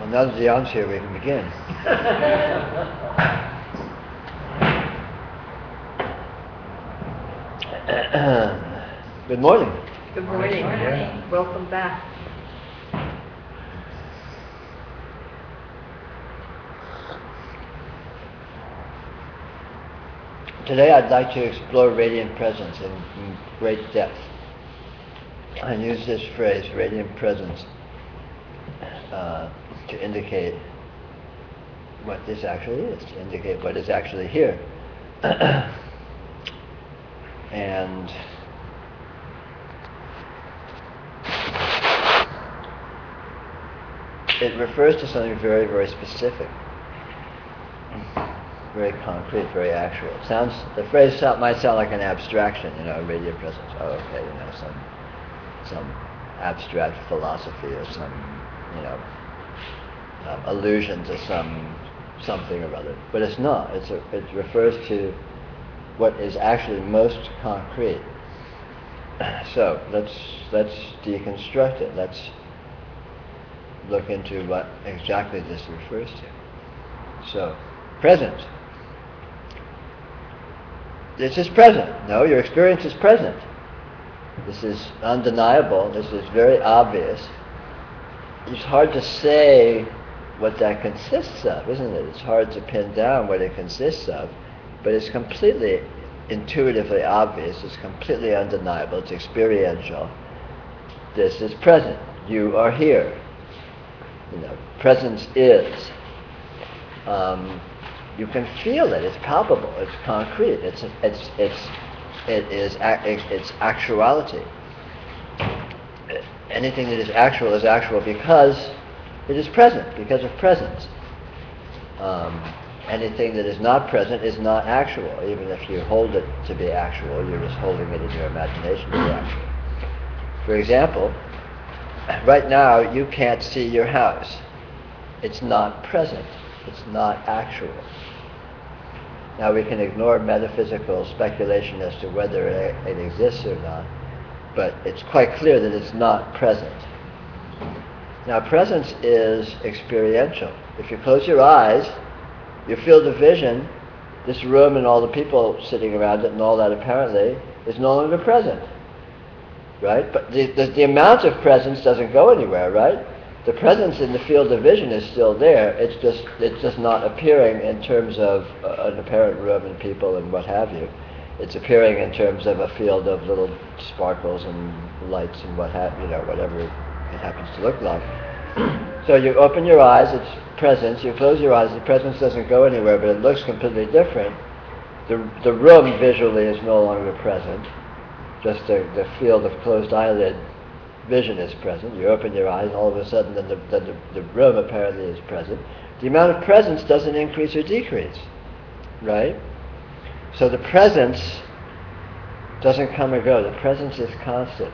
now that Jan's here, we can begin. Good morning. Good morning. Welcome back. Today I'd like to explore radiant presence in great depth. I use this phrase, radiant presence, to indicate what this actually is, to indicate what is actually here. And it refers to something very, very specific, very concrete, very actual. The phrase might sound like an abstraction, radiant presence. Oh, okay, some abstract philosophy or some, allusion to something or other. But it's not. It refers to what is actually most concrete. So let's deconstruct it. Let's look into what exactly this refers to. So, present. This is present. No, your experience is present. This is undeniable. This is very obvious. It's hard to say what that consists of, isn't it? It's hard to pin down what it consists of, but it's completely intuitively obvious. It's completely undeniable. It's experiential. This is present. You are here. Presence is. You can feel it. It's palpable. It's concrete. It's actuality. Anything that is actual because it is present, because of presence. Anything that is not present is not actual. Even if you hold it to be actual, you're just holding it in your imagination to be actual. For example, right now you can't see your house. It's not present. It's not actual. Now we can ignore metaphysical speculation as to whether it exists or not, but it's quite clear that it's not present. Now presence is experiential. If you close your eyes, your field of vision, this room and all the people sitting around it and all that apparently, is no longer present. Right? But the amount of presence doesn't go anywhere, right? The presence in the field of vision is still there. It's just not appearing in terms of an apparent room and people and what have you. It's appearing in terms of a field of little sparkles and lights and whatever it happens to look like. So you open your eyes, it's presence. You close your eyes, the presence doesn't go anywhere, but it looks completely different. The room visually is no longer present. Just the field of closed eyelid vision is present. You open your eyes, all of a sudden then the room apparently is present. The amount of presence doesn't increase or decrease, right? So the presence doesn't come or go. The presence is constant.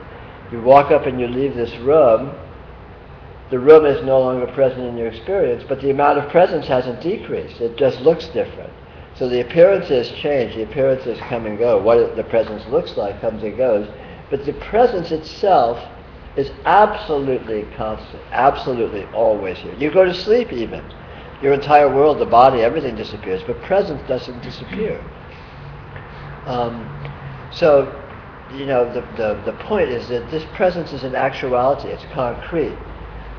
You walk up and you leave this room, the room is no longer present in your experience, but the amount of presence hasn't decreased. It just looks different. So the appearances change, the appearances come and go. What the presence looks like comes and goes, but the presence itself is absolutely constant, absolutely always here. You go to sleep even. Your entire world, the body, everything disappears, but presence doesn't disappear. So, the point is that this presence is an actuality, it's concrete.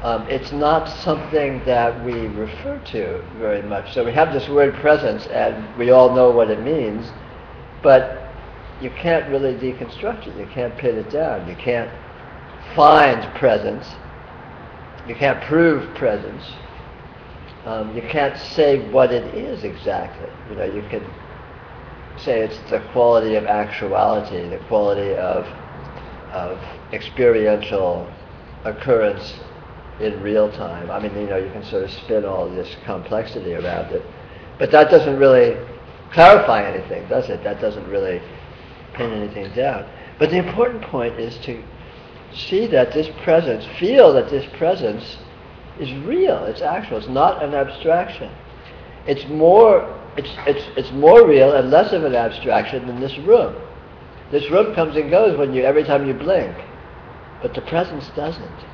It's not something that we refer to very much. So we have this word presence, and we all know what it means, but you can't really deconstruct it. You can't pin it down. You can't find presence. You can't prove presence. You can't say what it is exactly. You can say it's the quality of actuality, the quality of experiential occurrence in real time. I mean, you can sort of spin all this complexity around it, but that doesn't really clarify anything, does it? That doesn't really pin anything down. But the important point is to see that this presence, feel that this presence is real. It's actual. It's not an abstraction. It's more real and less of an abstraction than this room. This room comes and goes every time you blink, but the presence doesn't.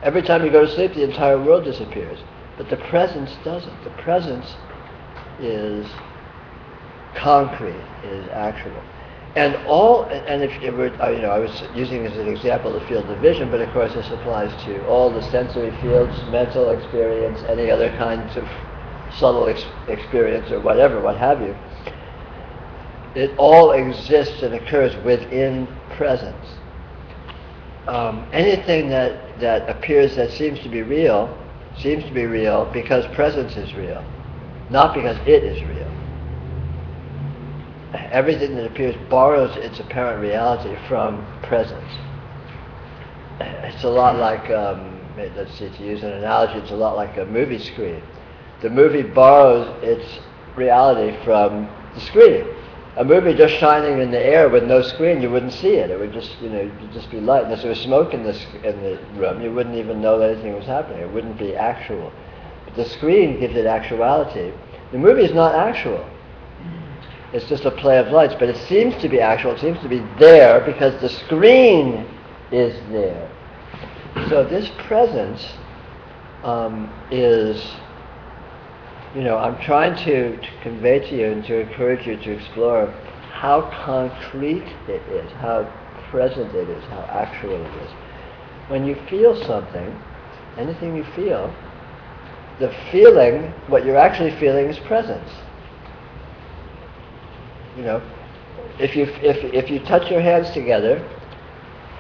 Every time you go to sleep, the entire world disappears. But the presence doesn't. The presence is concrete, is actual. And if it were, I was using as an example the field of vision, but of course this applies to all the sensory fields, mental experience, any other kinds of subtle experience or whatever, what have you. It all exists and occurs within presence. Anything that appears that seems to be real because presence is real, not because it is real. Everything that appears borrows its apparent reality from presence. It's a lot like, let's see, to use an analogy, it's a lot like a movie screen. The movie borrows its reality from the screen. A movie just shining in the air with no screen, you wouldn't see it. It would just, it'd just be light. And if there was smoke in the room, you wouldn't even know that anything was happening. It wouldn't be actual. But the screen gives it actuality. The movie is not actual. It's just a play of lights, but it seems to be actual. It seems to be there because the screen is there. So this presence is, I'm trying to convey to you and to encourage you to explore how concrete it is, how present it is, how actual it is. When you feel something, anything you feel, the feeling, what you're actually feeling is presence. If you touch your hands together,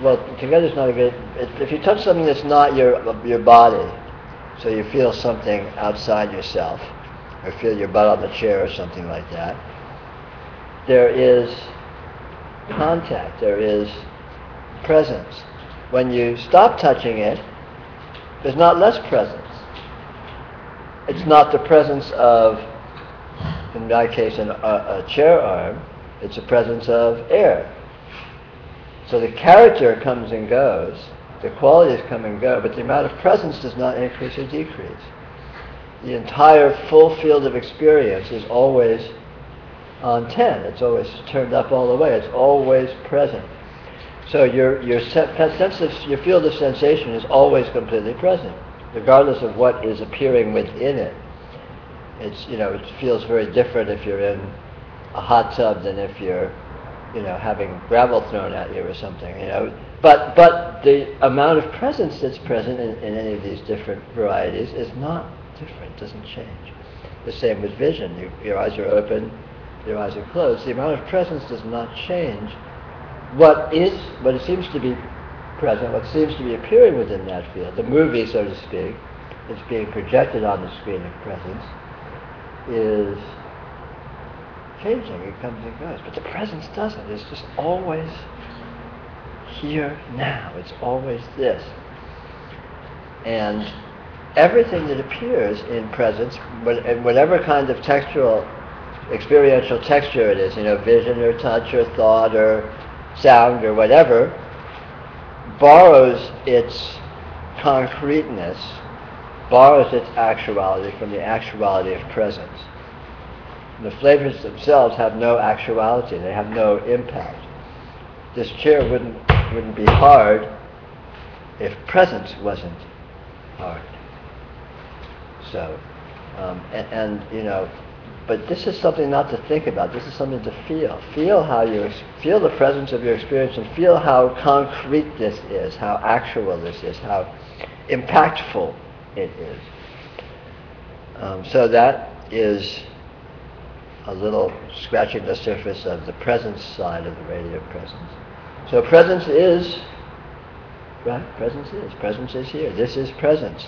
well, together is not a good. If you touch something that's not your body, so you feel something outside yourself, or feel your butt on the chair or something like that, there is contact, there is presence. When you stop touching it, there's not less presence. It's not the presence of, in my case, a chair arm, it's a presence of air. So the character comes and goes, the qualities come and go, but the amount of presence does not increase or decrease. The entire full field of experience is always on 10. It's always turned up all the way. It's always present. So your field of sensation is always completely present, regardless of what is appearing within it. It's it feels very different if you're in a hot tub than if you're having gravel thrown at you or something. But the amount of presence that's present in any of these different varieties is not different. Doesn't change. The same with vision. Your eyes are open, your eyes are closed. The amount of presence does not change. What it seems to be present, what seems to be appearing within that field, the movie, so to speak, is being projected on the screen of presence, is changing. It comes and goes. But the presence doesn't. It's just always here now. It's always this. And everything that appears in presence, in whatever kind of experiential texture it is, vision or touch or thought or sound or whatever, borrows its concreteness, borrows its actuality from the actuality of presence. The flavors themselves have no actuality. They have no impact. This chair wouldn't be hard if presence wasn't hard. So, but this is something not to think about. This is something to feel. Feel feel the presence of your experience, and feel how concrete this is, how actual this is, how impactful it is. So that is a little scratching the surface of the presence side of the radio presence. So presence is, right? Presence is here. This is presence.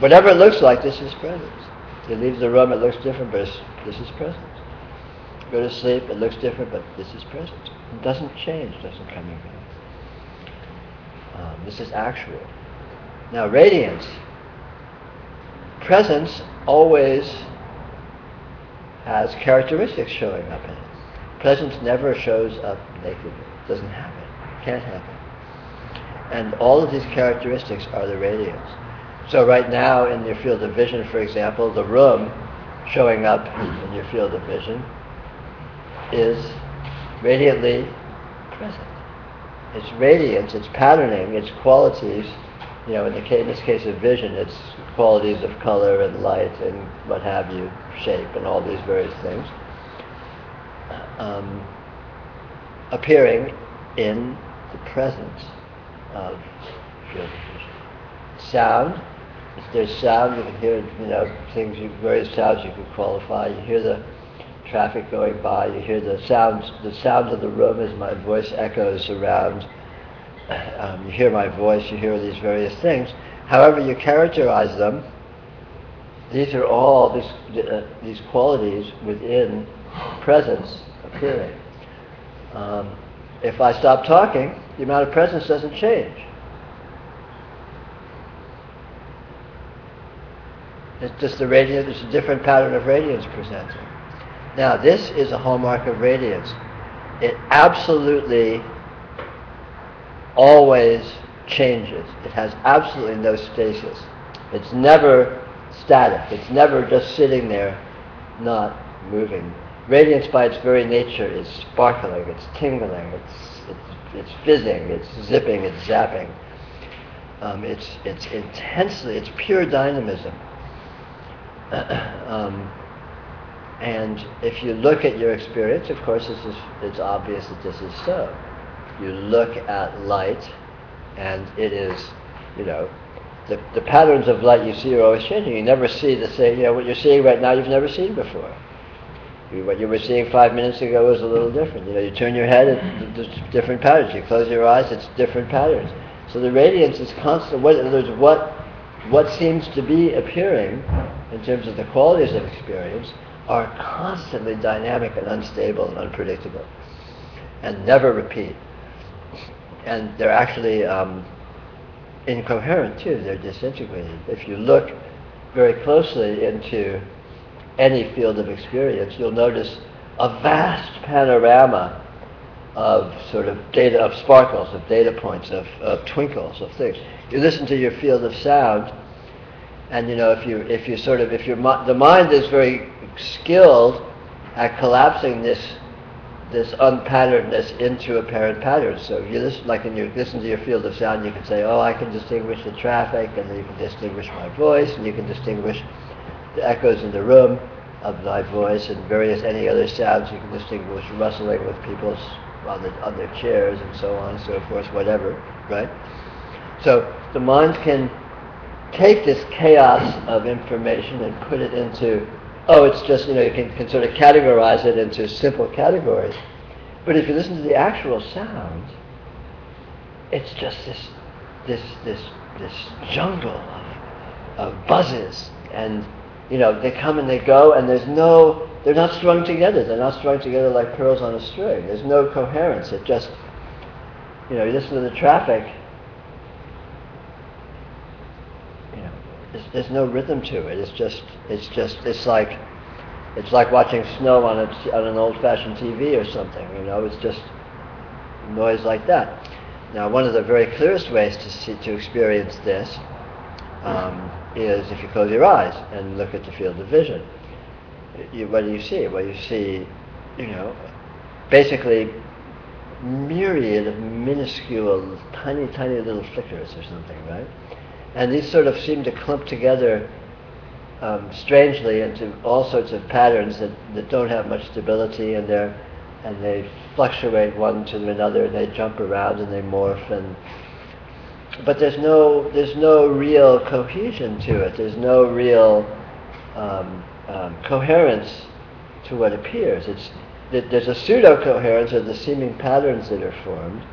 Whatever it looks like, this is presence. You leave the room, it looks different, but this is presence. Go to sleep, it looks different, but this is presence. It doesn't change, doesn't come and go. This is actual. Now, radiance. Presence always has characteristics showing up in it. Presence never shows up nakedly. It doesn't happen. It can't happen. And all of these characteristics are the radiance. So right now in your field of vision, for example, the room showing up in your field of vision is radiantly present. Its radiance, its patterning, its qualities, in this case of vision, it's qualities of color and light and what have you, shape and all these various things, appearing in the presence of field of vision. Sound, if there's sound, you can hear, things, various sounds you can qualify. You hear the traffic going by, you hear the sound of the room as my voice echoes around. You hear my voice, you hear these various things. However you characterize them, these are all these qualities within presence appearing. If I stop talking, the amount of presence doesn't change. It's just the radiance, it's a different pattern of radiance presenting. Now, this is a hallmark of radiance. It absolutely always changes. It has absolutely no stasis. It's never static. It's never just sitting there, not moving. Radiance, by its very nature, is sparkling. It's tingling. It's fizzing. It's zipping. It's zapping. It's intensely. It's pure dynamism. And if you look at your experience, of course, it's obvious that this is so. You look at light, and it is, the patterns of light you see are always changing. You never see the same, what you're seeing right now you've never seen before. What you were seeing 5 minutes ago was a little different. You turn your head, and there's different patterns. You close your eyes, it's different patterns. So the radiance is constant. What seems to be appearing in terms of the qualities of experience are constantly dynamic and unstable and unpredictable and never repeat. And they're actually incoherent too. They're disintegrated. If you look very closely into any field of experience, you'll notice a vast panorama of sort of data, of sparkles, of data points, of twinkles, of things. You listen to your field of sound, and the mind is very skilled at collapsing this unpatternedness into apparent patterns. So if you listen to your field of sound, you can say, oh, I can distinguish the traffic, and then you can distinguish my voice, and you can distinguish the echoes in the room of my voice, and any other sounds. You can distinguish rustling with people's on their chairs and so on and so forth, whatever, right? So the mind can take this chaos of information and put it into, it's just, you can sort of categorize it into simple categories. But if you listen to the actual sound, it's just this jungle of buzzes, and they come and they go, and they're not strung together. They're not strung together like pearls on a string. There's no coherence. It just, you listen to the traffic, there's no rhythm to it. It's like watching snow on an old-fashioned TV or something. It's just noise like that. Now, one of the very clearest ways to experience this is if you close your eyes and look at the field of vision. What do you see? Well, you see, basically myriad of minuscule, tiny little flickers or something, right? And these sort of seem to clump together strangely into all sorts of patterns that don't have much stability, and they fluctuate one to another, and they jump around and they morph, but there's no real cohesion to it. There's no real coherence to what appears. There's a pseudo-coherence of the seeming patterns that are formed,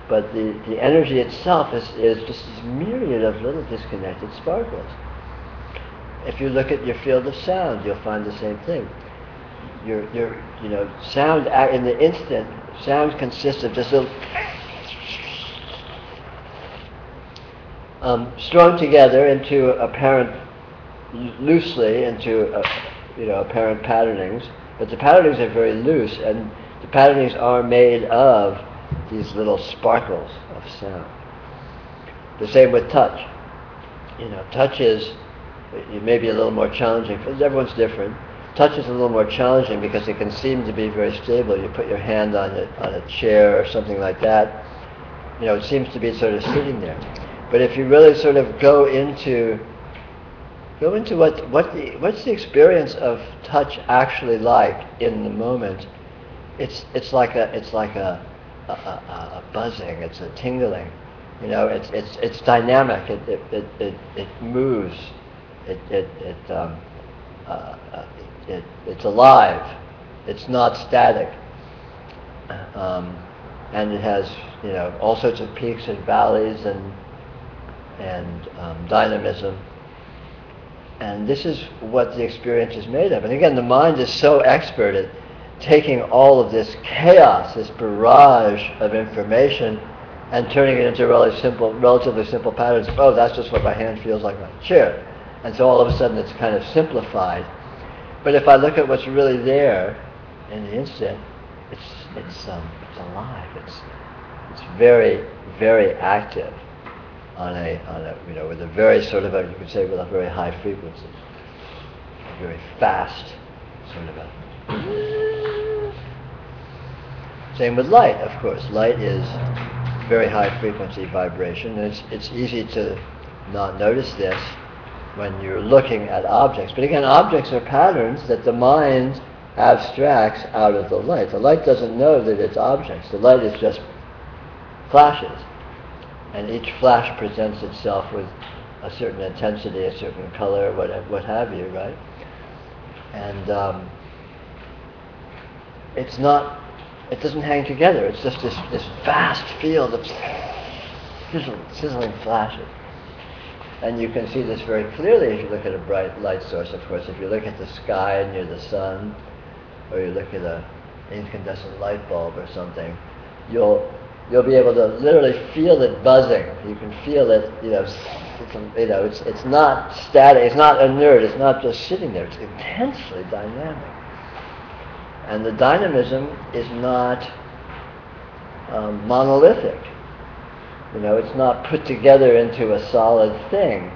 but the energy itself is just this myriad of little disconnected sparkles. If you look at your field of sound, you'll find the same thing. Sound in the instant, sound consists of just little strung together into loosely into apparent patternings, but the patternings are very loose, and the patternings are made of these little sparkles of sound. The same with touch. Touch is maybe a little more challenging, because everyone's different. Touch is a little more challenging because it can seem to be very stable. You put your hand on a chair or something like that, it seems to be sort of sitting there. But if you really sort of go into what's the experience of touch actually like in the moment, it's like a buzzing, it's a tingling, you know, it's dynamic, it moves, it's alive, it's not static, and it has, you know, all sorts of peaks and valleys and dynamism. And this is what the experience is made of. And again, the mind is so expert at taking all of this chaos, this barrage of information, and turning it into relatively simple patterns of, oh, that's just what my hand feels like on a chair. And so all of a sudden it's kind of simplified. But if I look at what's really there in the instant, it's alive. It's very, very active on a you know, with a very sort of you could say with a very high frequency, a very fast sort of a. Same with light, of course. Light is very high frequency vibration, and it's easy to not notice this when you're looking at objects. But again, objects are patterns that the mind abstracts out of the light. The light doesn't know that it's objects. The light is just flashes. And each flash presents itself with a certain intensity, a certain color, what have you, right? And it doesn't hang together. It's just this vast field of sizzling flashes. And you can see this very clearly if you look at a bright light source, of course. If you look at the sky near the sun, or you look at an incandescent light bulb or something, you'll be able to literally feel it buzzing. You can feel it, it's not static, it's not inert, it's not just sitting there, it's intensely dynamic. And the dynamism is not monolithic. It's not put together into a solid thing.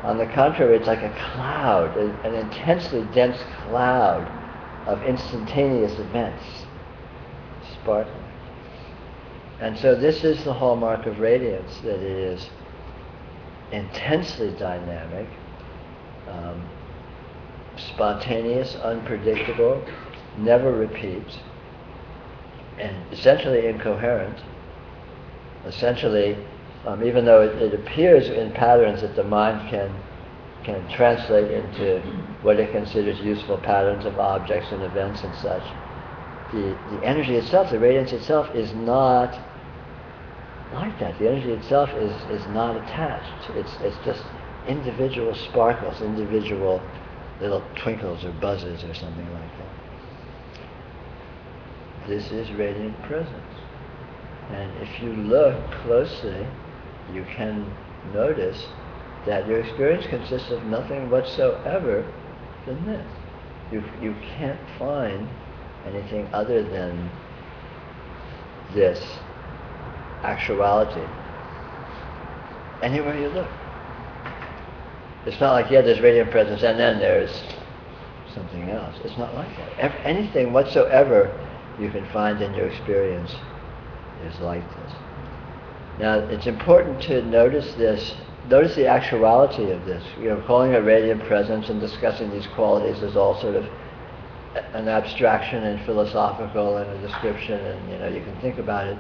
On the contrary, it's like a cloud, an intensely dense cloud of instantaneous events, sparkling. And so this is the hallmark of radiance, that it is intensely dynamic, spontaneous, unpredictable, never repeats, and essentially incoherent. Essentially, even though it appears in patterns that the mind can translate into what it considers useful patterns of objects and events and such, the energy itself, the radiance itself, is not like that. The energy itself is not attached. It's just individual sparkles, individual little twinkles or buzzes or something like that. This is radiant presence. And if you look closely, you can notice that your experience consists of nothing whatsoever than this. You can't find anything other than this actuality anywhere you look. It's not like, there's radiant presence and then there's something else. It's not like that. Anything whatsoever you can find in your experience is like this. Now, it's important to notice the actuality of this. Calling it radiant presence and discussing these qualities is all sort of an abstraction and philosophical and a description, and you can think about it.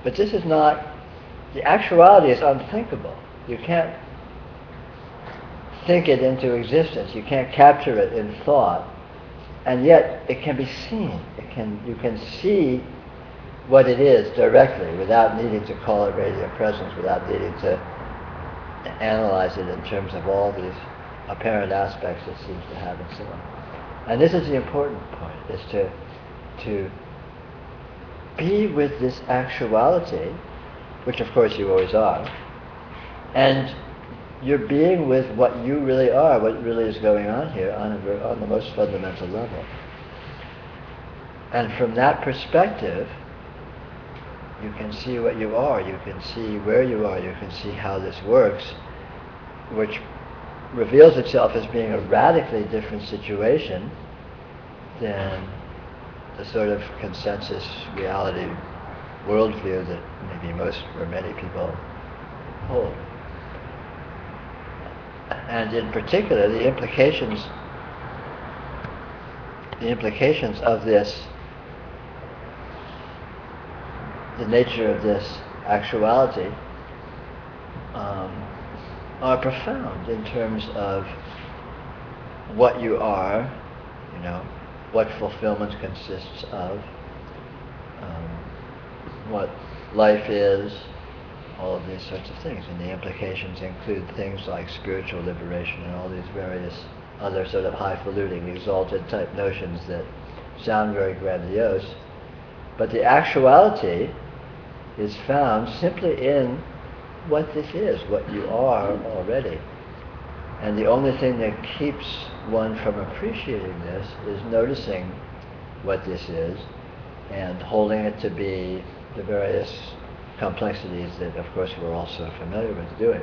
But this is not, the actuality is unthinkable. You can't think it into existence. You can't capture it in thought. And yet it can be seen. You can see what it is directly without needing to call it radiant presence, without needing to analyze it in terms of all these apparent aspects it seems to have and so on. And this is the important point, is to be with this actuality, which of course you always are, and you're being with what you really are, what really is going on here on the most fundamental level. And from that perspective, you can see what you are, you can see where you are, you can see how this works, which reveals itself as being a radically different situation than the sort of consensus reality worldview that maybe most or many people hold. and in particular the implications of this, the nature of this actuality, are profound in terms of what you are, what fulfillment consists of, what life is, all of these sorts of things. And the implications include things like spiritual liberation and all these various other sort of highfalutin, exalted type notions that sound very grandiose. But the actuality is found simply in what this is, what you are already. And the only thing that keeps one from appreciating this is noticing what this is and holding it to be the various complexities that, of course, we're also familiar with doing.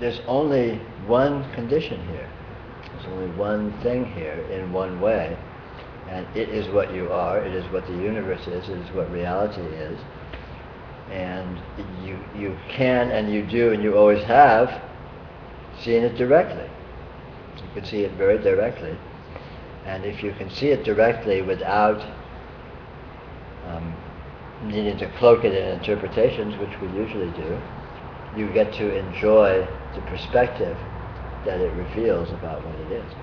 There's only one condition here. There's only one thing here in one way, and it is what you are, it is what the universe is, it is what reality is. And you can and you do and you always have seen it directly. You can see it very directly. And if you can see it directly without needing to cloak it in interpretations, which we usually do, you get to enjoy the perspective that it reveals about what it is.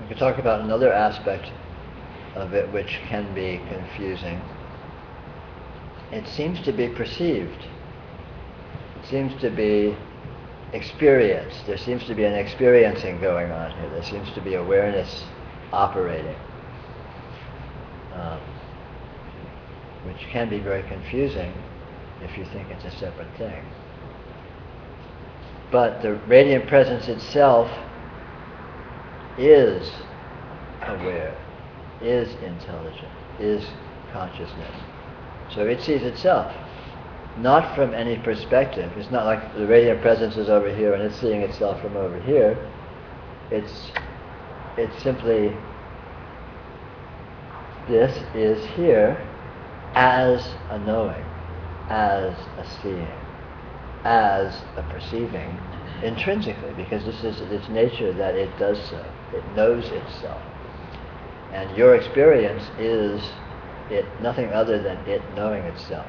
We can talk about another aspect of it which can be confusing. It seems to be perceived. It seems to be experienced. There seems to be an experiencing going on here. There seems to be awareness operating, which can be very confusing if you think it's a separate thing. But the radiant presence itself is aware, is intelligent, is consciousness. So it sees itself, not from any perspective. It's not like the radiant presence is over here and it's seeing itself from over here. It's simply, this is here as a knowing, as a seeing, as a perceiving, intrinsically, because this is its nature that it does so. It knows itself. And your experience is it nothing other than it knowing itself.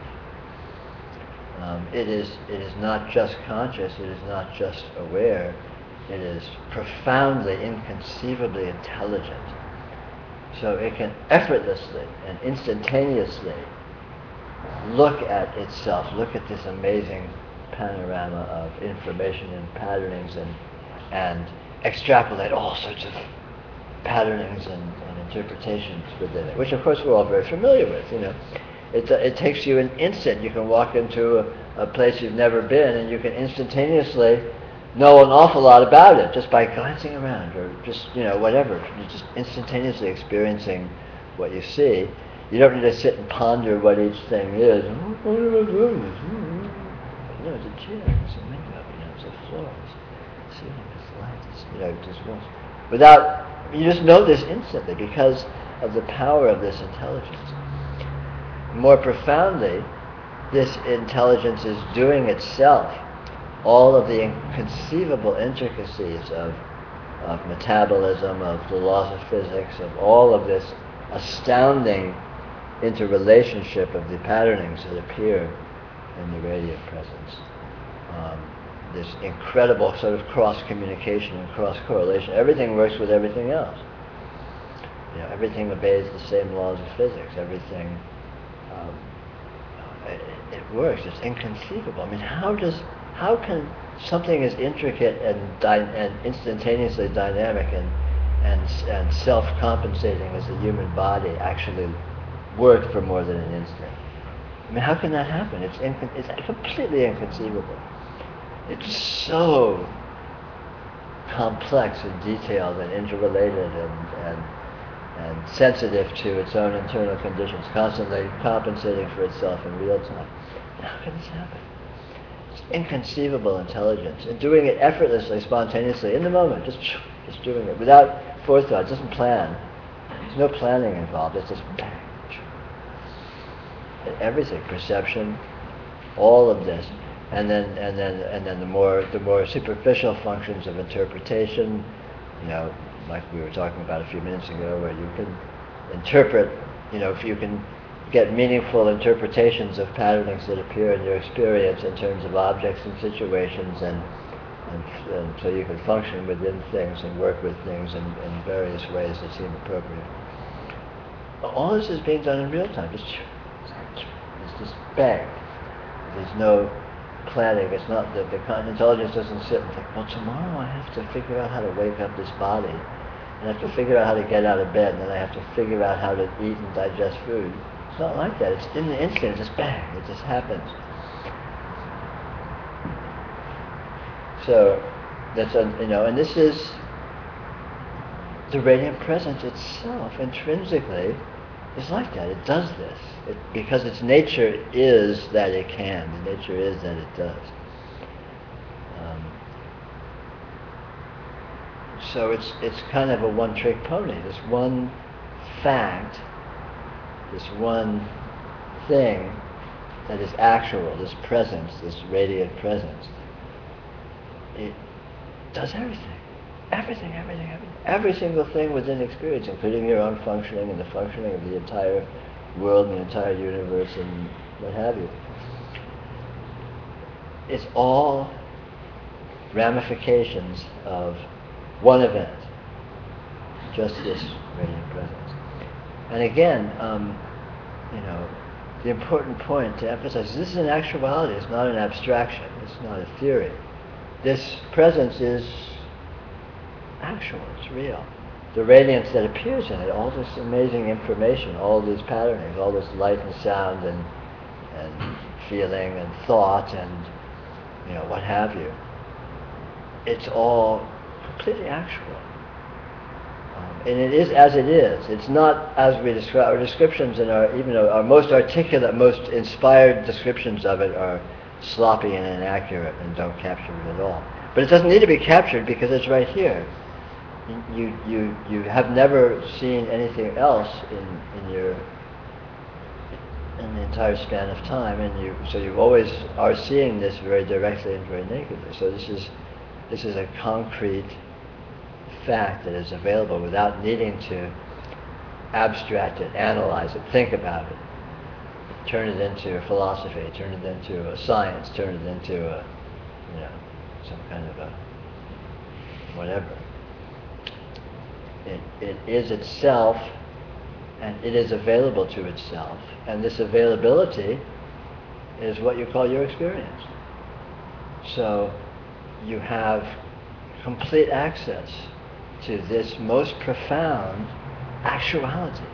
It is not just conscious, it is not just aware, it is profoundly, inconceivably intelligent. So it can effortlessly and instantaneously look at itself, look at this amazing panorama of information and patternings and extrapolate all sorts of patternings and interpretations within it, which of course we're all very familiar with. It takes you an instant. You can walk into a place you've never been and you can instantaneously know an awful lot about it just by glancing around or just, whatever. You're just instantaneously experiencing what you see. You don't need to sit and ponder what each thing is. It's a chair, it's a window, it's a floor, it's a ceiling, it's light, it's just walls. You just know this instantly because of the power of this intelligence. More profoundly, this intelligence is doing itself all of the inconceivable intricacies of metabolism, of the laws of physics, of all of this astounding interrelationship of the patternings that appear in the radiant presence. This incredible sort of cross-communication and cross-correlation. Everything works with everything else. Everything obeys the same laws of physics. Everything it works. It's inconceivable. I mean, how can something as intricate and instantaneously dynamic and self-compensating as the human body actually work for more than an instant? I mean, how can that happen? It's completely inconceivable. It's so complex and detailed and interrelated and sensitive to its own internal conditions, constantly compensating for itself in real time. How can this happen? It's inconceivable intelligence, and doing it effortlessly, spontaneously, in the moment, just doing it without forethought. It doesn't plan. There's no planning involved. It's just bang. And everything, perception, all of this, and then the more superficial functions of interpretation, like we were talking about a few minutes ago, where you can interpret, if you can get meaningful interpretations of patterns that appear in your experience in terms of objects and situations, and so you can function within things and work with things in various ways that seem appropriate. All this is being done in real time. It's just bang. There's no planning. It's not the intelligence doesn't sit and think, well, tomorrow I have to figure out how to wake up this body, and I have to figure out how to get out of bed, and then I have to figure out how to eat and digest food. It's not like that. It's in the instant. It's just bang. It just happens. So that's and this is the radiant presence itself intrinsically is like that. It does this because its nature is that it can. The nature is that it does. So it's kind of a one-trick pony. This one fact, this one thing that is actual, this presence, this radiant presence, it does everything. Everything. Every single thing within experience, including your own functioning and the functioning of the entire world and the entire universe and what have you. It's all ramifications of one event, just this radiant presence. And again, the important point to emphasize, this is an actuality, it's not an abstraction, it's not a theory. This presence is actual, it's real. The radiance that appears in it, all this amazing information, all these patternings, all this light and sound and feeling and thought and what have you, it's all completely actual. And it is as it is. It's not as we describe. Our descriptions and our most articulate, most inspired descriptions of it are sloppy and inaccurate and don't capture it at all. But it doesn't need to be captured because it's right here. You have never seen anything else in the entire span of time, and so you always are seeing this very directly and very nakedly. So this is a concrete fact that is available without needing to abstract it, analyze it, think about it, turn it into a philosophy, turn it into a science, turn it into some kind of a whatever. It is itself, and it is available to itself, and this availability is what you call your experience. So you have complete access to this most profound actuality,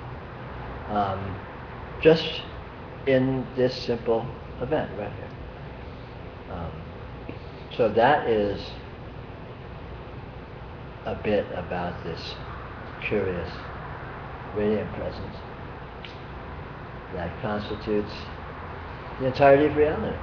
just in this simple event right here. So that is a bit about this curious radiant presence that constitutes the entirety of reality.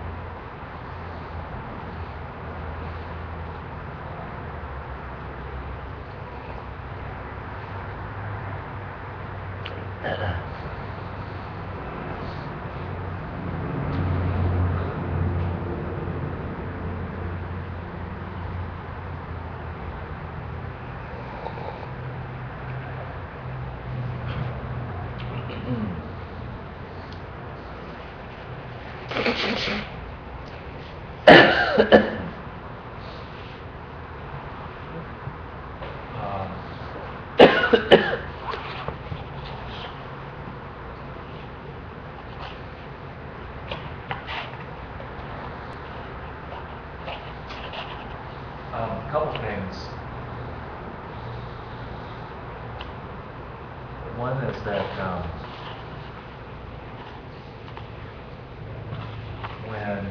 couple things. One is that when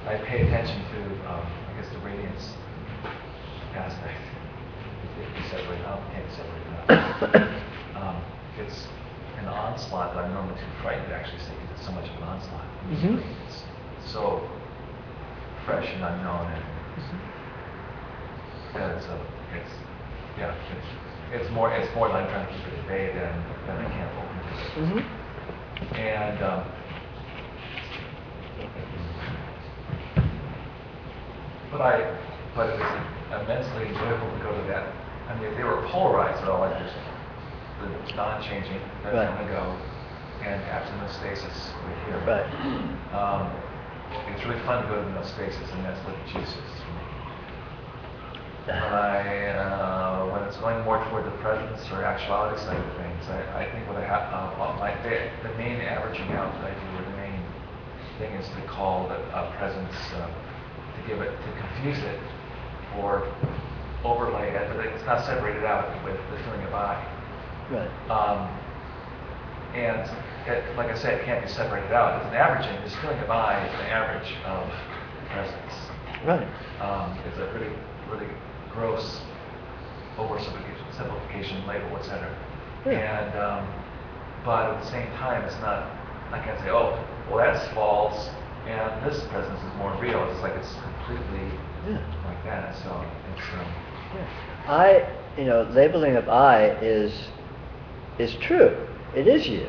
I pay attention to, I guess, the radiance aspect, if you separate it out, can't separate it out. It's an onslaught that I'm normally too frightened to actually see because it's so much of an onslaught. Mhm. It's so fresh and unknown, and it's more that I'm trying to keep it at bay than I can't open it. Mm-hmm. And but it was immensely enjoyable to go to that. I mean, they were polarized at all, like there's the non-changing that Right. I'm gonna go, and absolute stasis right here. Right. It's really fun to go to those spaces, and that's what juices. When it's going more toward the presence or actuality side of things, I think what I have, the main averaging out that I do, or the main thing is to call the presence, to confuse it, or overlay it, but it's not separated out with the feeling of I. Right. And like I said, it can't be separated out. It's an averaging. This feeling of I is an average of presence. Right. It's a really, really gross oversimplification, label, etc. Yeah. And but at the same time, it's not. I can't say, oh, well, that's false, and this presence is more real. It's like it's completely like that. So it's. Labeling of I is true. It is you.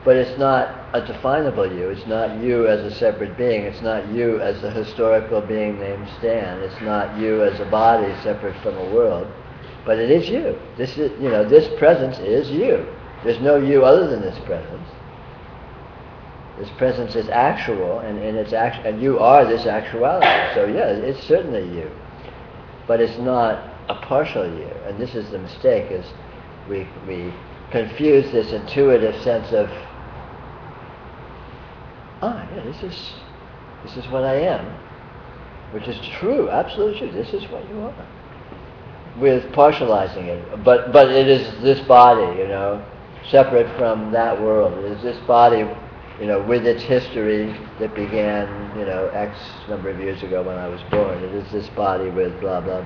But it's not a definable you. It's not you as a separate being. It's not you as a historical being named Stan. It's not you as a body separate from a world. But it is you. This is, this presence is you. There's no you other than this presence. This presence is actual, and you are this actuality. So yeah, it's certainly you. But it's not a partial you. And this is the mistake, is we confuse this intuitive sense of, this is what I am, which is true, absolutely true. This is what you are, with partializing it. But it is this body, separate from that world. It is this body, with its history that began, X number of years ago when I was born. It is this body with blah blah.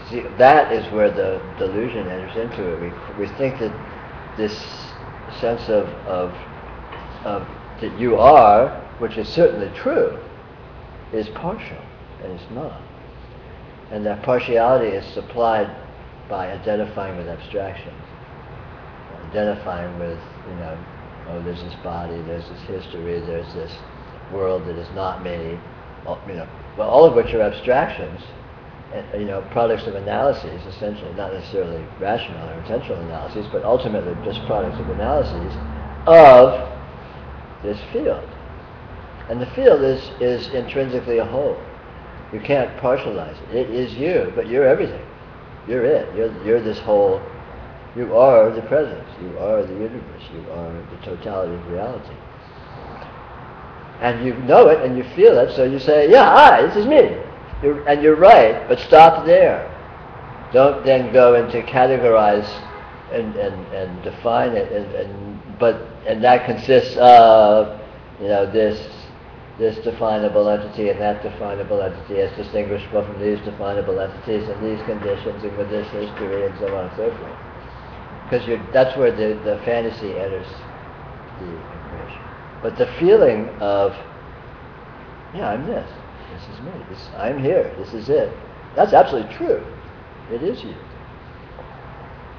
See, that is where the delusion enters into it. We think that this sense of that you are, which is certainly true, is partial, and it's not. And that partiality is supplied by identifying with abstraction, identifying with, there's this body, there's this history, there's this world that is not me, all of which are abstractions, products of analyses, essentially, not necessarily rational or intentional analyses, but ultimately just products of analyses of this field. And the field is intrinsically a whole. You can't partialize it. It is you, but you're everything. You're it. You're this whole. You are the presence. You are the universe. You are the totality of reality. And you know it and you feel it, so you say, this is me. And you're right, but stop there. Don't then go into categorize and define it, and that consists of, this definable entity and that definable entity as distinguishable from these definable entities and these conditions and with this history and so on and so forth. Because that's where the fantasy enters the equation. But the feeling of, I'm this. This is me. I'm here. This is it. That's absolutely true. It is you.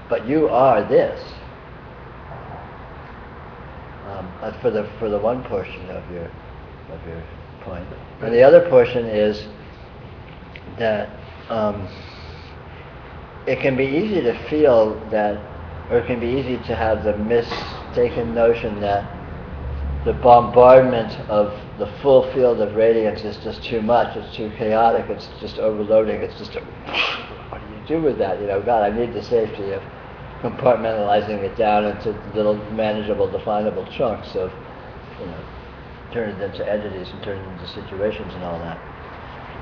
But you are this. For the one portion of your point, and the other portion is that it can be easy to feel that, or it can be easy to have the mistaken notion that the bombardment of the full field of radiance is just too much, it's too chaotic, it's just overloading, it's just what do you do with that? God, I need the safety of compartmentalizing it down into little manageable, definable chunks of, turning them into entities and turning them into situations and all that.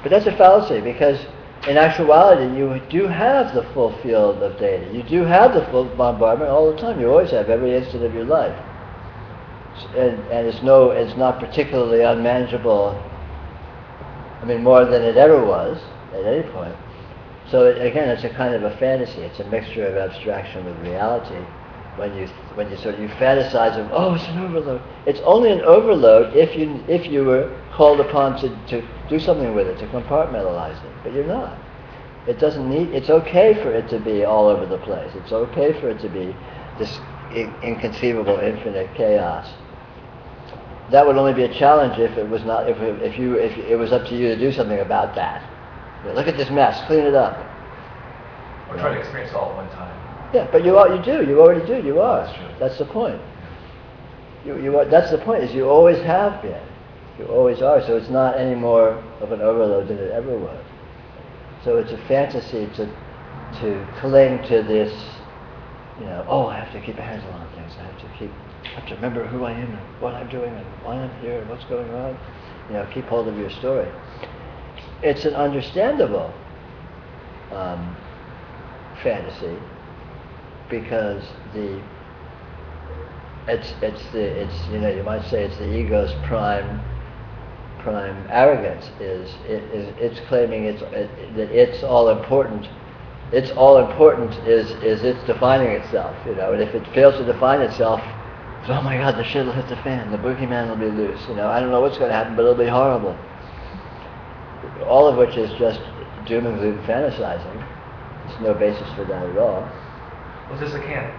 But that's a fallacy, because in actuality, you do have the full field of data. You do have the full bombardment all the time. You always have, every instant of your life. And it's not particularly unmanageable, I mean, more than it ever was at any point. So again, it's a kind of a fantasy. It's a mixture of abstraction with reality. When you fantasize of, oh, it's an overload. It's only an overload if you were called upon to do something with it, to compartmentalize it. But you're not. It doesn't need. It's okay for it to be all over the place. It's okay for it to be this inconceivable infinite chaos. That would only be a challenge if it was not. If it was up to you to do something about that. Look at this mess. Clean it up. Or try to experience it all at one time. Yeah, but you do. You already do. You are. That's true. That's the point. You are. That's the point. Is you always have been. You always are. So it's not any more of an overload than it ever was. So it's a fantasy to cling to this. Oh, I have to keep a handle on things. I have to remember who I am and what I'm doing and why I'm here and what's going on. Keep hold of your story. It's an understandable fantasy because you might say it's the ego's prime arrogance it's claiming that it's all important. It's all important is it's defining itself, and if it fails to define itself, oh my God, the shit will hit the fan, the boogeyman will be loose, I don't know what's going to happen, but it'll be horrible. All of which is just doom and gloom fantasizing. There's no basis for that at all. Well, just again,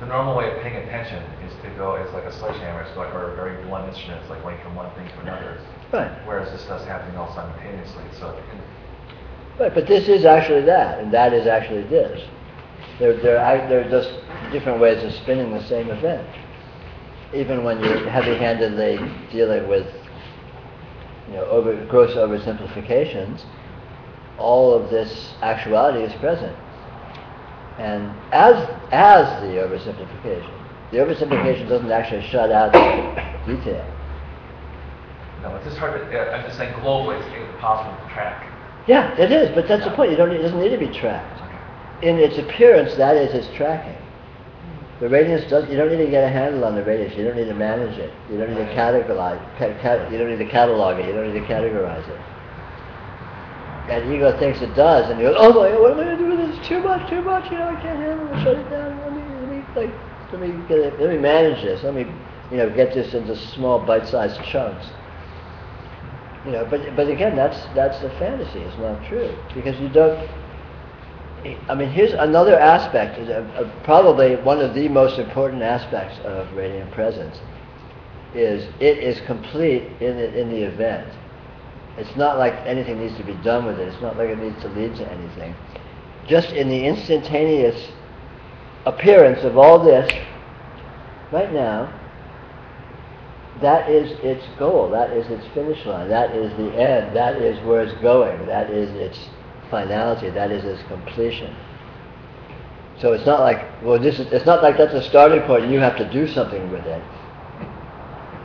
the normal way of paying attention is to go, it's like a sledgehammer, or a very blunt instrument, it's like going from one thing to another. Right. Whereas this does happening all simultaneously. Right, but this is actually that, and that is actually this. They're just different ways of spinning the same event. Even when you're heavy-handedly dealing with, gross oversimplifications, all of this actuality is present. And as the oversimplification doesn't actually shut out detail. No, it's just hard to. I'm just saying globally, it's impossible to track. Yeah, it is, but that's the point. It doesn't need to be tracked. In its appearance, that is its tracking. The radiance you don't need to get a handle on the radiance. You don't need to manage it. You don't need to categorize. You don't need to catalog it. You don't need to categorize it. And ego thinks it does, and you go, oh my God, what am I going to do with this? Too much. I can't handle it. Shut it down. Let me manage this. Let me, get this into small bite-sized chunks. But again, that's the fantasy. It's not true because you don't. I mean, here's another aspect, probably one of the most important aspects of radiant presence, is it is complete in the event. It's not like anything needs to be done with it. It's not like it needs to lead to anything. Just in the instantaneous appearance of all this, right now, that is its goal. That is its finish line. That is the end. That is where it's going. That is its finality, that is its completion. So it's not like, it's not like that's a starting point and you have to do something with it.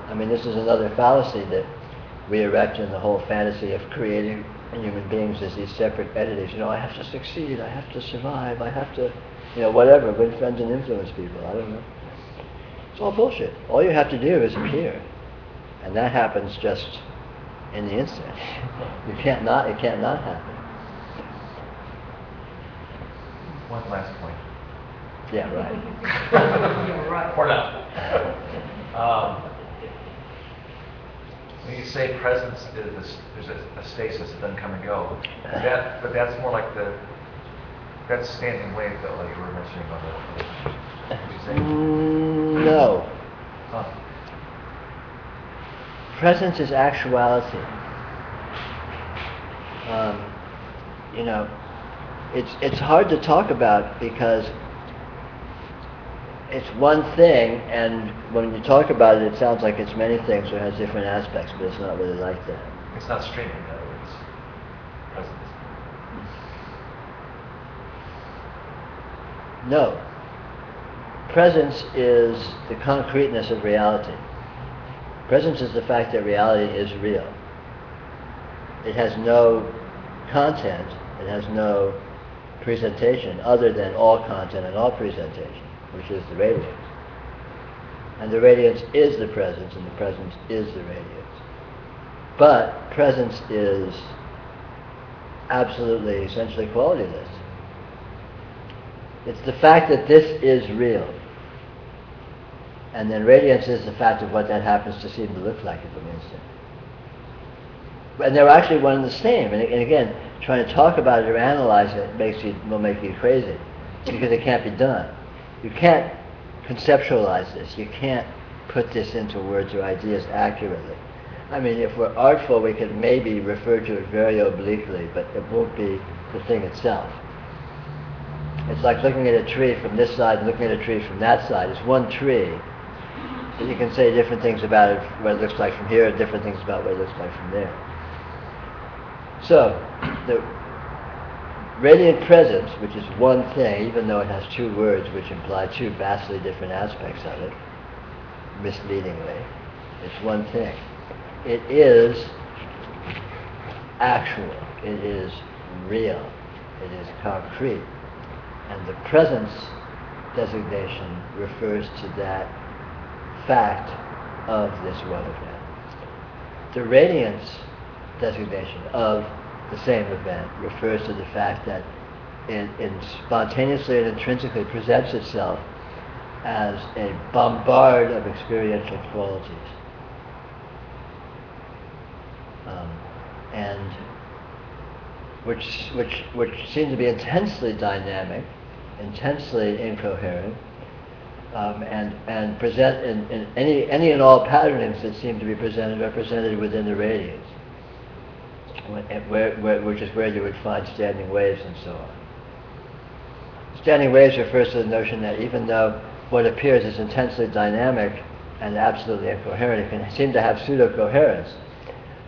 I mean, this is another fallacy that we erect in the whole fantasy of creating human beings as these separate entities. I have to succeed, I have to survive, I have to, whatever, win friends and influence people, I don't know. It's all bullshit. All you have to do is appear. And that happens just in the instant. It can't not happen. One last point. Yeah, right. You're right. Or not. When you say presence, there's a stasis that doesn't come and go. But that's more like that's standing wave, though, like you were mentioning on the. No. Huh. Presence is actuality. It's hard to talk about because it's one thing, and when you talk about it, it sounds like it's many things or has different aspects, but it's not really like that. It's not streaming, in other words. Presence. No. Presence is the concreteness of reality. Presence is the fact that reality is real. It has no content, it has no presentation other than all content and all presentation, which is the radiance. And the radiance is the presence, and the presence is the radiance. But presence is absolutely, essentially qualityless. It's the fact that this is real. And then radiance is the fact of what that happens to seem to look like at an instant. And they're actually one and the same. And again, trying to talk about it or analyze it will make you crazy, because it can't be done. You can't conceptualize this. You can't put this into words or ideas accurately. I mean, if we're artful, we could maybe refer to it very obliquely, but it won't be the thing itself. It's like looking at a tree from this side and looking at a tree from that side. It's one tree. So you can say different things about it, what it looks like from here, different things about what it looks like from there. So, the radiant presence, which is one thing, even though it has two words which imply two vastly different aspects of it, misleadingly, it's one thing. It is actual. It is real. It is concrete. And the presence designation refers to that fact of this one event. The radiance designation of the same event refers to the fact that it spontaneously and intrinsically presents itself as a bombard of experiential qualities. And which seem to be intensely dynamic, intensely incoherent, and present in any and all patternings that seem to be represented within the radiance, which is where you would find standing waves and so on. Standing waves refers to the notion that even though what appears is intensely dynamic and absolutely incoherent, it can seem to have pseudo-coherence.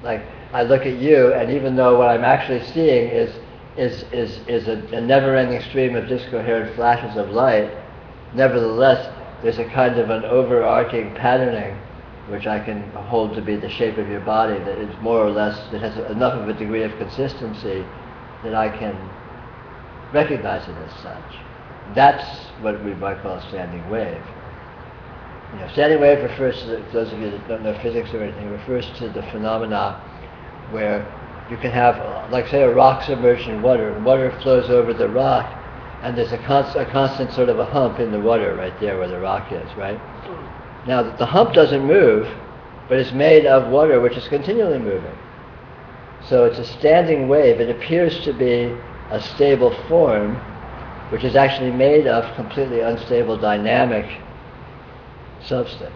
Like, I look at you, and even though what I'm actually seeing is a never-ending stream of discoherent flashes of light, nevertheless, there's a kind of an overarching patterning which I can hold to be the shape of your body that is more or less, that has enough of a degree of consistency that I can recognize it as such. That's what we might call a standing wave. You know, standing wave refers to, those of you that don't know physics or anything, refers to the phenomena where you can have, like say, a rock submerged in water, and water flows over the rock, and there's a constant sort of a hump in the water right there where the rock is, right? Now, the hump doesn't move, but it's made of water which is continually moving. So it's a standing wave. It appears to be a stable form, which is actually made of completely unstable dynamic substance.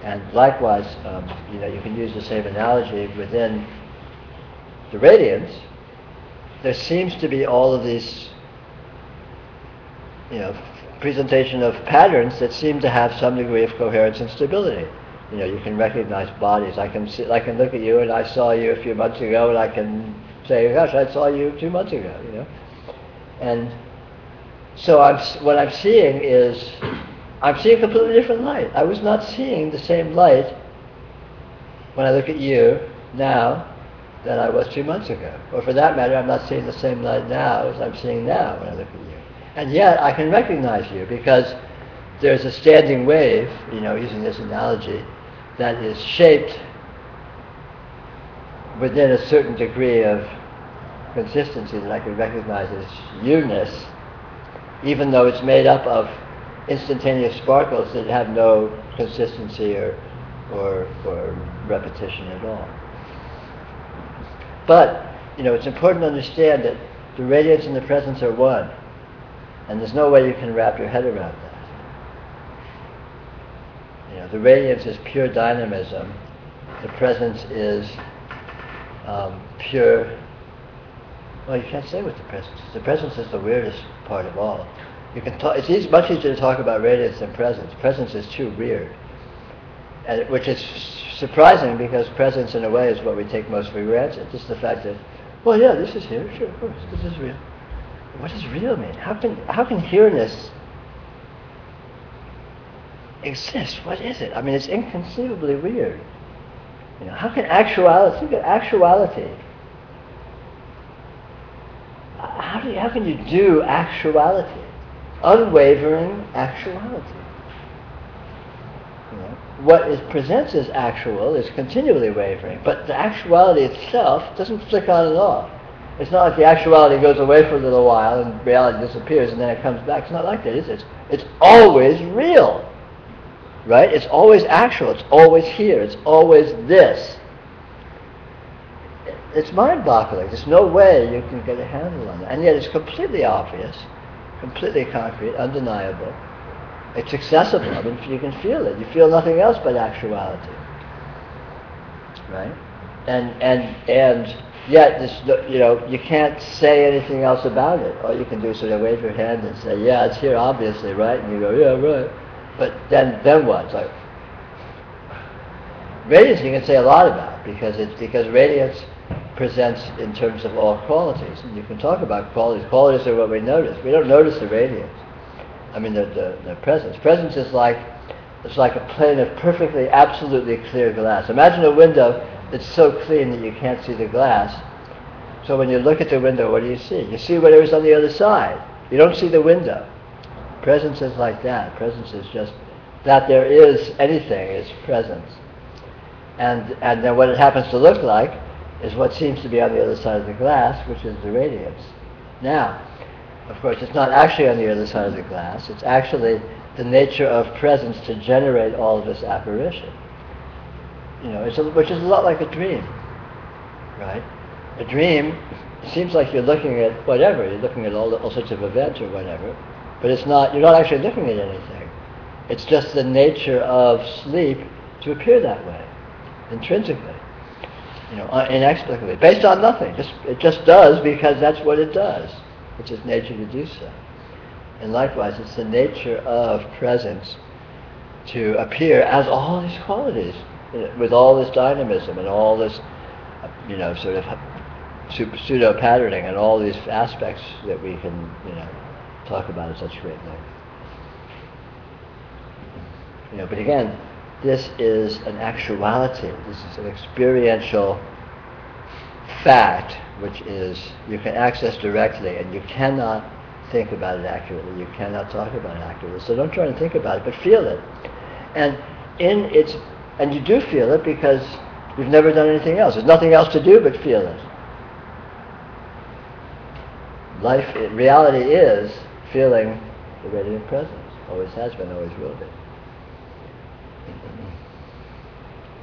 And likewise, you can use the same analogy within the radiance. There seems to be all of these, presentation of patterns that seem to have some degree of coherence and stability. You can recognize bodies. I can look at you, and I saw you a few months ago, and I can say, gosh, I saw you 2 months ago. And so what I'm seeing is, I'm seeing completely different light. I was not seeing the same light when I look at you now than I was 2 months ago. Or for that matter, I'm not seeing the same light now as I'm seeing now when I look at you. And yet I can recognize you because there's a standing wave, using this analogy, that is shaped within a certain degree of consistency that I can recognize as you-ness, even though it's made up of instantaneous sparkles that have no consistency or repetition at all. But, it's important to understand that the radiance and the presence are one, and there's no way you can wrap your head around that. The radiance is pure dynamism. The presence is pure. Well, you can't say what the presence is. The presence is the weirdest part of all. You can talk. It's much easier to talk about radiance than presence. Presence is too weird, which is surprising because presence, in a way, is what we take most for granted. Just the fact that, well, yeah, this is here. Sure, of course, this is real. What does real mean? How can here-ness exist? What is it? I mean, it's inconceivably weird. How can actuality, think of actuality. How can you do actuality? Unwavering actuality. What it presents as actual is continually wavering, but the actuality itself doesn't flick on and off. It's not like the actuality goes away for a little while and reality disappears and then it comes back. It's not like that, is it? It's always real, right? It's always actual. It's always here. It's always this. It's mind-boggling. There's no way you can get a handle on it. And yet it's completely obvious, completely concrete, undeniable. It's accessible. I mean, you can feel it. You feel nothing else but actuality, right? And yet, this, you can't say anything else about it. All you can do is sort of wave your hand and say, "Yeah, it's here, obviously, right?" And you go, "Yeah, right." But then what? It's like radiance. You can say a lot about because radiance presents in terms of all qualities, and you can talk about qualities. Qualities are what we notice. We don't notice the radiance. I mean, the presence. Presence is like a plane of perfectly, absolutely clear glass. Imagine a window that's so clean that you can't see the glass. So when you look at the window, what do you see? You see whatever's on the other side. You don't see the window. Presence is like that. Presence is just that there is anything is presence. And then what it happens to look like is what seems to be on the other side of the glass, which is the radiance. Now, of course, it's not actually on the other side of the glass. It's actually the nature of presence to generate all of this apparition. Which is a lot like a dream, right? A dream seems like you're looking at whatever. You're looking at all sorts of events or whatever, but it's not. You're not actually looking at anything. It's just the nature of sleep to appear that way, intrinsically, inexplicably, based on nothing. It just does because that's what it does. It's its nature to do so. And likewise, it's the nature of presence to appear as all these qualities, with all this dynamism and all this, sort of pseudo-patterning and all these aspects that we can, talk about at such great length. But again, this is an actuality. This is an experiential fact, which is you can access directly, and you cannot think about it accurately. You cannot talk about it accurately. So don't try to think about it, but feel it. And you do feel it because you've never done anything else. There's nothing else to do but feel it. Reality is feeling the radiant presence. Always has been, always will be.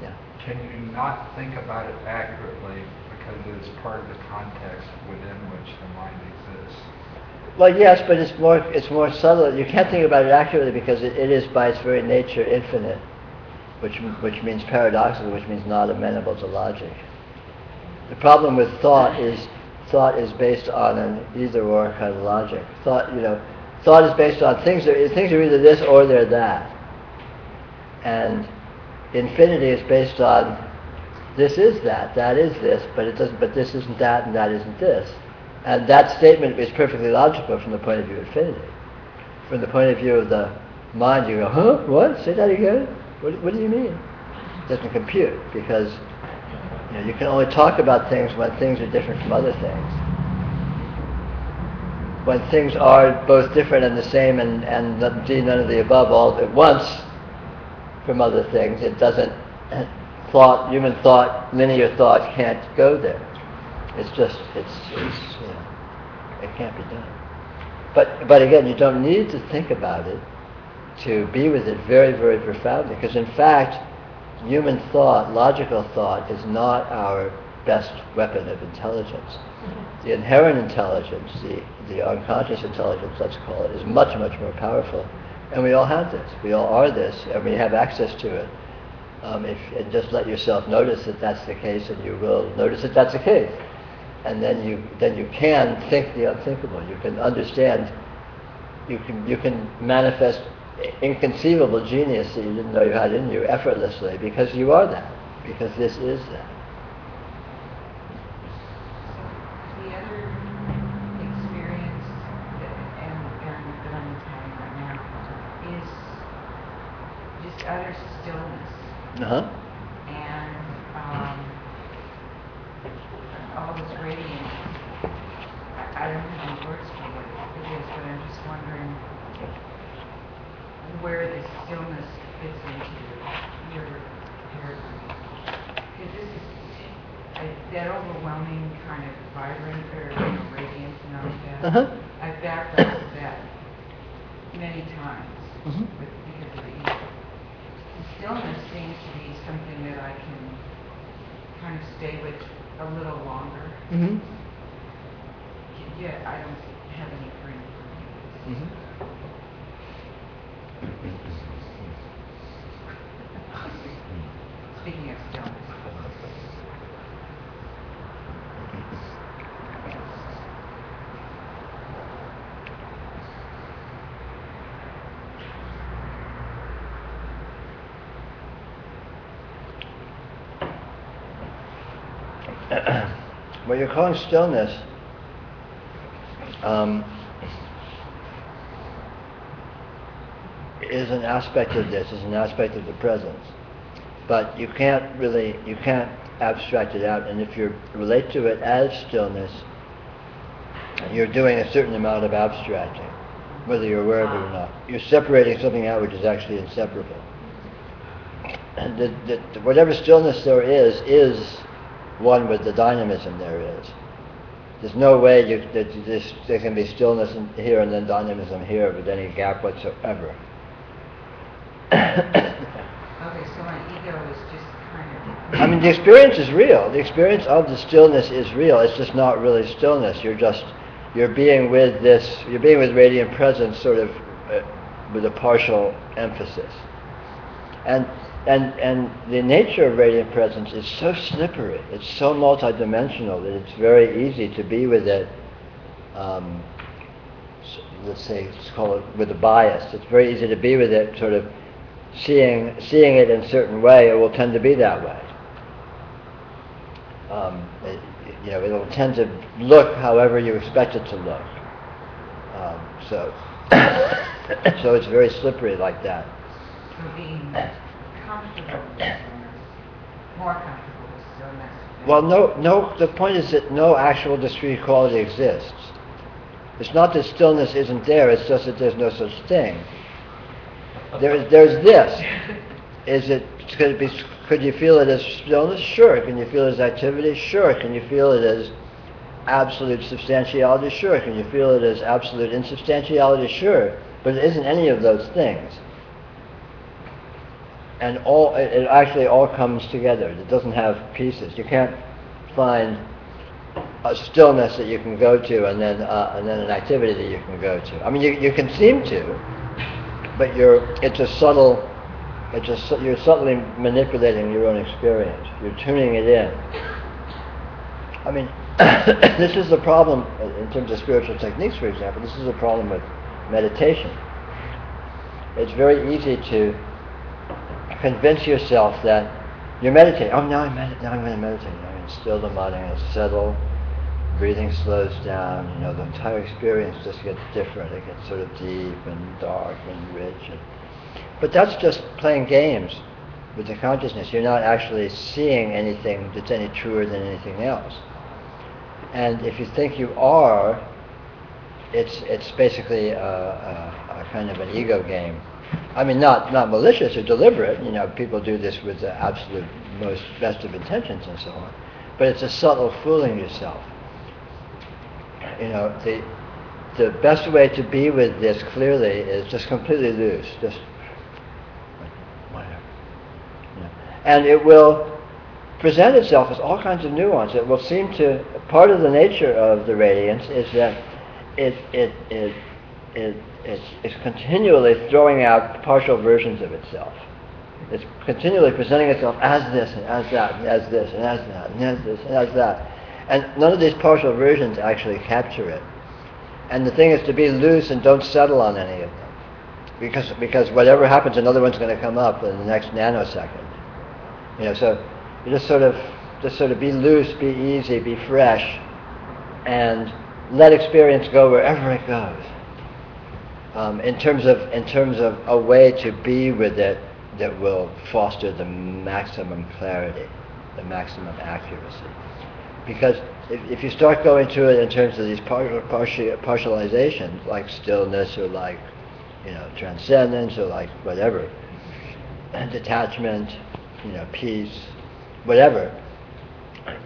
Yeah. Can you not think about it accurately because it is part of the context within which the mind exists? Well, yes, but it's more subtle. You can't think about it accurately because it is by its very nature infinite, which means paradoxical, which means not amenable to logic. The problem with thought is based on an either-or kind of logic. Thought is based on things are either this or they're that, and infinity is based on this is that is this, but this isn't that, and that isn't this. And that statement is perfectly logical from the point of view of infinity. From the point of view of the mind, you go, huh? What? Say that again? What do you mean? It doesn't compute, because you can only talk about things when things are different from other things. When things are both different and the same and indeed none of the above all at once from other things, it doesn't, human thought, linear thought can't go there. It's it can't be done. But again, you don't need to think about it to be with it very, very profoundly, because in fact, human thought, logical thought, is not our best weapon of intelligence. The inherent intelligence, the unconscious intelligence, let's call it, is much, much more powerful. And we all have this. We all are this, and we have access to it. And just let yourself notice that that's the case, and you will notice that that's the case. And then you can think the unthinkable. You can understand. You can manifest inconceivable genius that you didn't know you had in you effortlessly, because you are that. Because this is that. The other experience that I'm having right now is just utter stillness. Uh-huh. And radiance, I don't have any words for what it is, but I'm just wondering where the stillness fits into your paragraph. Because this is that overwhelming kind of vibrant or radiance and all that. I've backed up with that many times because of the ego. The stillness seems to be something that I can kind of stay with a little longer. Yet I don't have any free for me. Speaking of stillness. What you're calling stillness is an aspect of this, is an aspect of the presence. But you can't abstract it out, and if you relate to it as stillness, you're doing a certain amount of abstracting, whether you're aware of it or not. You're separating something out which is actually inseparable. And whatever stillness there is one with the dynamism there is. There's no way there can be stillness here and then dynamism here with any gap whatsoever. Okay, so my ego is just kind of... I mean, the experience is real. The experience of the stillness is real. It's just not really stillness. You're being with radiant presence sort of with a partial emphasis. And the nature of radiant presence is so slippery, it's so multidimensional that it's very easy to be with it, let's call it with a bias. It's very easy to be with it, sort of seeing it in a certain way. It will tend to be that way. It'll tend to look however you expect it to look. So it's very slippery like that. So being comfortable with stillness, more comfortable with stillness. Well, no. The point is that no actual discrete quality exists. It's not that stillness isn't there. It's just that there's no such thing. There's this. Could you feel it as stillness? Sure. Can you feel it as activity? Sure. Can you feel it as absolute substantiality? Sure. Can you feel it as absolute insubstantiality? Sure. But it isn't any of those things. And it actually all comes together. It doesn't have pieces. You can't find a stillness that you can go to and then an activity that you can go to. I mean, you can seem to, but you're subtly manipulating your own experience. You're tuning it in. I mean, this is the problem in terms of spiritual techniques, for example. This is a problem with meditation. It's very easy to convince yourself that you're meditating. Oh, now I'm going to meditate. I'm going to still the mind. I'm going to settle. Breathing slows down. The entire experience just gets different. It gets sort of deep and dark and rich. But that's just playing games with the consciousness. You're not actually seeing anything that's any truer than anything else. And if you think you are, it's basically a kind of an ego game. I mean, not malicious or deliberate. People do this with the absolute best of intentions and so on. But it's a subtle fooling yourself. The best way to be with this clearly is just completely loose, just whatever. And it will present itself as all kinds of nuance. It will seem to, part of the nature of the radiance is that it's continually throwing out partial versions of itself. It's continually presenting itself as this and as that and as this and as that and as this and as that. And none of these partial versions actually capture it. And the thing is to be loose and don't settle on any of them. Because whatever happens, another one's going to come up in the next nanosecond. So you just sort of be loose, be easy, be fresh, and let experience go wherever it goes. In terms of a way to be with it that will foster the maximum clarity, the maximum accuracy. Because if you start going to it in terms of these partializations, like stillness or like, transcendence or like whatever, and detachment, peace, whatever,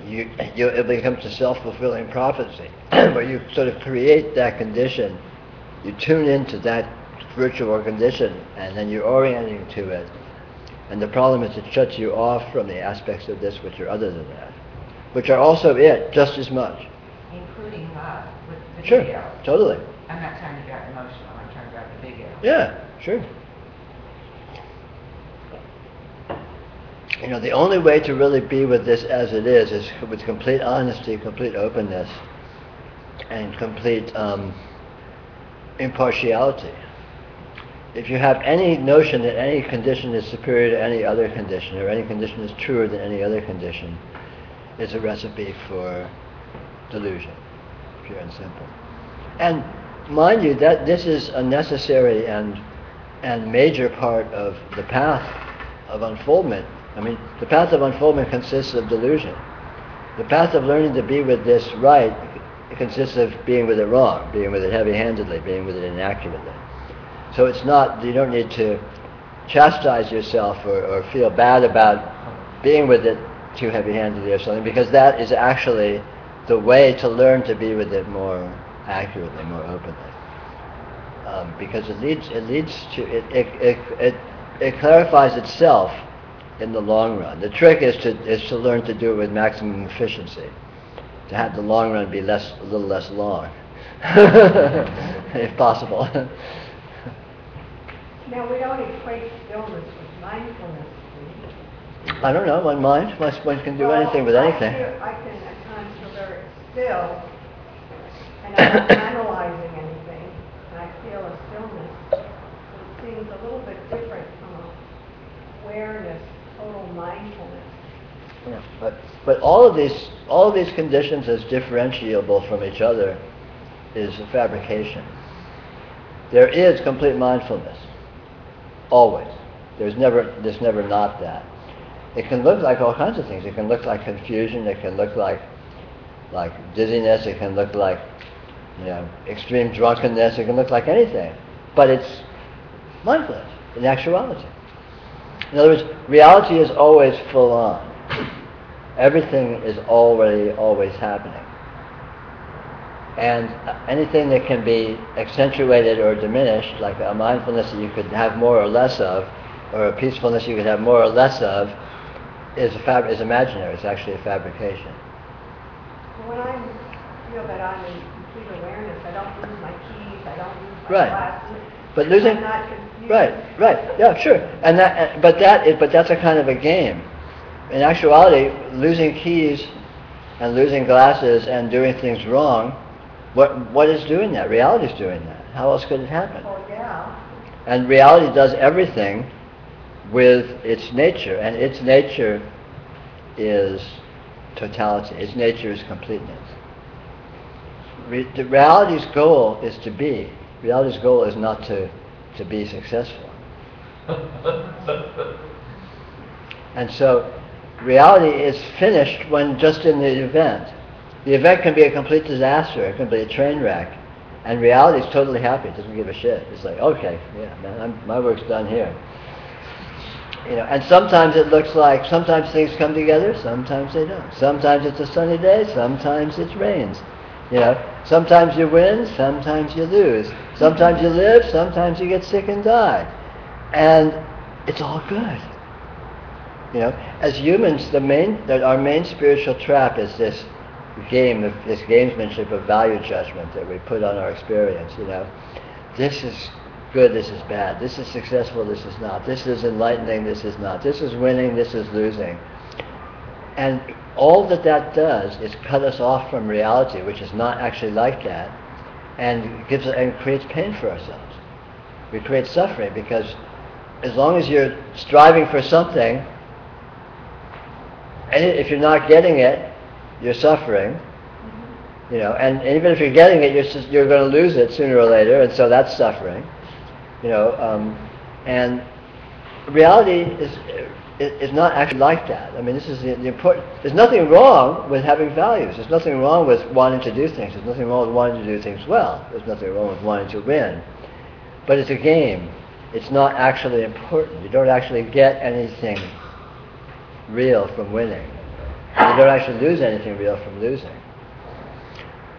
it becomes a self-fulfilling prophecy, where you sort of create that condition, you tune into that virtual condition, and then you're orienting to it. And the problem is it shuts you off from the aspects of this which are other than that, which are also it, just as much. Including love with the Sure, big L. totally. I'm not talking about emotional, I'm talking about the big L. Yeah, sure. The only way to really be with this as it is with complete honesty, complete openness, and complete impartiality. If you have any notion that any condition is superior to any other condition, or any condition is truer than any other condition, it's a recipe for delusion, pure and simple. And mind you, that this is a necessary and major part of the path of unfoldment. I mean, the path of unfoldment consists of delusion. The path of learning to be with this right, it consists of being with it wrong, being with it heavy-handedly, being with it inaccurately. So it's not, you don't need to chastise yourself or feel bad about being with it too heavy-handedly or something, because that is actually the way to learn to be with it more accurately, more openly. Because it clarifies itself in the long run. The trick is to learn to do it with maximum efficiency, to have the long run be a little less long, if possible. Now, we don't equate stillness with mindfulness. I don't know, one can do anything with anything. I can at times feel very still, and I'm not analyzing anything, and I feel a stillness. It seems a little bit different from awareness, total mindfulness. Yeah, but all of these conditions as differentiable from each other is a fabrication. There is complete mindfulness. Always. There's never not that. It can look like all kinds of things. It can look like confusion. It can look like dizziness. It can look like extreme drunkenness. It can look like anything. But it's mindfulness in actuality. In other words, reality is always full on. Everything is always happening. And anything that can be accentuated or diminished, like a mindfulness that you could have more or less of, or a peacefulness you could have more or less of, is imaginary. It's actually a fabrication. When I feel that I'm in complete awareness, I don't lose my keys, I don't lose my Right. glasses. But losing, I'm not confused. right, yeah, sure. But that's a kind of a game. In actuality, losing keys and losing glasses and doing things wrong, what is doing that? Reality is doing that. How else could it happen? Oh, yeah. And reality does everything with its nature, and its nature is totality. Its nature is completeness. The reality's goal is to be. Reality's goal is not to be successful. And so reality is finished when just in the event. The event can be a complete disaster. It can be a train wreck. And reality is totally happy. It doesn't give a shit. It's like, okay, yeah, man, my work's done here. And sometimes it looks like, sometimes things come together, sometimes they don't. Sometimes it's a sunny day, sometimes it rains. Sometimes you win, sometimes you lose. Sometimes you live, sometimes you get sick and die. And it's all good. As humans, our main spiritual trap is this gamesmanship of value judgment that we put on our experience. This is good, this is bad. This is successful, this is not. This is enlightening, this is not. This is winning, this is losing. And all that does is cut us off from reality, which is not actually like that, and creates pain for ourselves. We create suffering because as long as you're striving for something, and if you're not getting it, you're suffering. And even if you're getting it, you're going to lose it sooner or later, and so that's suffering. And reality is not actually like that. I mean, this is the important. There's nothing wrong with having values. There's nothing wrong with wanting to do things. There's nothing wrong with wanting to do things well. There's nothing wrong with wanting to win. But it's a game. It's not actually important. You don't actually get anything real from winning. You don't actually lose anything real from losing.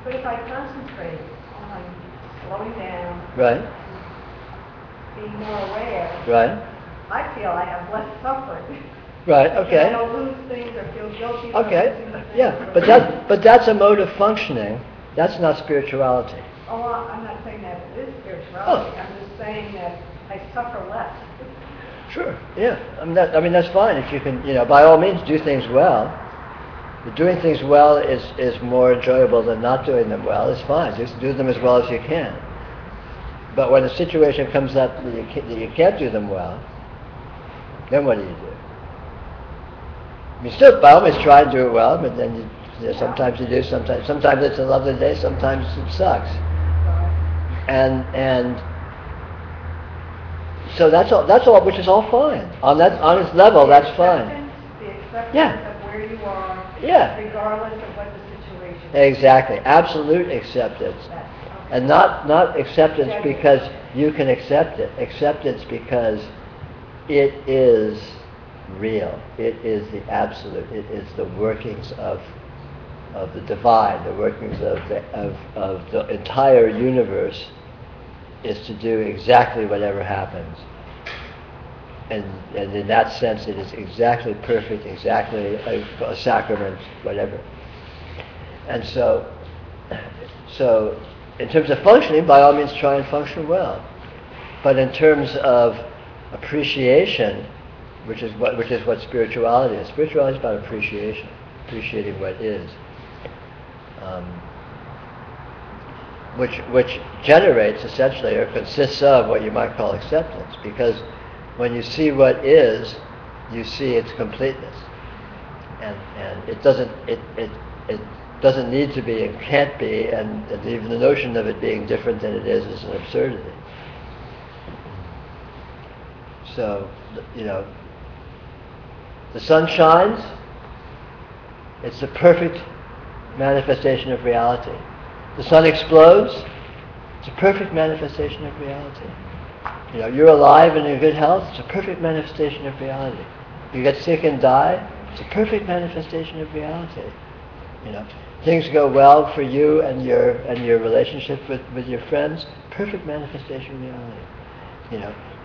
But if I concentrate on slowing down, Right? being more aware, Right? I feel I have less suffering. Right, Because okay. I don't lose things or feel guilty for Okay, losing the things. yeah, but that's a mode of functioning. That's not spirituality. Oh, I'm not saying that it is spirituality. Oh. I'm just saying that I suffer less. Sure, yeah. I mean that's fine if you can, by all means do things well. But doing things well is more enjoyable than not doing them well. It's fine. Just do them as well as you can. But when a situation comes up that you can't do them well, then what do? You still, by all means, try and do it well, but then sometimes you do, sometimes it's a lovely day, sometimes it sucks. And so that's all, which is all fine. On its level, that's fine. The acceptance Yeah. of where you are, Yeah. regardless of what the situation is. Exactly, absolute acceptance. That's- And not acceptance because you can accept it. Acceptance because it is real. It is the absolute. It is the workings of the divine. The workings of the entire universe is to do exactly whatever happens. And in that sense, it is exactly perfect, exactly a sacrament, whatever. And so in terms of functioning, by all means try and function well. But in terms of appreciation, which is what spirituality is. Spirituality is about appreciation, appreciating what is. Which generates essentially or consists of what you might call acceptance, because when you see what is, you see its completeness, and it doesn't need to be and can't be, and even the notion of it being different than it is an absurdity. So, the sun shines, it's the perfect manifestation of reality. The sun explodes, it's a perfect manifestation of reality. You're alive and in good health, it's a perfect manifestation of reality. You get sick and die, it's a perfect manifestation of reality. Things go well for you and your relationship with your friends, perfect manifestation of reality.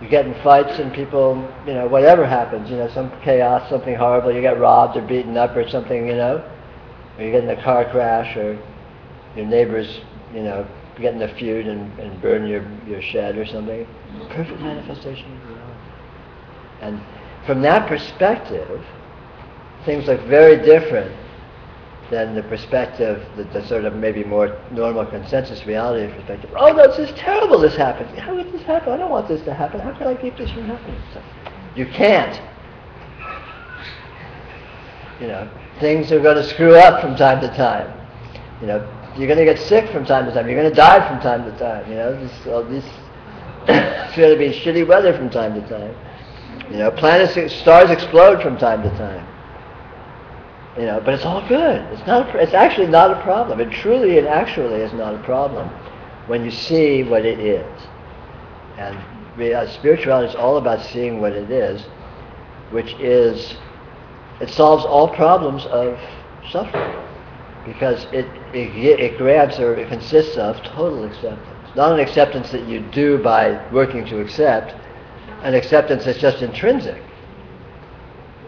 You get in fights and people, whatever happens, some chaos, something horrible, you get robbed or beaten up or something, or you get in a car crash, or your neighbors, get in a feud and burn your shed or something. Perfect manifestation of reality. And from that perspective, things look very different than the perspective, the sort of maybe more normal consensus reality perspective. Oh no, this is terrible, this happened. How could this happen? I don't want this to happen. How can I keep this from happening? So, you can't. Things are going to screw up from time to time. You're going to get sick from time to time. You're going to die from time to time. It's going to be shitty weather from time to time. Planets, stars explode from time to time. But it's all good. It's actually not a problem. It truly and actually is not a problem when you see what it is. And spirituality is all about seeing what it is, which is, it solves all problems of suffering, because it grants, or it consists of, total acceptance. Not an acceptance that you do by working to accept, an acceptance that's just intrinsic.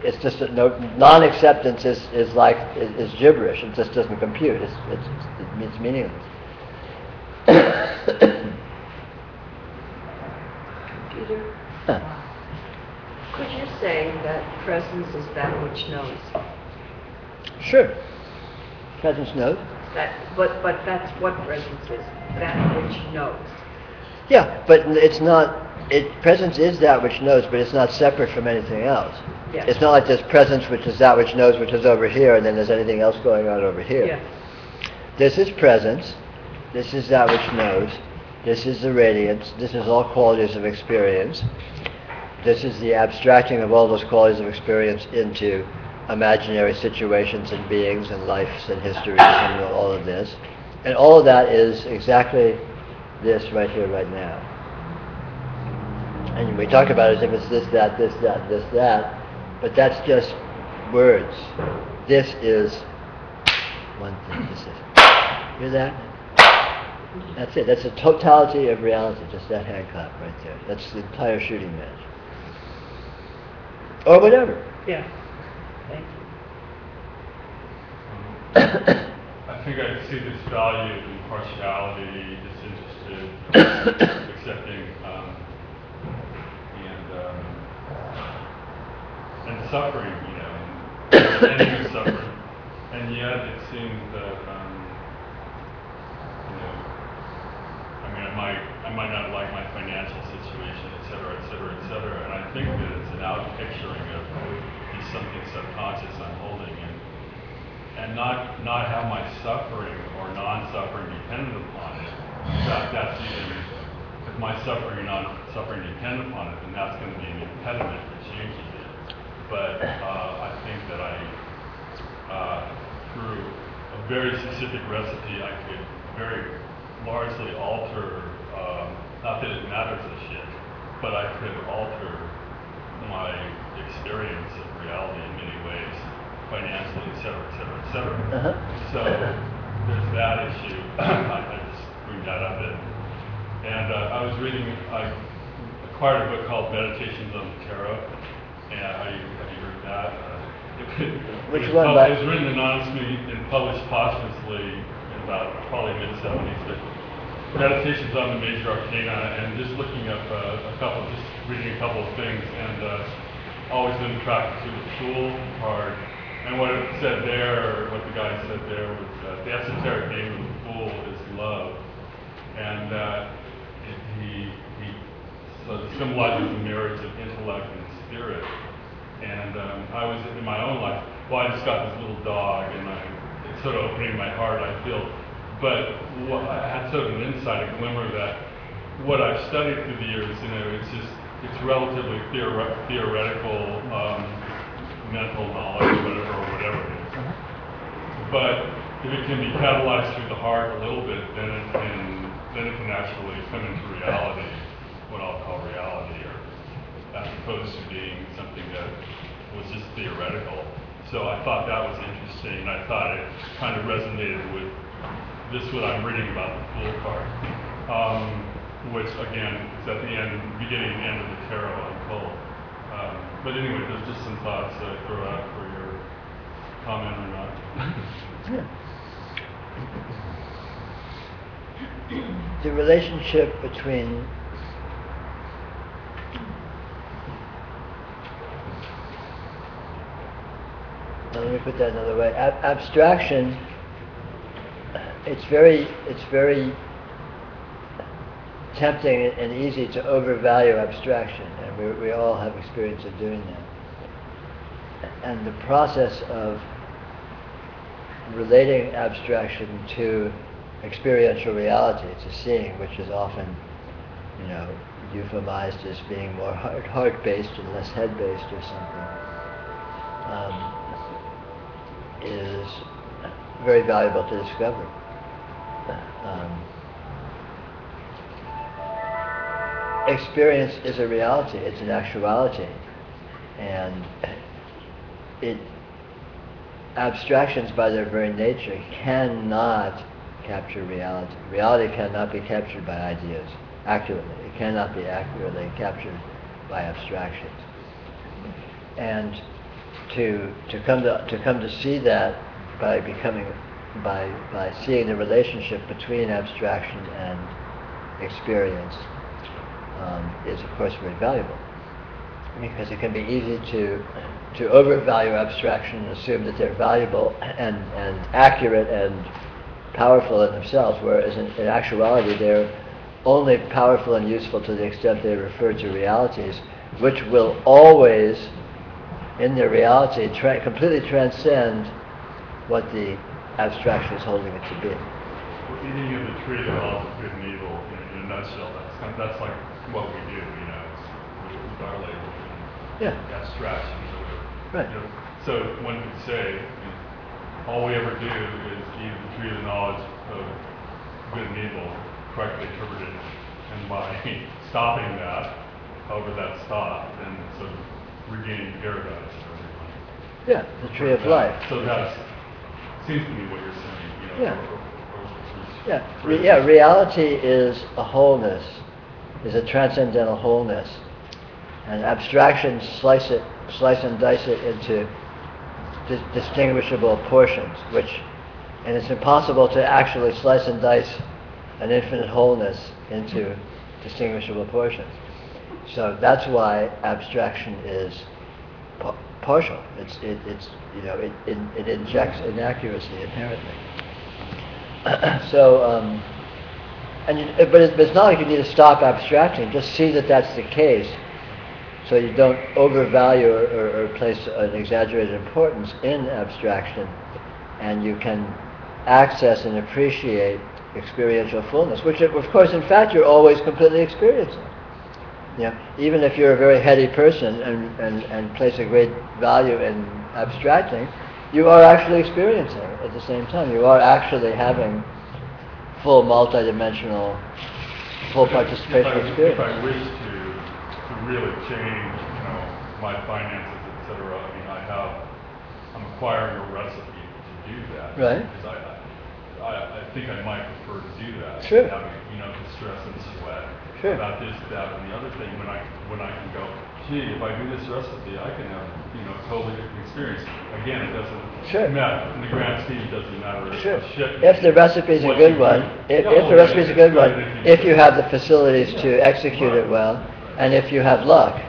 It's just that non-acceptance is gibberish. It just doesn't compute. It's meaningless. Peter, Huh. could you say that presence is that which knows? Sure. Presence knows. But that's what presence is, that which knows. Yeah, but it's not. Presence is that which knows, but it's not separate from anything else. Yes. It's not like there's presence, which is that which knows, which is over here, and then there's anything else going on over here. Yes. This is presence. This is that which knows. This is the radiance. This is all qualities of experience. This is the abstracting of all those qualities of experience into imaginary situations and beings and lives and histories and all of this. And all of that is exactly this right here, right now. And we talk about it as if it's this, that, this, that, this, that, but that's just words. This is one thing. This is. Hear that? That's it. That's the totality of reality, just that hand clap right there. That's the entire shooting match. Or whatever. Yeah. Thank you. I think I see this value of impartiality, disinterested, accepting, and suffering, you know, and ending suffering. And yet it seems that, you know, I mean, I might not like my financial situation, et cetera, et cetera, et cetera. And I think that it's an out-picturing of something subconscious I'm holding, and not have my suffering or non-suffering dependent upon it. In fact, that's even, if my suffering or non-suffering depend upon it, then that's going to be an impediment to changing it. But I think that through a very specific recipe, I could very largely alter, not that it matters a shit, but I could alter my experience of reality in many ways, financially, et cetera, et cetera, et cetera. Uh-huh. So there's that issue. I just bring that up. And I was reading, I acquired a book called Meditations on the Tarot. And have you heard that? Which one? It was written anonymously and published posthumously in about probably mid-70s. But Meditations on the Major Arcana, and just looking up reading a couple of things, and always been attracted to the Fool card. And what it said there, what the guy said there, was the esoteric name of the Fool is love, and he sort of symbolizes the marriage of intellect and spirit. And I was in my own life. Well, I just got this little dog, and it's sort of opening my heart, I feel. But I had sort of an insight, a glimmer that what I've studied through the years, you know, it's relatively theoretical, mental knowledge, whatever it is. But if it can be catalyzed through the heart a little bit, then it can actually come into reality, what I'll call reality, or as opposed to being something that was just theoretical. So I thought that was interesting, and I thought it kind of resonated with this, what I'm reading about the Fool card, which again is at the beginning and end of the tarot, I'm told. But anyway, there's just some thoughts that I throw out for your comment or not. The relationship between let me put that another way. Abstraction. It's very tempting and easy to overvalue abstraction, and we all have experience of doing that. And the process of relating abstraction to experiential reality, to seeing, which is often, you know, euphemized as being more heart-based and less head-based or something, is very valuable to discover. Experience is a reality, it's an actuality, and abstractions by their very nature cannot capture reality. Reality cannot be captured by ideas accurately. It cannot be accurately captured by abstractions. And to come to see that by seeing the relationship between abstraction and experience is of course very valuable, because it can be easy to overvalue abstraction and assume that they're valuable and accurate and powerful in themselves, whereas in actuality they're only powerful and useful to the extent they refer to realities, which will always, in their reality, completely transcend what the abstraction is holding it to be. Well, eating of the tree of knowledge of good and evil, in a nutshell, that's like what we do, you know. our label. Yeah. Abstractions or whatever. Right. You know, so one could say, all we ever do is give the tree of the knowledge of good and evil, correctly interpreted, and by stopping that, however that stopped, then sort of regaining paradise for everyone. Yeah, the tree of life. So that seems to be what you're saying, you know. Yeah. Or Yeah, reality is a wholeness, is a transcendental wholeness. And abstractions slice and dice it into distinguishable portions, and it's impossible to actually slice and dice an infinite wholeness into distinguishable portions. So that's why abstraction is partial. It injects inaccuracy inherently. But it's not like you need to stop abstracting. Just see that that's the case, so you don't overvalue or place an exaggerated importance in abstraction, and you can access and appreciate experiential fullness, which, of course, in fact, you're always completely experiencing. Yeah, even if you're a very heady person and place a great value in abstracting, you are actually experiencing at the same time. You are actually having full multidimensional, full participation experience. If I wish to really change, my finances, etc., I'm acquiring a recipe to do that. Right. Because I think I might prefer to do that. Sure. Having, the stress and sweat. Sure. About this, that, and the other thing, when I can go, gee, if I do this recipe, I can have, totally different experience. Again, it doesn't matter. In the grand scheme, it doesn't matter. Sure. Shit. If the recipe is a good one, if the recipe is a good one, if you have the facilities to execute it well, and if you have luck.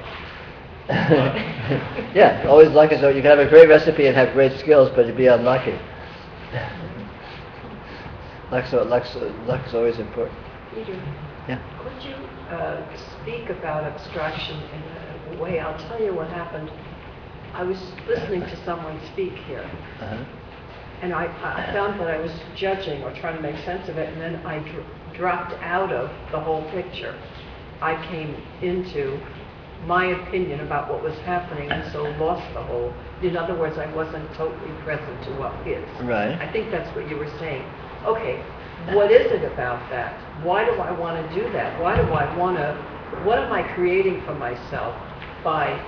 Yeah, always luck is. You can have a great recipe and have great skills, but you'd be unlucky. Luck's always important. Peter, Yeah. could you speak about abstraction in a way? I'll tell you what happened. I was listening to someone speak here, Uh-huh. and I found that I was judging or trying to make sense of it, and then I dropped out of the whole picture. I came into my opinion about what was happening, and so lost the whole. In other words, I wasn't totally present to what is. Right. I think that's what you were saying. Okay, what is it about that? Why do I want to do that? Why do I want to? What am I creating for myself by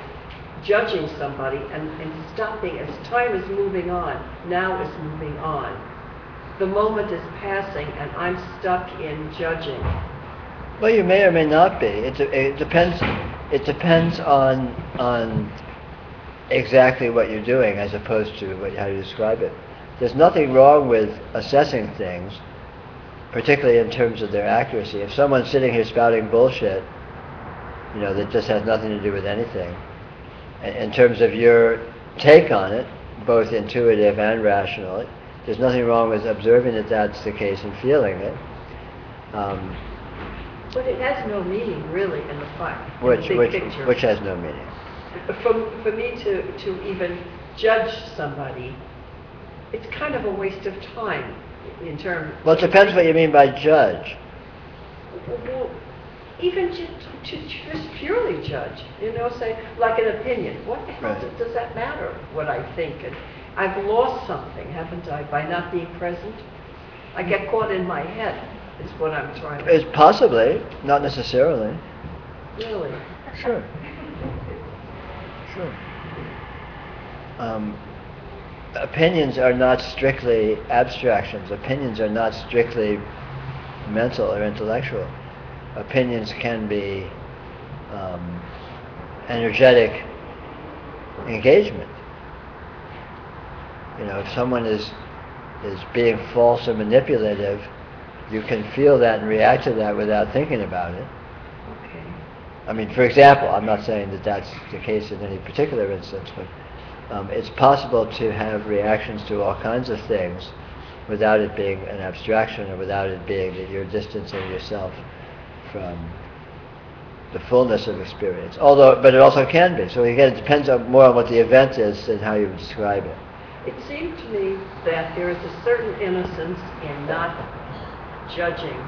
judging somebody and stopping as time is moving on, now is moving on. The moment is passing and I'm stuck in judging. Well, you may or may not be. It depends. It depends on exactly what you're doing, as opposed to how you describe it. There's nothing wrong with assessing things, particularly in terms of their accuracy. If someone's sitting here spouting bullshit, that just has nothing to do with anything, in terms of your take on it, both intuitive and rational, there's nothing wrong with observing that that's the case and feeling it. But it has no meaning, really, in the big picture. Which has no meaning. For me to even judge somebody, it's kind of a waste of time in terms. Well, it depends what you mean by judge. Well, even to just purely judge, say, like an opinion. What the hell Right. does that matter, what I think? And I've lost something, haven't I, by not being present? I get caught in my head, is what I'm trying to... It's possibly, not necessarily. Really? Sure. Opinions are not strictly abstractions. Opinions are not strictly mental or intellectual. Opinions can be energetic engagement. If someone is being false or manipulative, you can feel that and react to that without thinking about it. Okay. I mean, for example, I'm not saying that that's the case in any particular instance, but it's possible to have reactions to all kinds of things without it being an abstraction or without it being that you're distancing yourself from the fullness of experience. But it also can be. So again, it depends more on what the event is than how you would describe it. It seemed to me that there is a certain innocence in not judging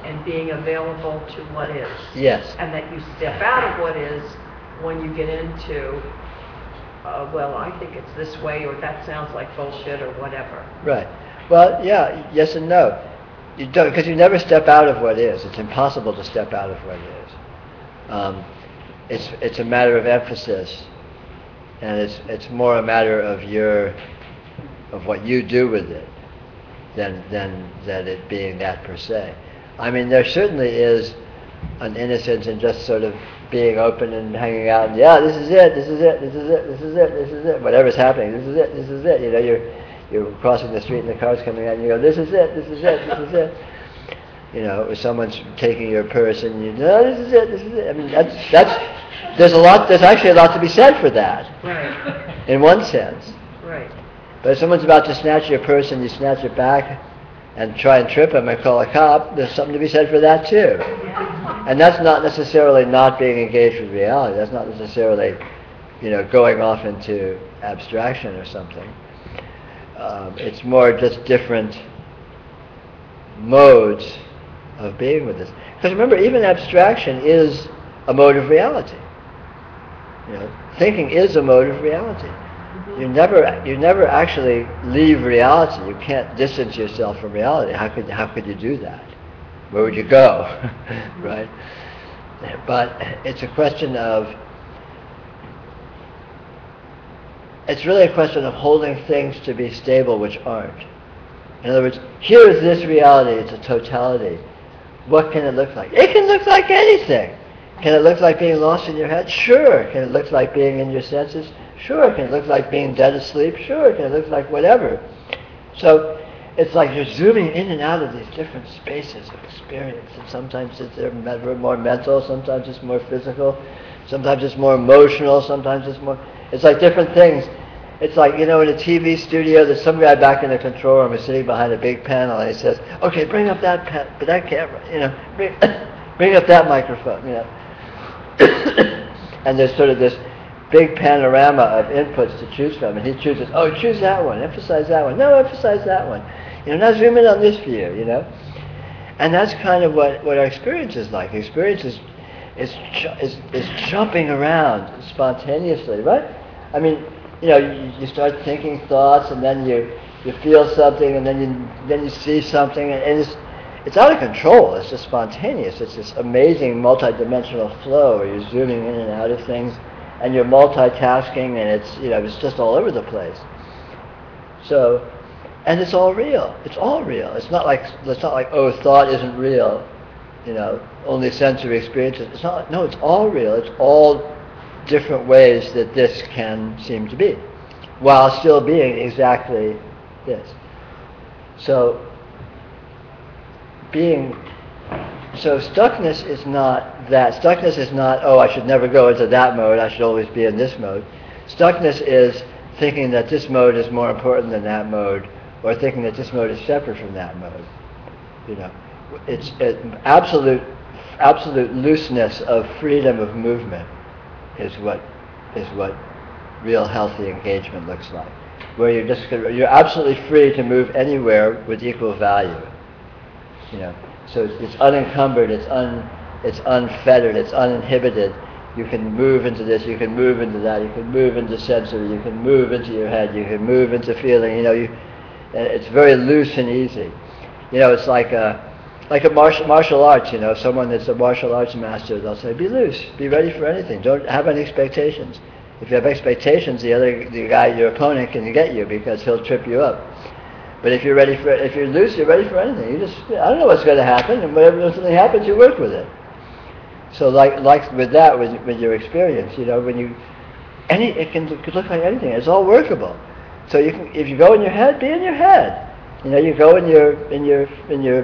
and being available to what is. Yes. And that you step out of what is when you get into, well, I think it's this way, or that sounds like bullshit, or whatever. Right. Well, yeah, yes and no. You don't, because you never step out of what is. It's impossible to step out of what is. It's a matter of emphasis, and it's more a matter of what you do with it than it being that per se. I mean, there certainly is an innocence in just sort of being open and hanging out and, yeah, this is it, this is it, this is it, this is it, this is it, whatever's happening, this is it, this is it. You know, you're crossing the street and the car's coming out and you go, this is it, this is it, this is it. You know, or someone's taking your purse and you, no, this is it, this is it. I mean, there's actually a lot to be said for that. Right. In one sense. Right. But if someone's about to snatch your purse and you snatch it back and try and trip them and call a cop, there's something to be said for that too. And that's not necessarily not being engaged with reality. That's not necessarily, going off into abstraction or something. It's more just different modes of being with this. Because remember, even abstraction is a mode of reality. Thinking is a mode of reality. You never actually leave reality. You can't distance yourself from reality. How could you do that? Where would you go? Right? But it's a question of, it's really a question of holding things to be stable which aren't. In other words, here is this reality, it's a totality. What can it look like? It can look like anything. Can it look like being lost in your head? Sure. Can it look like being in your senses? Sure. Can it look like being dead asleep? Sure. Can it look like whatever? So it's like you're zooming in and out of these different spaces of experience, and sometimes they're more mental, sometimes it's more physical, sometimes it's more emotional, sometimes it's like different things. It's like, in a TV studio, there's some guy back in the control room who's sitting behind a big panel, and he says, okay, bring up that camera, bring up that microphone, and there's sort of this big panorama of inputs to choose from, and he chooses, choose that one, emphasize that one, no, emphasize that one, now zoom in on this view, and that's kind of what our experience is like. Experience is jumping around spontaneously, right? I mean, you start thinking thoughts, and then you feel something, and then you see something, and it's out of control. It's just spontaneous. It's this amazing multi-dimensional flow where you're zooming in and out of things, and you're multitasking, and it's just all over the place. So, and it's all real. It's all real. It's not like thought isn't real. Only sensory experiences. It's not. No, it's all real. It's all different ways that this can seem to be, while still being exactly this. So stuckness is not that. Stuckness is not, I should never go into that mode, I should always be in this mode. Stuckness is thinking that this mode is more important than that mode, or thinking that this mode is separate from that mode. It's absolute looseness of freedom of movement is what real healthy engagement looks like, where you're absolutely free to move anywhere with equal value. So it's unencumbered, it's unfettered, it's uninhibited. You can move into this, you can move into that, you can move into sensory, you can move into your head, you can move into feeling. It's very loose and easy. It's like a martial arts. Someone that's a martial arts master, they'll say, be loose, be ready for anything, don't have any expectations. If you have expectations, the guy, your opponent, can get you because he'll trip you up. But if you're loose, you're ready for anything. I don't know what's going to happen, and when something happens, you work with it. So like with that, with your experience, it could look like anything. It's all workable. So if you go in your head, be in your head. You go in your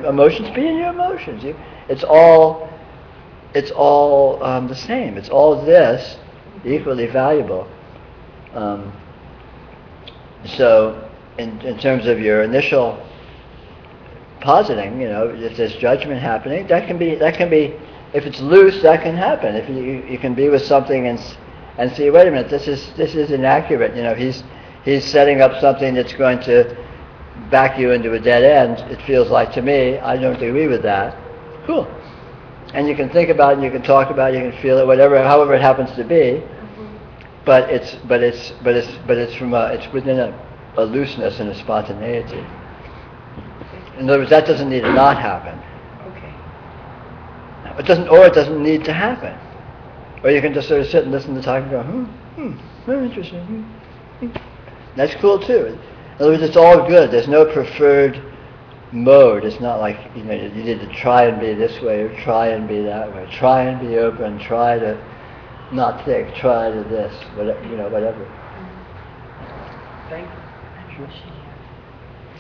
emotions, be in your emotions. It's all the same. It's all this, equally valuable. So in terms of your initial positing, if there's judgment happening, that can be. If it's loose, that can happen. If you can be with something and see, wait a minute, this is inaccurate. He's setting up something that's going to back you into a dead end. It feels like to me. I don't agree with that. Cool. And you can think about it, and you can talk about it, you can feel it, whatever, however it happens to be. But it's from it's within a looseness and a spontaneity. In other words, that doesn't need to not happen. Okay. It doesn't need to happen. Or you can just sort of sit and listen to talk and go, very interesting. That's cool too. In other words, it's all good. There's no preferred mode. It's not like, you need to try and be this way or try and be that way. Try and be open. Try to not think. Try to this. Whatever. Thank you.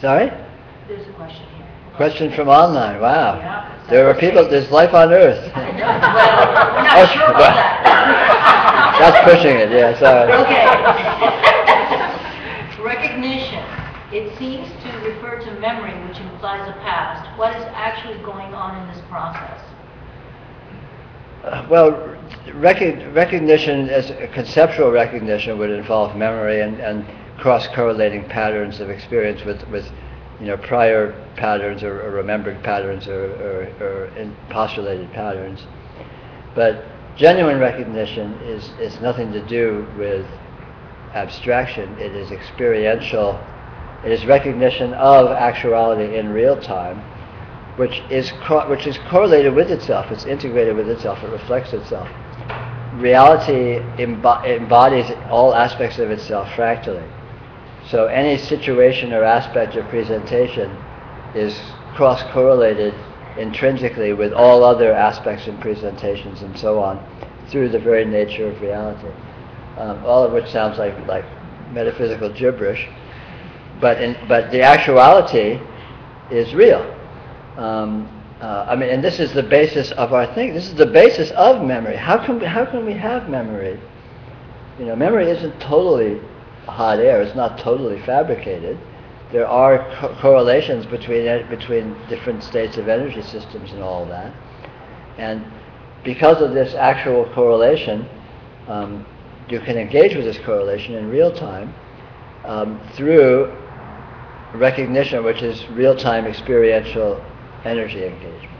Sorry? There's a question here. Question from online. Wow. Yeah. There are people. There's life on Earth. Well, we're not sure about that. That's pushing it. Yeah. Sorry. Okay. Recognition. It seems to refer to memory, which implies a past. What is actually going on in this process? Recognition, as a conceptual recognition, would involve memory and cross-correlating patterns of experience with prior patterns or remembered patterns or postulated patterns. But genuine recognition is nothing to do with abstraction. It is experiential. It is recognition of actuality in real time, which is correlated with itself. It's integrated with itself. It reflects itself. Reality embodies all aspects of itself fractally. So any situation or aspect of presentation is cross-correlated intrinsically with all other aspects and presentations and so on through the very nature of reality. All of which sounds like metaphysical gibberish, but the actuality is real. And this is the basis of our thinking. This is the basis of memory. How can we have memory? Memory isn't totally hot air. It's not totally fabricated. There are correlations between different states of energy systems and all that. And because of this actual correlation, you can engage with this correlation in real time through recognition, which is real-time experiential energy engagement.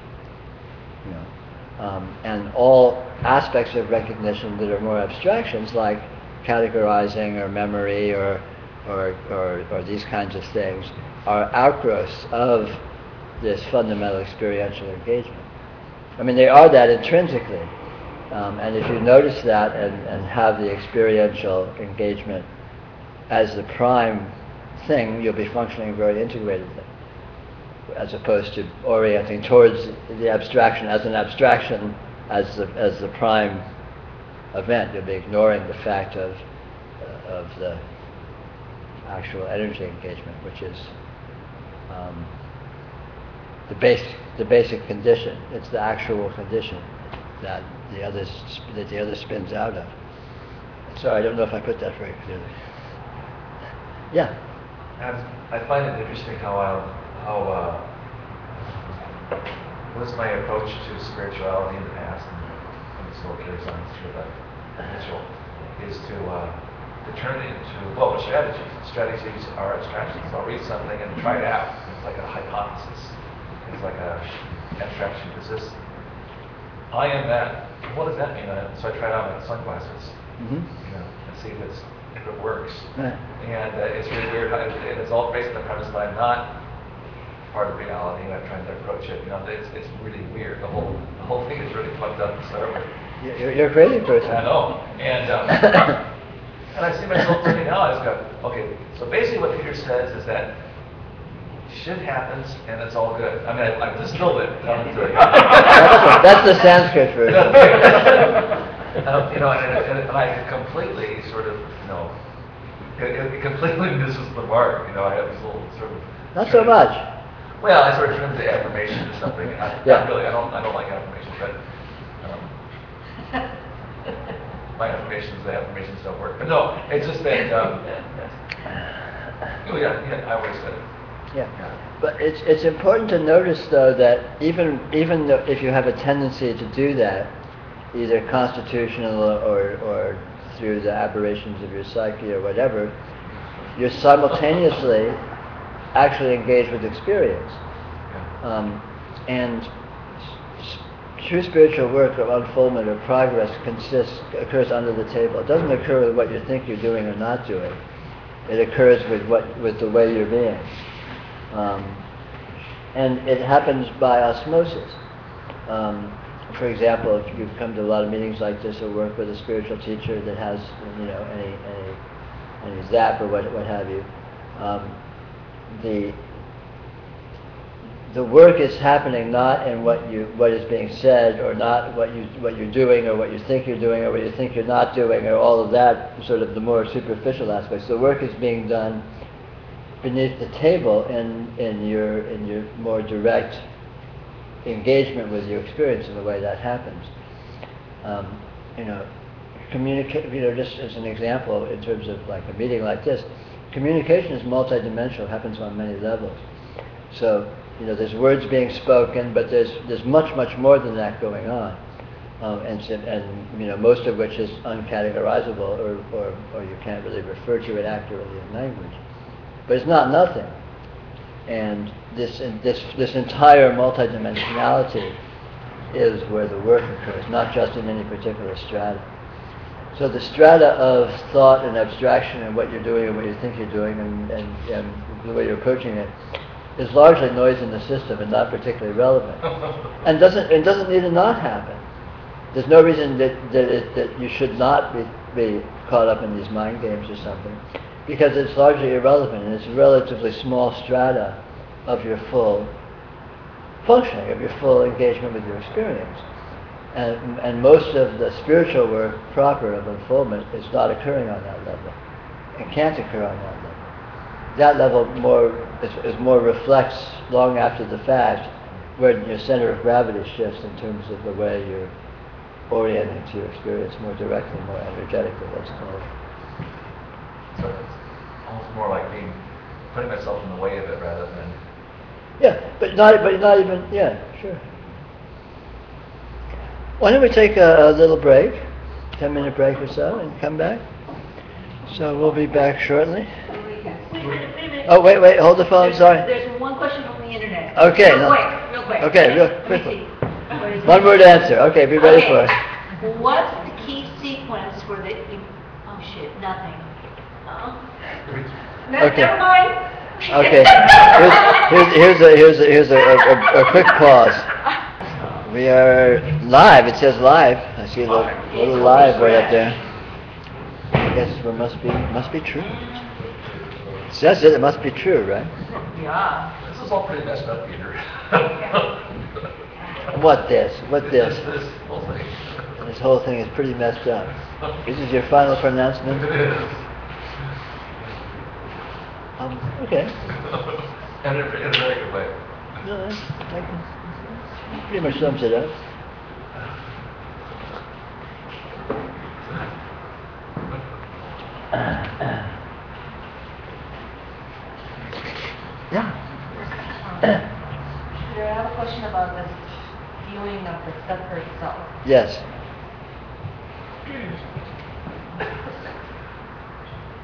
And all aspects of recognition that are more abstractions, like categorizing or memory or these kinds of things, are outgrowths of this fundamental experiential engagement. They are that intrinsically. And if you notice that and have the experiential engagement as the prime thing, you'll be functioning very integrated, as opposed to orienting towards the abstraction as an abstraction as the prime event. You'll be ignoring the fact of the actual energy engagement, which is the basic condition. It's the actual condition that the other spins out of. Sorry, I don't know if I put that very clearly. Yeah. I find it interesting how what is my approach to spirituality in the past, and still carries on through that initial, is to turn it into, what strategies? Strategies are abstractions. I'll read something and try it out. It's like a hypothesis. It's like a abstraction persist. I am that. What does that mean? So I try it out with sunglasses, and see if it works. Right. And it's really weird. And it's all based on the premise that I'm not part of reality, and I'm trying to approach it. It's really weird. The whole thing is really fucked up to start with. You're a crazy person. I know. And and I see myself looking now. I just go, okay. So basically, what Peter says is that shit happens, and it's all good. I've distilled it down to that's the Sanskrit version. And I completely sort of, it completely misses the mark. I have this little sort of. Not so much. Well, I sort of turn to affirmation or something. Not really. I don't like affirmation, but my the affirmations don't work. But no, it's just that. I always said it. Yeah, but it's important to notice though that even though if you have a tendency to do that, either constitutional or through the aberrations of your psyche or whatever, you're simultaneously actually engaged with experience. And true spiritual work of unfoldment or progress occurs under the table. It doesn't occur with what you think you're doing or not doing. It occurs with the way you're being. And it happens by osmosis. For example, if you've come to a lot of meetings like this or work with a spiritual teacher that has, any zap or what have you, the work is happening not in what is being said, or not what you're doing, or what you think you're doing, or what you think you're not doing, or all of that sort of the more superficial aspects. The work is being done beneath the table in your more direct engagement with your experience, in the way that happens. Communicate. Just as an example, in terms of like a meeting like this, communication is multidimensional. Happens on many levels. So there's words being spoken, but there's much more than that going on, and most of which is uncategorizable, or you can't really refer to it accurately in language. But it's not nothing. And this entire multidimensionality is where the work occurs, not just in any particular strata. So the strata of thought and abstraction and what you're doing and what you think you're doing and the way you're approaching it is largely noise in the system and not particularly relevant. And doesn't need to not happen. There's no reason that you should not be caught up in these mind games or something, because it's largely irrelevant, and it's a relatively small strata of your full functioning, of your full engagement with your experience. And most of the spiritual work proper of unfoldment is not occurring on that level, and can't occur on that level. That level more reflects long after the fact, where your center of gravity shifts in terms of the way you're orienting to your experience more directly, more energetically, let's call it. So it's almost more like putting myself in the way of it rather than. Yeah, but not even. Yeah, sure. Why don't we take a little break, 10-minute break or so, and come back? So we'll be back shortly. Wait a minute. Oh, wait, hold the phone, sorry. There's one question from the internet. Okay. Real quick. Okay, real Let me quickly. see. What is it? One word answer. Okay, be ready for it. What's the key sequence for the... Oh, shit, nothing. Okay. Never mind. Okay. Here's a quick pause. We are live. It says live. I see a little live right up there. I guess it must be true. It says it must be true, right? Yeah. This is all pretty messed up, Peter. What this? This whole thing. This whole thing is pretty messed up. This is your final pronouncement? It is. Okay. And in a very good way. No, that pretty much sums it up. Yeah. I have a question about this viewing of the separate self. Yes.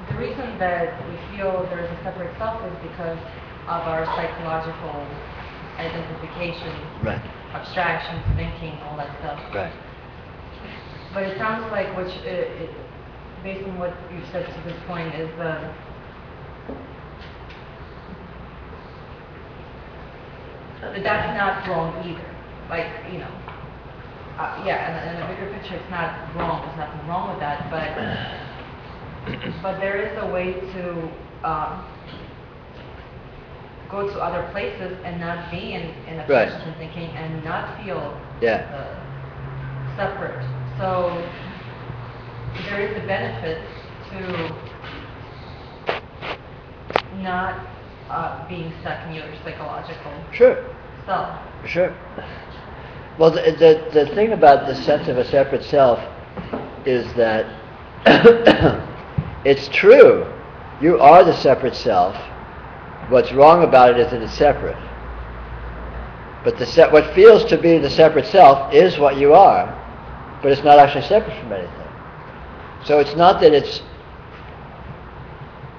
The reason that we feel there is a separate self is because of our psychological identification, Right. abstractions, thinking, all that stuff. Right. But it sounds like, based on what you've said to this point, is that's not wrong either. Like, yeah, in the bigger picture, it's not wrong. There's nothing wrong with that, but there is a way to go to other places and not be in abstractions and thinking and not feel separate. So there is a benefit to not being stuck in your psychological self. Sure. Well, the thing about the sense of a separate self is that it's true. You are the separate self. What's wrong about it is that it's separate. But what feels to be the separate self is what you are, but it's not actually separate from anything. So it's not that it's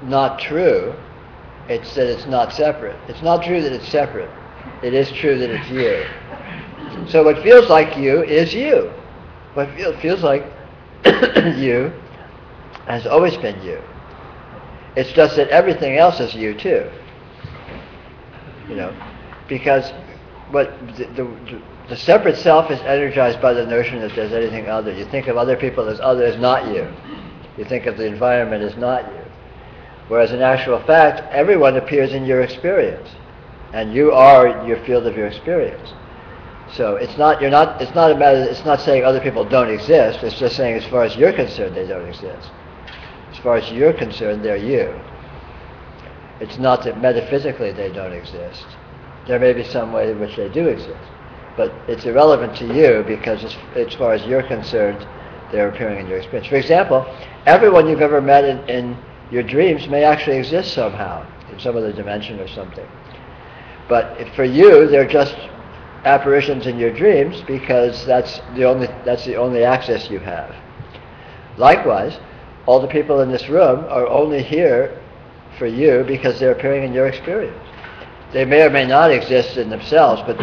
not true, it's that it's not separate. It's not true that it's separate. It is true that it's you. So what feels like you is you. What feels like you has always been you. It's just that everything else is you too. You know, because what the separate self is energized by the notion that there's anything other. You think of other people as other as not you. You think of the environment as not you. Whereas in actual fact, everyone appears in your experience, and you are your field of your experience. So it's not a matter. It's not saying other people don't exist. It's just saying, as far as you're concerned, they don't exist. As far as you're concerned, they're you. It's not that metaphysically they don't exist. There may be some way in which they do exist, but it's irrelevant to you because as far as you're concerned, they're appearing in your experience. For example, everyone you've ever met in your dreams may actually exist somehow, in some other dimension or something. But for you, they're just apparitions in your dreams because that's the only access you have. Likewise, all the people in this room are only here for you because they're appearing in your experience. They may or may not exist in themselves, but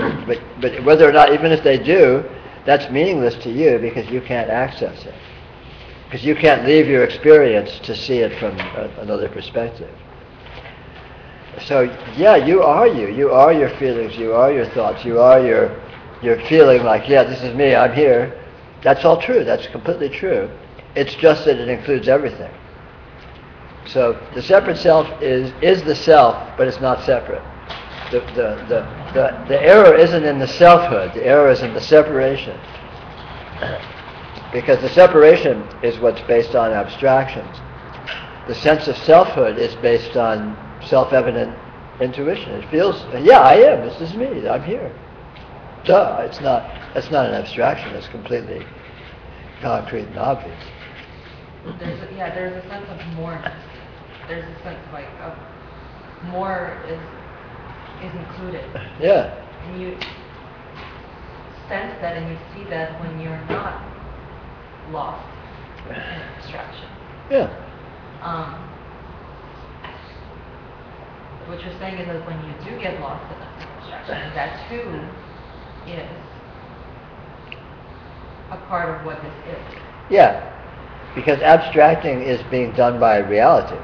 whether or not, even if they do, that's meaningless to you because you can't access it. Because you can't leave your experience to see it from another perspective. So yeah, you are you. You are your feelings. You are your thoughts. You are your feeling like, yeah, this is me. I'm here. That's all true. That's completely true. It's just that it includes everything. So the separate self is the self, but it's not separate. The error isn't in the selfhood. The error is in the separation. Because the separation is what's based on abstractions. The sense of selfhood is based on self-evident intuition. It feels, yeah, I am. This is me. I'm here. Duh. That's not an abstraction. It's completely concrete and obvious. There's a sense of moreness. There's a sense of more is included. Yeah. And you sense that and you see that when you're not lost in abstraction. Yeah. What you're saying is that when you do get lost in abstraction, that too is a part of what this is. Yeah. Because abstracting is being done by reality.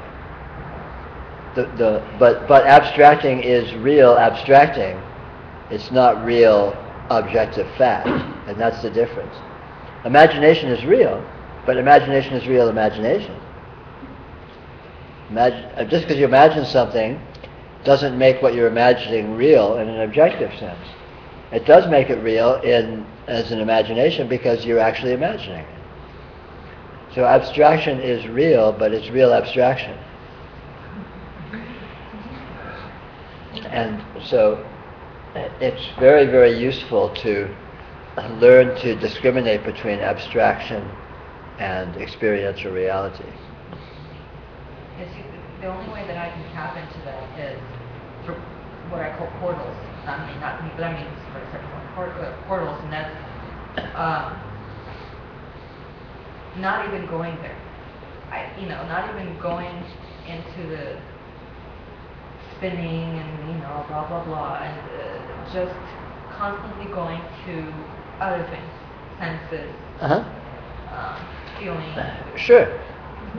But abstracting is real abstracting. It's not real objective fact, and that's the difference. Imagination is real, but imagination is real imagination. Just because you imagine something doesn't make what you're imagining real in an objective sense. It does make it real as an imagination because you're actually imagining it. So abstraction is real, but it's real abstraction. And so it's very, very useful to learn to discriminate between abstraction and experiential reality. The only way that I can tap into that is through what I call portals. Not me, but I mean for example, portals, and that's not even going there. Not even going into the spinning and blah blah blah, and just constantly going to other things, senses, feeling, Sure.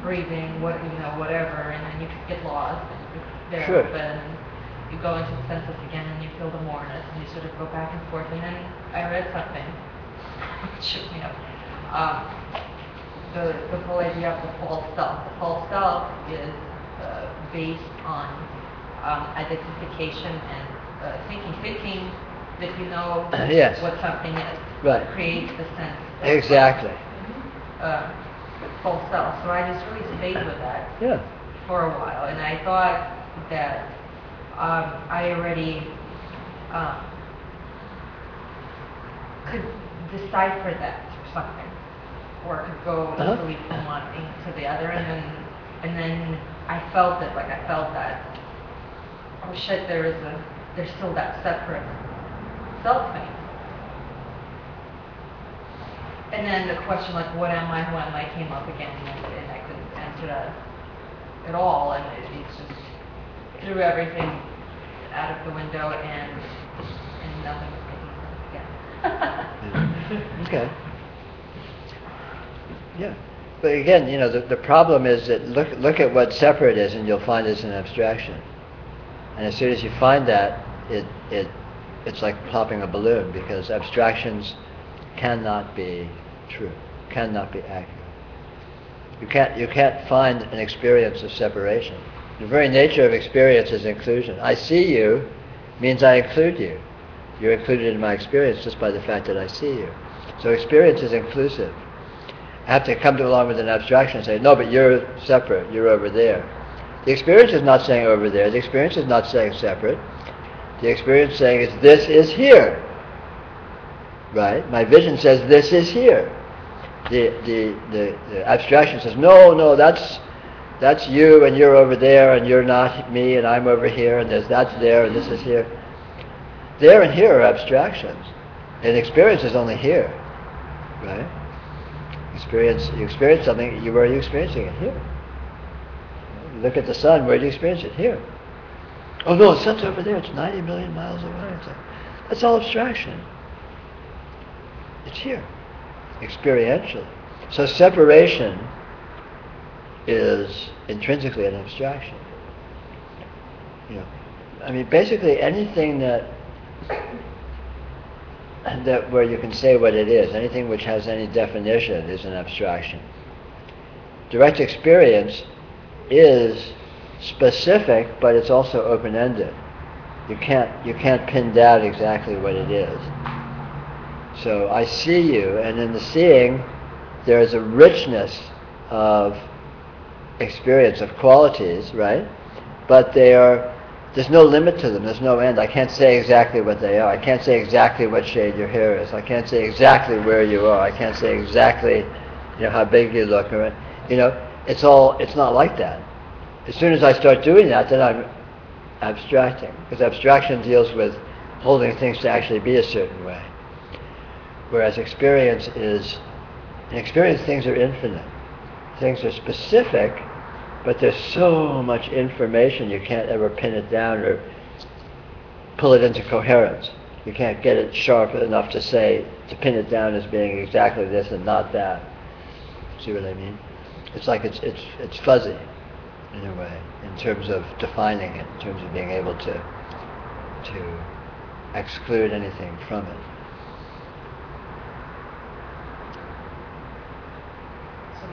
breathing, whatever, and then you get lost and they're Sure. open. You go into the senses again and you feel the moreness and you sort of go back and forth. And then I read something, it shook me up. The whole idea of the false self. The false self is based on identification and thinking that you know Yes. what something is. Right. Creates the sense. Of, Exactly. False self. So I just really stayed with that Yeah. for a while, and I thought that I already could decipher that or something, or could go easily from one thing to the other, and then I felt it. Like I felt that, oh shit, there's still that separate self thing. And then the question, like, what am I, who am I, came up again, and I couldn't answer that at all, and it's just threw everything out of the window, and nothing was making sense again. Yeah. Okay. Yeah. But again, the problem is that look at what separate is, and you'll find it's an abstraction. And as soon as you find that, it's like popping a balloon, because abstractions cannot be true, cannot be accurate. You can't find an experience of separation. The very nature of experience is inclusion. I see you means I include you. You're included in my experience just by the fact that I see you. So experience is inclusive. I have to come along with an abstraction and say, no, but you're separate, you're over there. The experience is not saying over there. The experience is not saying separate. The experience saying is this is here. Right? My vision says this is here. The abstraction says, no, that's you, and you're over there, and you're not me, and I'm over here, and that's there, and this is here. There and here are abstractions. And experience is only here. Right? You experience something, where are you experiencing it? Here. You look at the sun, where do you experience it? Here. Oh no, the sun's over there, it's 90 million miles away. It's like, that's all abstraction. It's here. Experientially. So separation is intrinsically an abstraction. Basically anything that where you can say what it is, anything which has any definition is an abstraction. Direct experience is specific, but it's also open-ended. You can't pin down exactly what it is. So I see you, and in the seeing, there is a richness of experience, of qualities, right? But there's no limit to them. There's no end. I can't say exactly what they are. I can't say exactly what shade your hair is. I can't say exactly where you are. I can't say exactly, how big you look. It's not like that. As soon as I start doing that, then I'm abstracting, because abstraction deals with holding things to actually be a certain way. Whereas experience things are infinite. Things are specific, but there's so much information you can't ever pin it down or pull it into coherence. You can't get it sharp enough to pin it down as being exactly this and not that. See what I mean? It's like it's fuzzy in a way, in terms of defining it, in terms of being able to exclude anything from it. So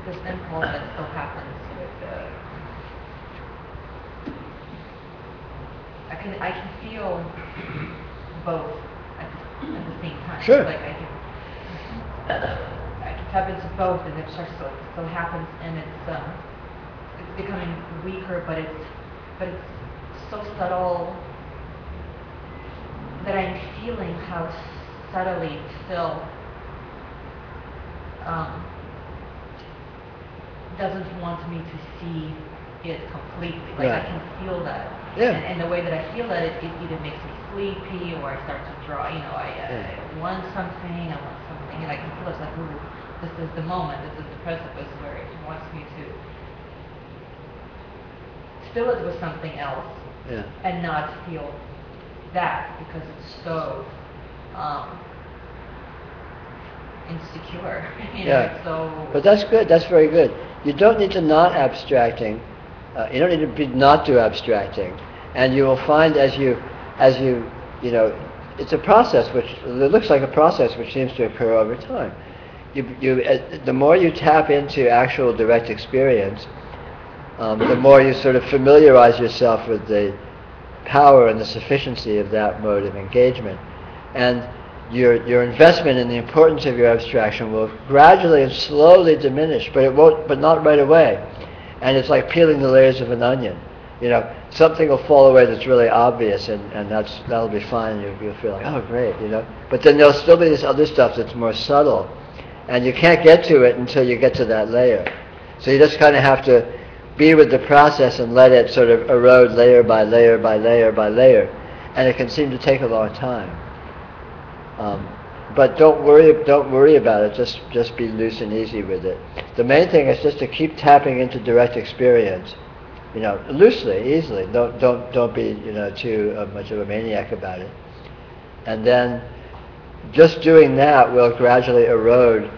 this impulse that still happens with I can feel both at the same time. Sure. Like I can tap into both, and it still happens, and it's becoming weaker, but it's so subtle that I'm feeling how subtly still doesn't want me to see it completely. Like Right. I can feel that. Yeah. And the way that I feel that, it either makes me sleepy, or I start to draw, I want something, and I can feel it's like, ooh, this is the moment, this is the precipice where it wants me to fill it with something else, Yeah. and not feel that, because it's so insecure. Yeah. So. But that's good. That's very good. You don't need to not abstracting. You don't need to not do abstracting, and you will find as you it's a process which it looks like a process which seems to occur over time. The more you tap into actual direct experience, the more you sort of familiarize yourself with the power and the sufficiency of that mode of engagement, and your investment in the importance of your abstraction will gradually and slowly diminish, but not right away. And it's like peeling the layers of an onion. Something will fall away that's really obvious, and that'll be fine. You'll feel like, oh, great, But then there'll still be this other stuff that's more subtle, and you can't get to it until you get to that layer. So you just kind of have to be with the process and let it sort of erode layer by layer by layer by layer, and it can seem to take a long time. But don't worry about it. Just be loose and easy with it. The main thing is just to keep tapping into direct experience loosely, easily. Don't be, too much of a maniac about it. And then just doing that will gradually erode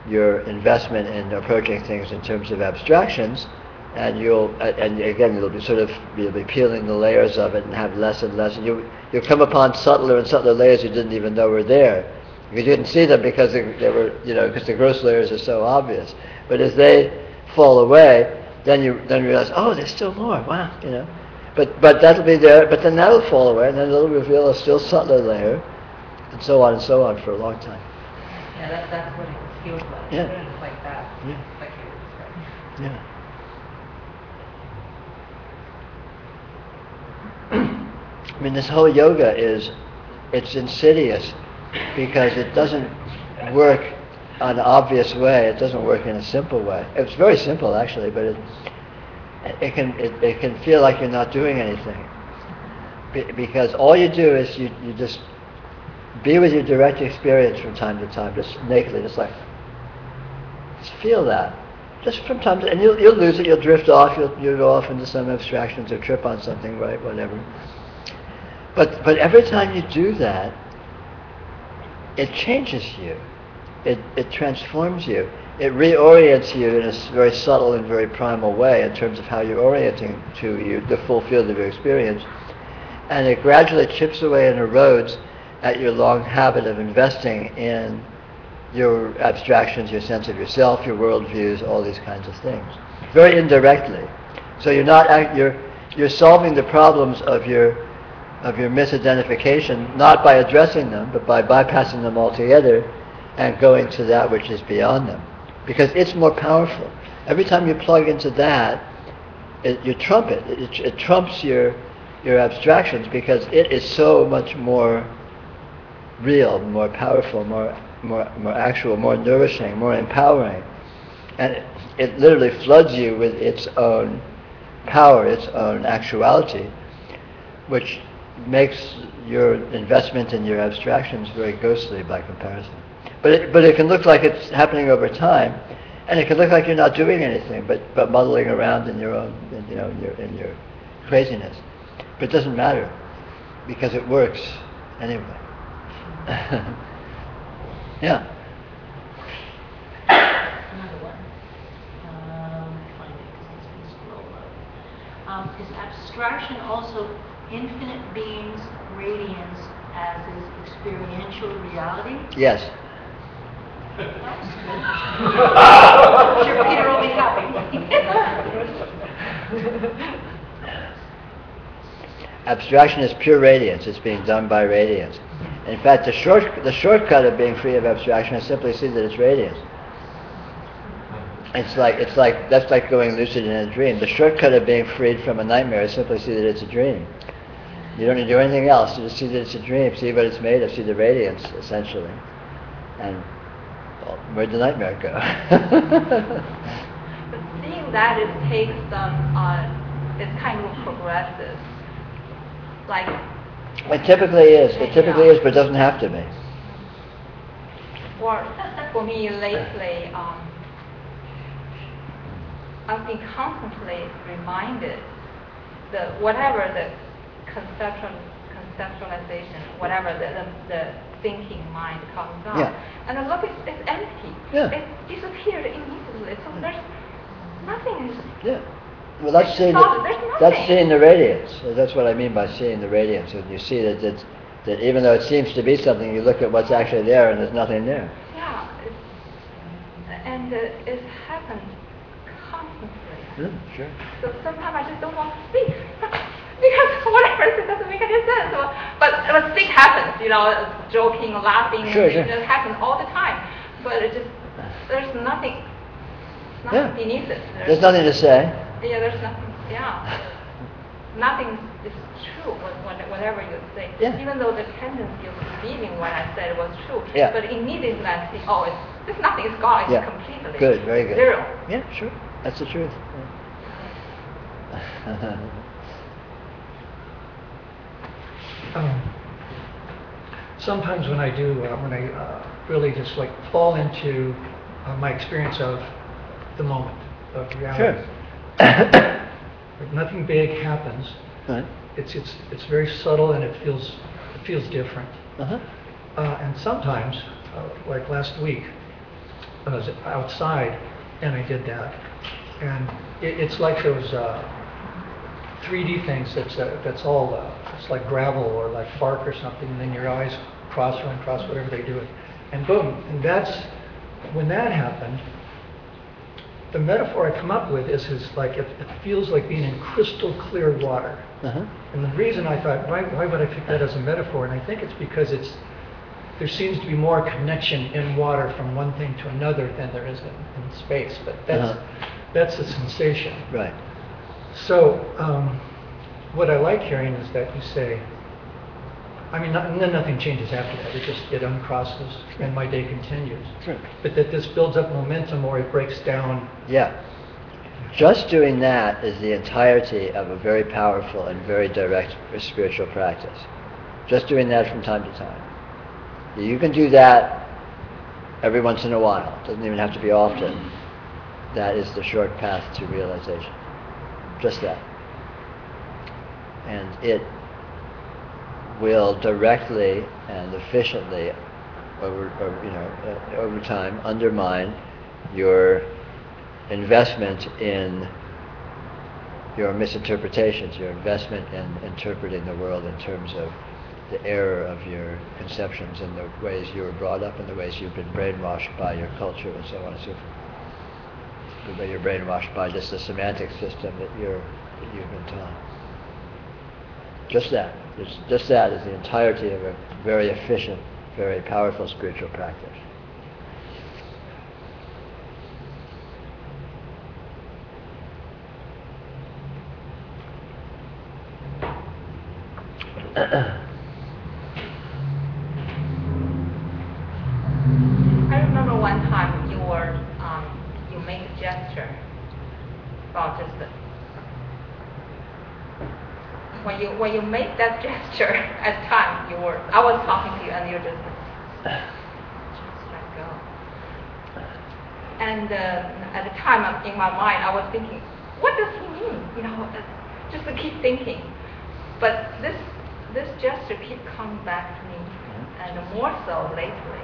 your investment in approaching things in terms of abstractions, and again, you'll be peeling the layers of it and have less and less. And you'll come upon subtler and subtler layers you didn't even know were there. You didn't see them because they were, because the gross layers are so obvious. But as they fall away, then you realize, oh, there's still more. Wow, But that'll be there. But then that'll fall away, and then it'll reveal a still subtler layer, and so on for a long time. Yeah, that's what it feels like. Yeah. It's like that. Yeah. Like you were describing. Yeah. I mean, this whole yoga it's insidious because it doesn't work on an obvious way. It doesn't work in a simple way. It's very simple actually, but it can feel like you're not doing anything because all you do is you just be with your direct experience from time to time, just nakedly, just feel that. Just from time to time, and you'll lose it, you'll drift off, you'll go off into some abstractions or trip on something, right, whatever. But every time you do that, it changes you. It transforms you. It reorients you in a very subtle and very primal way in terms of how you're orienting to the full field of your experience. And it gradually chips away and erodes at your long habit of investing in your abstractions, your sense of yourself, your worldviews, all these kinds of things, very indirectly. So you're solving the problems of your misidentification not by addressing them, but by bypassing them altogether and going to that which is beyond them, because it's more powerful. Every time you plug into that, you trump it. It trumps your abstractions because it is so much more real, more powerful, more actual, more nourishing, more empowering. And it literally floods you with its own power, its own actuality, which makes your investment in your abstractions very ghostly by comparison. But it can look like it's happening over time, and it can look like you're not doing anything, but muddling around in your own, in your craziness. But it doesn't matter, because it works anyway. Yeah. Another one. Find it because it's been scrolled up. Is abstraction also infinite being's radiance as is experiential reality? Yes. I'm sure Peter will be happy. Abstraction is pure radiance. It's being done by radiance. In fact, the shortcut of being free of abstraction is simply see that it's radiance. It's like that's like going lucid in a dream. The shortcut of being freed from a nightmare is simply see that it's a dream. You don't need to do anything else. You just see that it's a dream. See what it's made of. See the radiance, essentially. And where'd the nightmare go? But seeing that it takes it's kind of progressive. Like it typically is. It typically is, but it doesn't have to be. For me lately, I've been constantly reminded that whatever the conceptualization, whatever the thinking mind comes on, and I look, it's empty. Yeah. It disappeared immediately. So there's nothing. Yeah. Well, that's seeing the radiance. So that's what I mean by seeing the radiance. When you see that even though it seems to be something, you look at what's actually there, and there's nothing there. Yeah. It happens constantly. Sure. So sometimes I just don't want to speak because whatever it doesn't make any sense. But speak happens, joking, laughing, Sure. It just happens all the time. But it just there's nothing beneath it. There's nothing to say. Yeah, there's nothing. Yeah, nothing is true. Whatever you say, even though the tendency of believing what I said was true, but immediately I see, there's nothing. It's gone. It's completely good, very good. Zero. Yeah, sure. That's the truth. Sometimes when I really just fall into my experience of the moment of reality. Sure. Like nothing big happens. Right. It's very subtle and it feels different. Uh-huh. And sometimes, like last week, I was outside and I did that, and it's like those 3D things that's all it's like gravel or like bark or something, and then your eyes cross or uncross, whatever they do, and boom, and that's when that happened. The metaphor I come up with is like it feels like being in crystal clear water. Uh-huh. And the reason I thought, why would I pick that as a metaphor? And I think it's because there seems to be more connection in water from one thing to another than there is in space. But that's the sensation. Right. So what I like hearing is that you say, I mean, and then nothing changes after that. It uncrosses and my day continues. Sure. But that this builds up momentum or it breaks down. Yeah. Just doing that is the entirety of a very powerful and very direct spiritual practice. Just doing that from time to time. You can do that every once in a while. It doesn't even have to be often. That is the short path to realization. Just that. And it will directly and efficiently over time undermine your investment in your misinterpretations, your investment in interpreting the world in terms of the error of your conceptions and the ways you were brought up and the ways you've been brainwashed by your culture and so on and so forth. The way you're brainwashed by just the semantic system that you've been taught. Just that. Just that is the entirety of a very efficient, very powerful spiritual practice. I remember one time you made a gesture about just when you made that gesture at the time I was talking to you and you just let go. And at the time in my mind I was thinking, what does he mean? Just to keep thinking. But this gesture keeps coming back to me, and more so lately.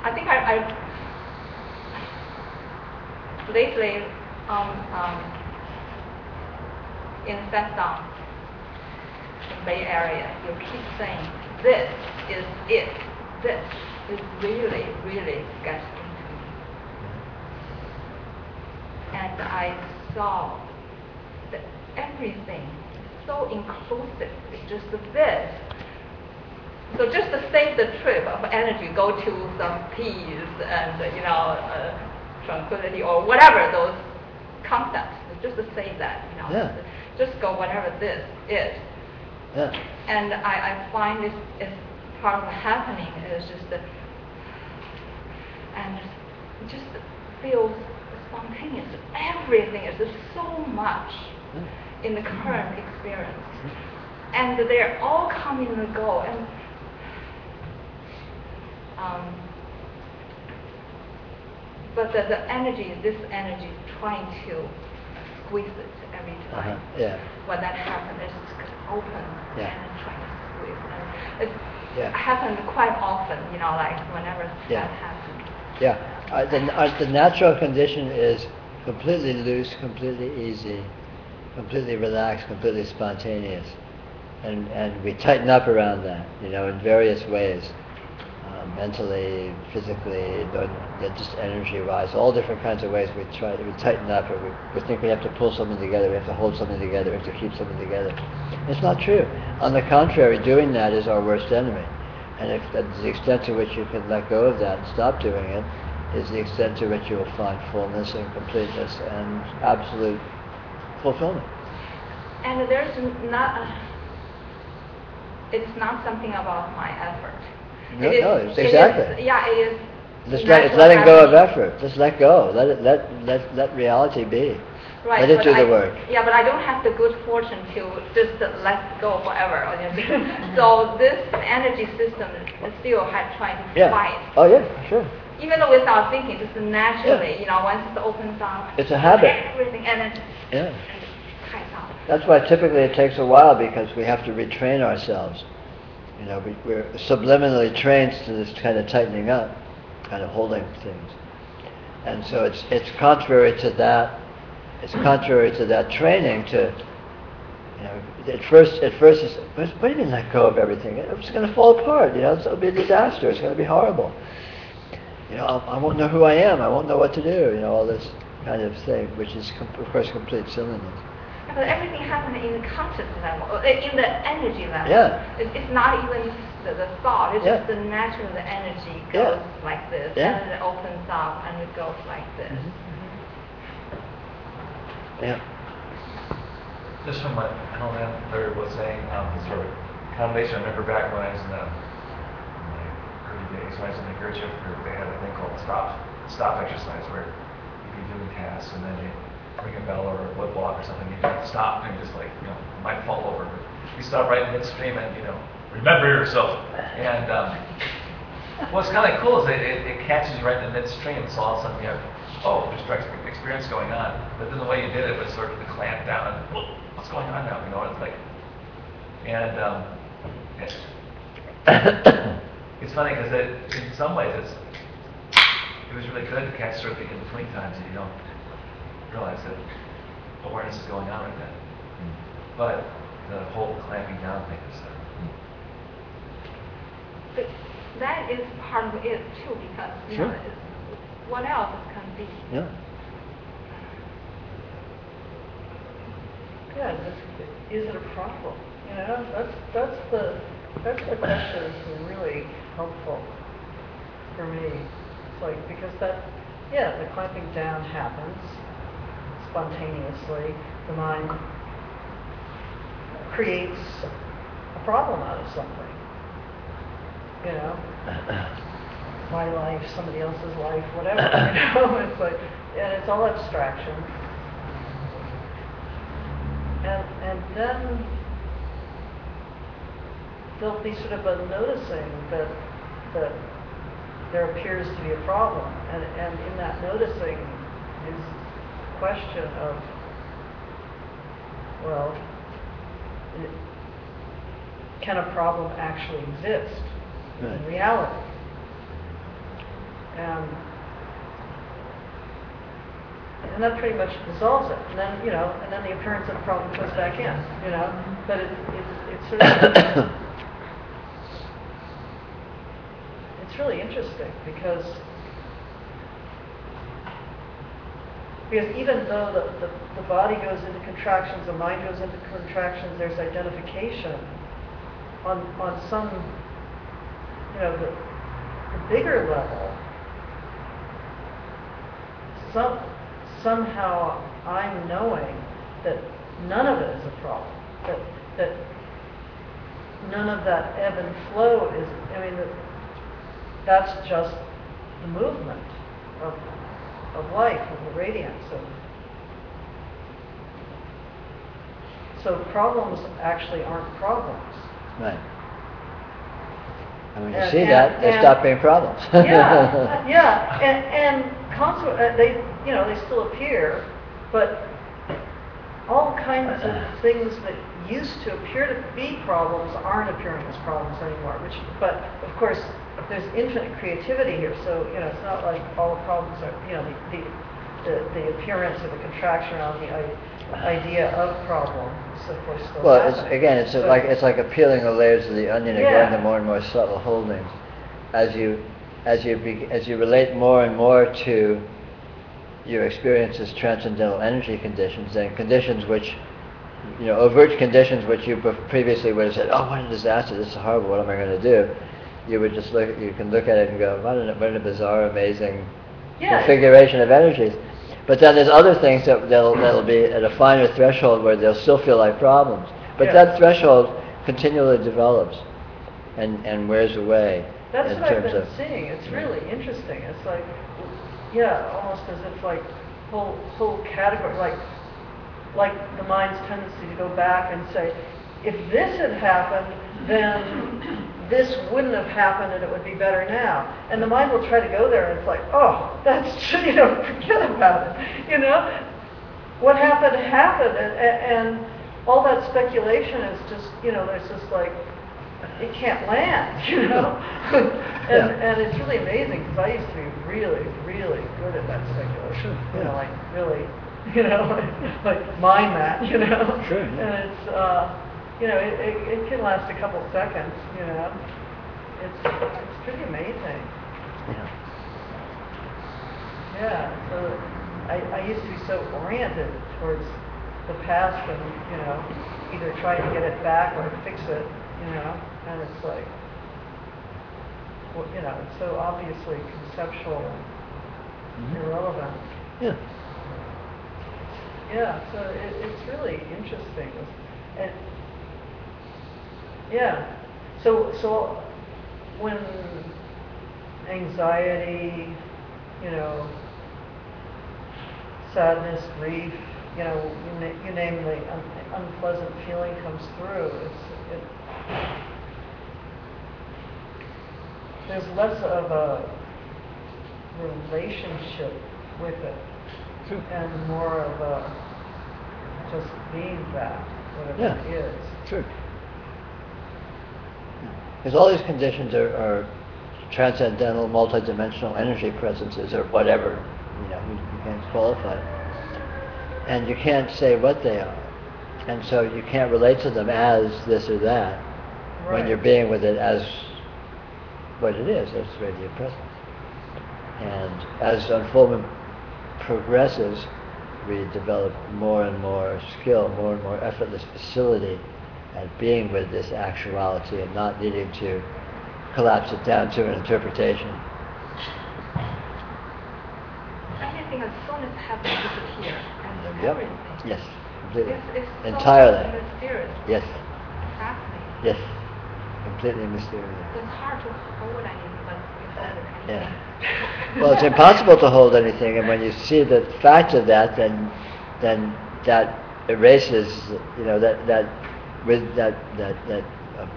I think I lately in Sesong, in Bay Area, you keep saying, this is it. This is really, really gets into me. And I saw that everything so inclusive, just this. So just to save the trip of energy, go to some peace and tranquility or whatever those concepts. Just to say that, Yeah. just go whatever this is. Yeah. And I find this is part of the happening is just that, and it just feels spontaneous. Everything is just so much in the current experience, and they're all coming and go, and but the energy, this energy, is trying to squeeze it every time. Yeah. When that happens, it's just open Yeah. and trying to squeeze. And Yeah. it happens quite often, like whenever Yeah. that happens. Yeah. The natural condition is completely loose, completely easy, completely relaxed, completely spontaneous. And we tighten up around that, in various ways. Mentally, physically, just energy-wise, all different kinds of ways we tighten up, or we think we have to pull something together, we have to hold something together, we have to keep something together. It's not true. On the contrary, doing that is our worst enemy. And if that's the extent to which you can let go of that and stop doing it, is the extent to which you will find fullness and completeness and absolute fulfillment. And there's it's not something about my effort. No, It is- no, it's exactly. It is. It's natural letting go of happening. effort. Just let go. Let reality be. Right, Let it but do the work. Yeah, but I don't have the good fortune to just let go forever. So this energy system is still trying to Yeah. fight. Oh yeah, sure. even though without thinking, just naturally, you know, once it opens up, It's a habit. everything, and then Yeah. and it ties out. That's why typically it takes a while because we have to retrain ourselves. You know, we're subliminally trained to this kind of tightening up, kind of holding things. And so it's contrary to that. It's contrary to that training to, you know, at first it's, what do you mean let go of everything? It's going to fall apart, you know, it'll be a disaster, it's going to be horrible. You know, I won't know who I am, I won't know what to do, you know, all this kind of thing, which is, of course, complete silliness. But everything happens in the conscious level, in the energy level. Yeah. It's not even the thought, it's Yeah. just the natural, the energy Yeah. goes like this, Yeah. and it opens up, and it goes like this. Yeah. Just from what Helen Third was saying, sort of combination. I remember back when I was in my early days, when I was in the Gurdjieff group, they had a thing called stop exercise, where you'd be doing tasks and then you ring a bell or a wood block or something, you have to stop and just like, you know, you might fall over, but you stop right in midstream and, you know, remember yourself. And what's kind of cool is it catches you right in the midstream, so all of a sudden you have, there's direct experience going on, but then the way you did it was sort of to clamp down and, what's going on now, you know, it's like, and it's funny because in some ways it was really good to catch sort of the in-between times that you don't realize that awareness is going on like that. But the whole clamping down thing is But that is part of it too, because, you know, Sure. what else can be? Yeah. Yeah, is it a problem? You know, that's the question that's really helpful for me. It's like, because the clamping down happens spontaneously. The mind creates a problem out of something. You know, my life, somebody else's life, whatever. You know, it's like, and it's all abstraction. And then there'll be sort of a noticing that there appears to be a problem, and in that noticing is the question of, well, can a problem actually exist in reality? And that pretty much dissolves it. And then, you know, and then the appearance of the problem goes back in, you know. But it's sort of, it's really interesting because even though the body goes into contractions, the mind goes into contractions, there's identification on some, you know, the bigger level. Somehow I'm knowing that none of it is a problem. That none of that ebb and flow is. I mean, that's just the movement of life, of the radiance. So problems actually aren't problems. Right. And when you see that, they stop being problems. Yeah, and they, you know, they still appear, but all kinds of things that used to appear to be problems aren't appearing as problems anymore. But of course, there's infinite creativity here, so you know, it's not like all the problems are, you know, the appearance or the contraction around the idea of problem. Of course, still well, happening. it's like peeling the layers of the onion and Yeah. going to more and more subtle holdings. As you relate more and more to your experience as transcendental energy conditions and conditions which, you know, overt conditions which you previously would have said, oh, what a disaster, this is horrible, what am I going to do? You would just you can look at it and go, what a bizarre, amazing configuration of energies. But then there's other things that'll be at a finer threshold where they'll still feel like problems. But that threshold continually develops and wears away. That's in what I've terms been of, seeing. It's really interesting. It's like, yeah, almost as if like whole category, like the mind's tendency to go back and say, if this had happened, then this wouldn't have happened and it would be better now. And the mind will try to go there and it's like, oh, that's true, forget about it, What happened happened, and all that speculation is just, there's just like, it can't land, and it's really amazing because I used to be really, really good at that speculation, like really, like mime that, Sure, and it's, it can last a couple seconds, it's pretty amazing. Yeah, so I used to be so oriented towards the past and, either trying to get it back or fix it, and it's like, well, it's so obviously conceptual and irrelevant. Yeah. Yeah, so it's really interesting. And, yeah, so when anxiety, sadness, grief, you name the unpleasant feeling comes through, there's less of a relationship with it, and more of a just being that, whatever it is. Sure. Because all these conditions are transcendental, multidimensional energy presences, or whatever, you can't qualify. And you can't say what they are. And so you can't relate to them as this or that when you're being with it as what it is, as radio presence. And as unfoldment progresses, we develop more and more skill, more and more effortless facility at being with this actuality and not needing to collapse it down to an interpretation. Anything as soon as happens disappears and Yep. everything. Yes, completely. It's so Entirely. mysterious. Yes. Fascinating. Yes. Completely mysterious. It's hard to hold anything, but we hold anything. Yeah. Well, it's impossible to hold anything, and when you see the fact of that, then that erases, that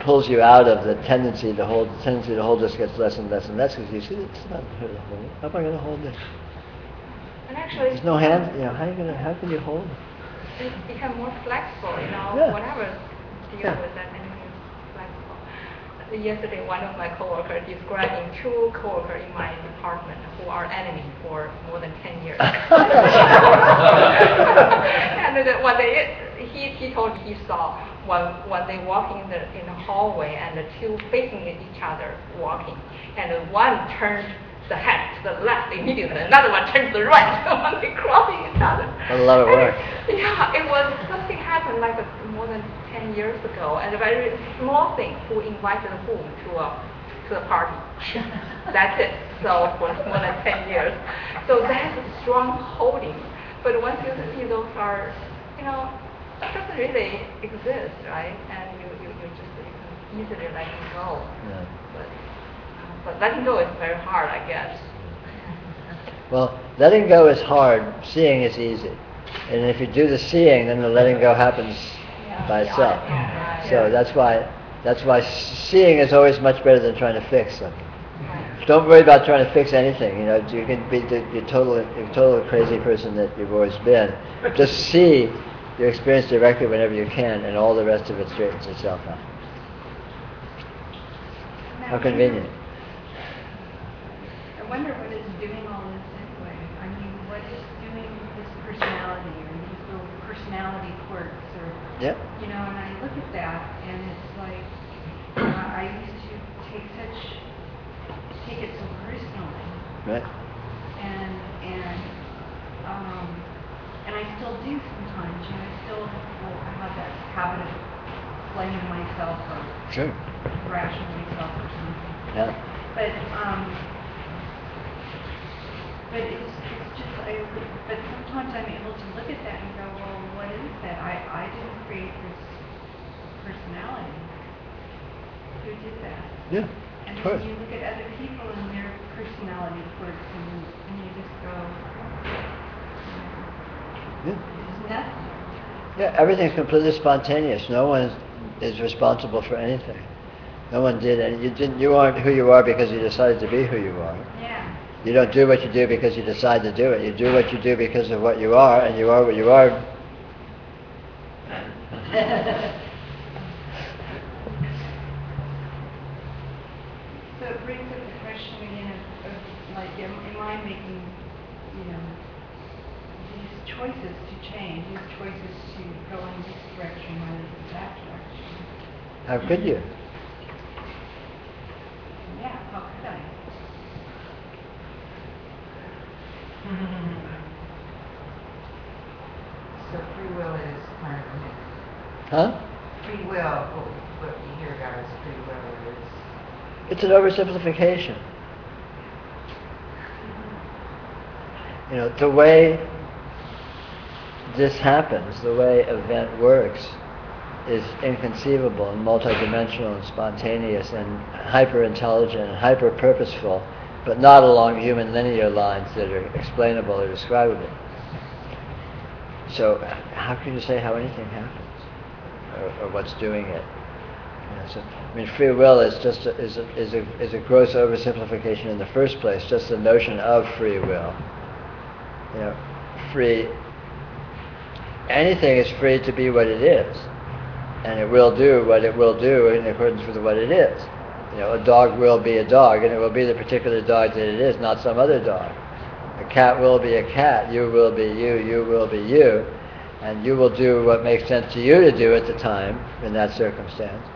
pulls you out of the tendency to hold. The tendency to hold just gets less and less and less because you see it's not here to hold. How am I going to hold this? And actually, There's no hand. How can you hold it? it become more flexible, Yeah. whatever deal Yeah. with that, anything is flexible. Yesterday, one of my coworkers describing two coworkers in my department who are enemies for more than 10 years. And then he told me he saw when they walk in the hallway and the two facing each other walking, and one turned the head to the left immediately, another one turned to the right when they crossing each other. That's a lot of work. Yeah, it was something happened like more than 10 years ago, and a very small thing. Who invited whom to the party? That's it. So for more than 10 years, so that's a strong holding. But once you see those are, doesn't really exist, right? And you can easily let it go. Yeah. But letting go is very hard, I guess. Well, letting go is hard. Seeing is easy. And if you do the seeing, then the letting go happens by itself. So that's why seeing is always much better than trying to fix something. Don't worry about trying to fix anything. You can be the total crazy person that you've always been. Just see your experience directly whenever you can, and all the rest of it straightens itself out. How convenient. I wonder what is doing all this anyway. I mean, what is doing this personality or these little personality quirks or, Yep. and I look at that and it's like, I used to take it so personally. Right. And I still do sometimes, I still will have that habit of blaming myself or Sure. thrashing myself or something. Yeah. But it's just, but sometimes I'm able to look at that and go, well, what is that? I didn't create this personality. Who did that? Yeah. And Of then course. you look at other people and their personality quirks and you just go, Yeah. it's nothing. Yeah, everything's completely spontaneous. No one is responsible for anything. No one did, and you aren't who you are because you decided to be who you are. Yeah. You don't do what you do because you decide to do it. You do what you do because of what you are, and you are what you are. So it brings up the question again of like, am I making, these choices to change, these choices to go in this direction rather than that direction? How could you? Yeah, how could I? So free will is kind of a mix. Huh? Free will, what we hear about as free will is. It's an oversimplification. The way this happens, the way event works, is inconceivable and multidimensional and spontaneous and hyper-intelligent and hyper-purposeful, but not along human linear lines that are explainable or describable. So how can you say how anything happens or what's doing it? Free will is just is a gross oversimplification in the first place. Just the notion of free will. Free. Anything is free to be what it is, and it will do what it will do in accordance with what it is. A dog will be a dog, and it will be the particular dog that it is, not some other dog. A cat will be a cat. You will be you. You will be you, and you will do what makes sense to you to do at the time in that circumstance.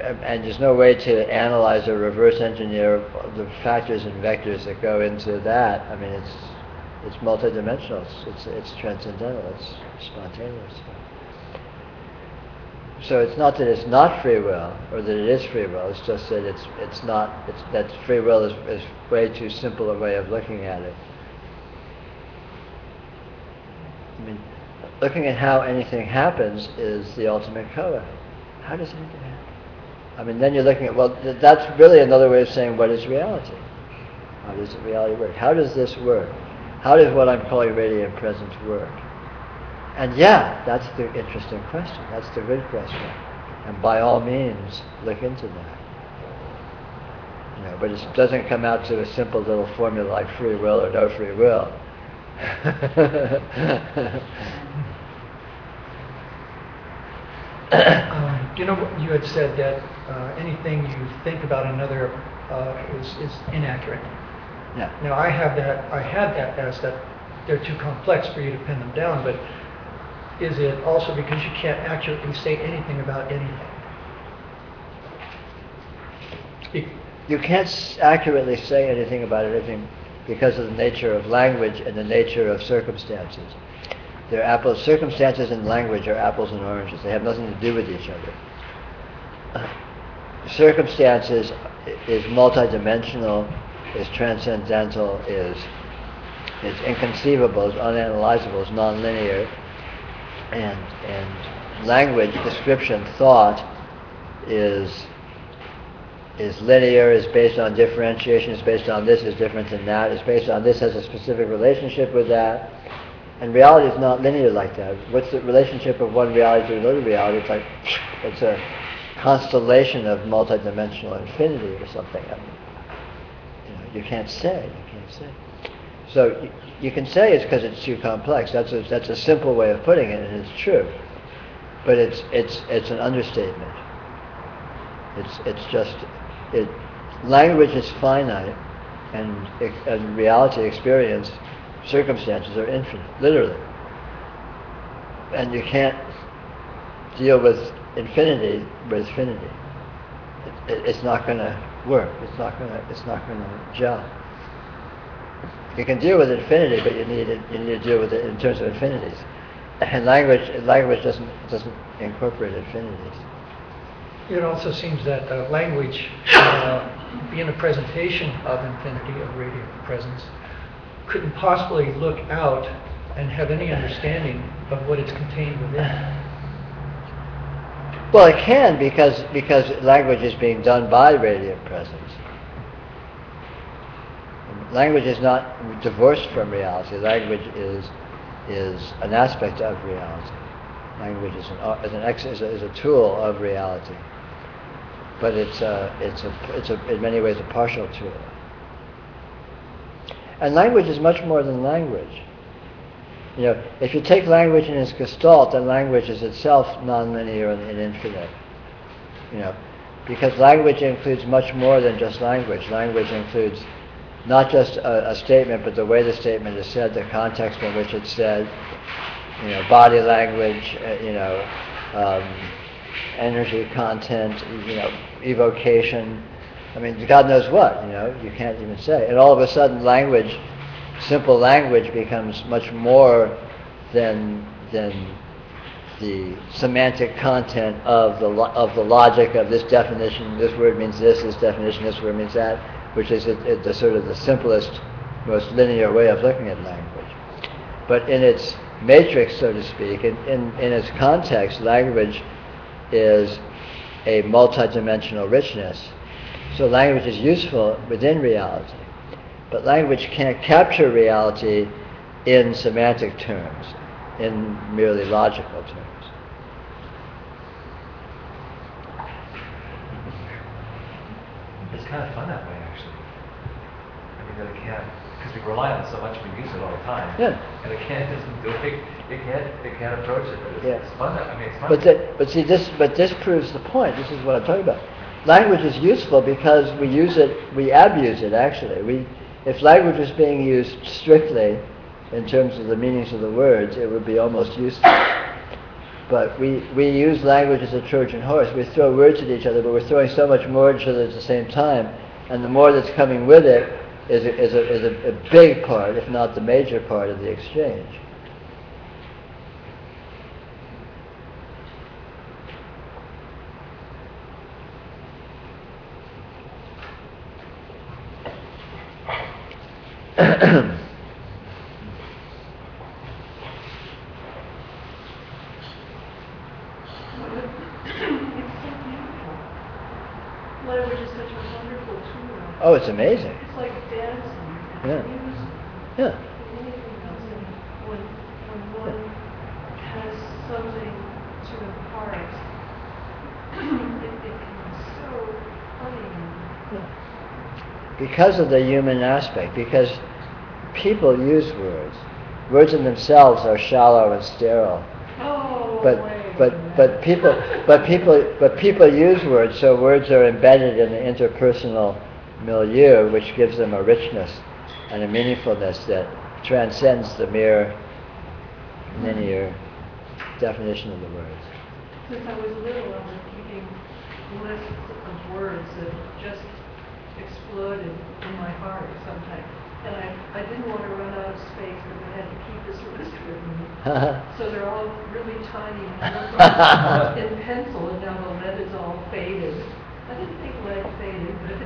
And there's no way to analyze or reverse engineer the factors and vectors that go into that. It's multidimensional. It's transcendental. It's spontaneous. So it's not that it's not free will or that it is free will. It's just that it's not. That free will is way too simple a way of looking at it. Looking at how anything happens is the ultimate koa. How does anything happen? Then you're looking at, that's really another way of saying what is reality? How does reality work? How does this work? How does what I'm calling radiant presence work? And that's the interesting question. That's the good question. And by all means, look into that. But it doesn't come out to a simple little formula like free will or no free will. You had said that anything you think about another is inaccurate. Yeah. Now I had that as that they're too complex for you to pin them down, but is it also because you can't accurately say anything about anything? You can't accurately say anything about anything because of the nature of language and the nature of circumstances. They're apples. Circumstances and language are apples and oranges. They have nothing to do with each other. Circumstances is multidimensional, is transcendental, is inconceivable, is unanalyzable, is nonlinear, and language, description, thought is linear, is based on differentiation, is based on this is different than that, is based on this has a specific relationship with that. And reality is not linear like that. What's the relationship of one reality to another reality? It's a constellation of multidimensional infinity or something. You can't say. So you can say it's because it's too complex. That's a simple way of putting it, and it's true. But it's an understatement. Language is finite, and reality, experience, circumstances are infinite, literally. And you can't deal with infinity with finity. It's not going to work. It's not going to gel. You can deal with infinity, but you need to deal with it in terms of infinities. And language doesn't incorporate infinities. It also seems that language, being a presentation of infinity, of radiant presence, couldn't possibly look out and have any understanding of what it's contained within. Well, it can because language is being done by radiant presence. Language is not divorced from reality. Language is an aspect of reality. Language is a tool of reality. but it's in many ways a partial tool. And language is much more than language. You know, if you take language in its gestalt, then language is itself nonlinear and infinite. You know, because language includes much more than just language. Language includes not just a statement, but the way the statement is said, the context in which it's said, you know, body language, energy content, you know, evocation. I mean, God knows what, you know, you can't even say. And all of a sudden language, simple language becomes much more than the semantic content of the logic of this definition, this word means this definition, this word means that, which is the sort of the simplest, most linear way of looking at language. But in its matrix, so to speak, in its context, language is a multidimensional richness. So language is useful within reality. But language can't capture reality in semantic terms, in merely logical terms. It's kind of fun that way, actually. I mean, that it can't, because we rely on it so much, we use it all the time. Yeah. And it can't just do it. It can't approach it. But it's fun. I mean, it's fun. But this proves the point. This is what I'm talking about. Language is useful because we use it, we abuse it actually. If language was being used strictly in terms of the meanings of the words, it would be almost useless. But we use language as a Trojan horse. We throw words at each other, but we're throwing so much more at each other at the same time, and the more that's coming with it is a big part, if not the major part, of the exchange. Language is such a wonderful tool. Oh, it's amazing. It's like dancing. Yeah. Music, Yeah. anything else. And when one has something to impart, it becomes so funny. Because of the human aspect, because people use words. Words in themselves are shallow and sterile. Oh, But people use words, so words are embedded in the interpersonal milieu, which gives them a richness and a meaningfulness that transcends the mere linear definition of the words. Since I was little, I was keeping lists of words that just exploded in my heart sometimes. And I didn't want to run out of space, because I had to keep this list with me. So they're all really tiny and in pencil, and now the lead is all faded. I didn't think lead faded, but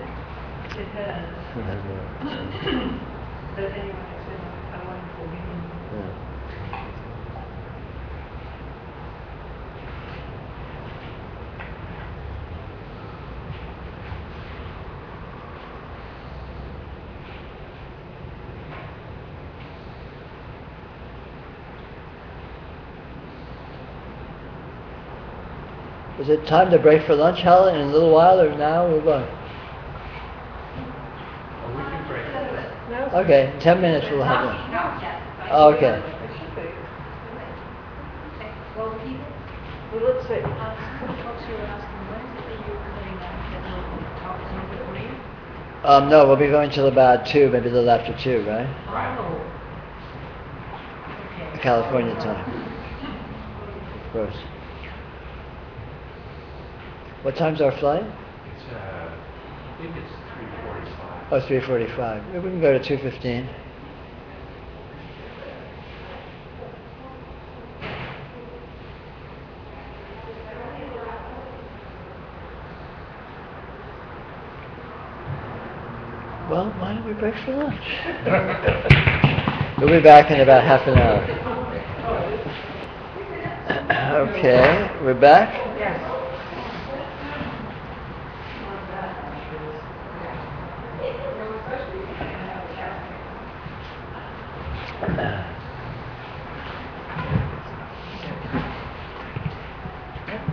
it has. But anyway, it's been a wonderful game. Is it time to break for lunch, Helen, in a little while, or now, or what? We can break. Okay, 10 minutes we'll have lunch. Oh, okay. Well, people, Well, let's see. some folks who are asking, when is it that you're coming back, that we'll talk a little bit later? No, we'll be going till about 2, maybe a little after 2, right? Oh. Okay. California time. Of course. What time's our flight? It's, I think it's 3:45. Oh, 3:45. We can go to 2:15. Well, why don't we break for lunch? We'll be back in about half an hour. Okay, we're back? Yes.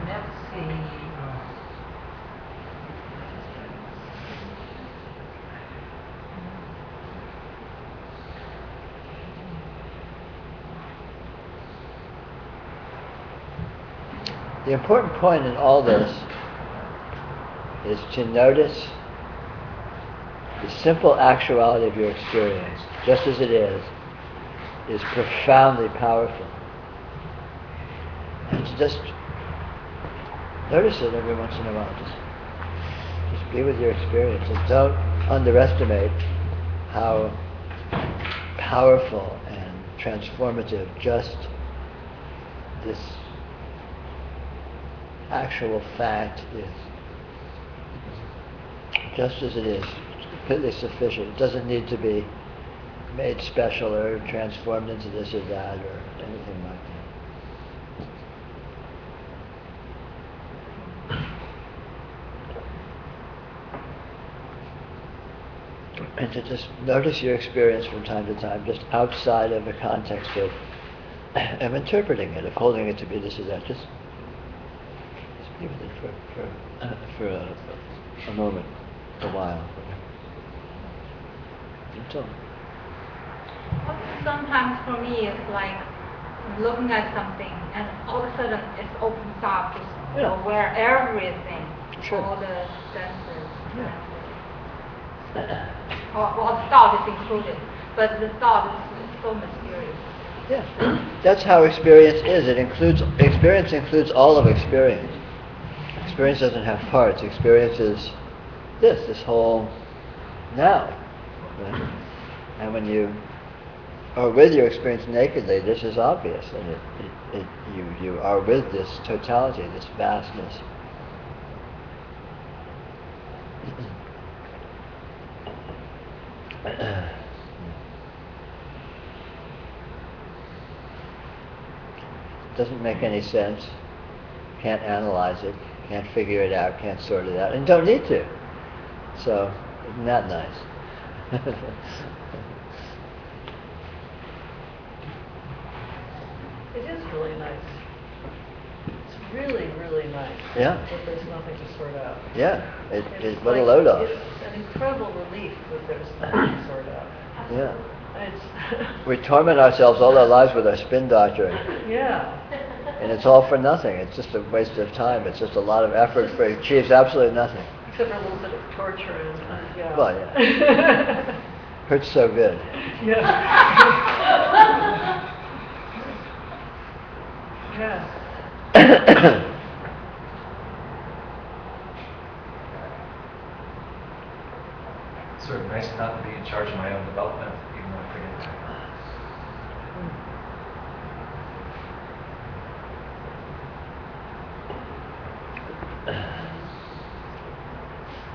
Let's see. The important point in all this is to notice the simple actuality of your experience, just as it is profoundly powerful. And to just notice it every once in a while. Just be with your experience, and don't underestimate how powerful and transformative just this actual fact is. Just as it is, it's completely sufficient. It doesn't need to be made special or transformed into this or that or anything like that. And to just notice your experience from time to time, just outside of the context of interpreting it, of holding it to be this or that. Just be with it for a moment, a while. Until. Sometimes for me it's like looking at something and all of a sudden it opens up, just aware everything, Sure. all the senses. Yeah. Well, thought is included, but the thought is so mysterious. Yeah, that's how experience is. Experience includes all of experience. Experience doesn't have parts. Experience is this whole now. Right? And when you are with your experience nakedly, this is obvious, and you are with this totality, this vastness. Doesn't make any sense. Can't analyze it. Can't figure it out. Can't sort it out, and don't need to. So, isn't that nice? It is really nice. It's really, really nice. Yeah. That there's nothing to sort out. Yeah. It's What a like- load off. It's an incredible relief that there's nothing to sort out. Yeah. It's We torment ourselves all our lives with our spin doctrine, yeah. and it's all for nothing. It's just a waste of time. It's just a lot of effort for it achieves absolutely nothing. Except for a little bit of torture and yeah. Well, yeah. Hurts so good. Yeah. Yeah. It's sort of nice not to be in charge of my own development, even though I forget that.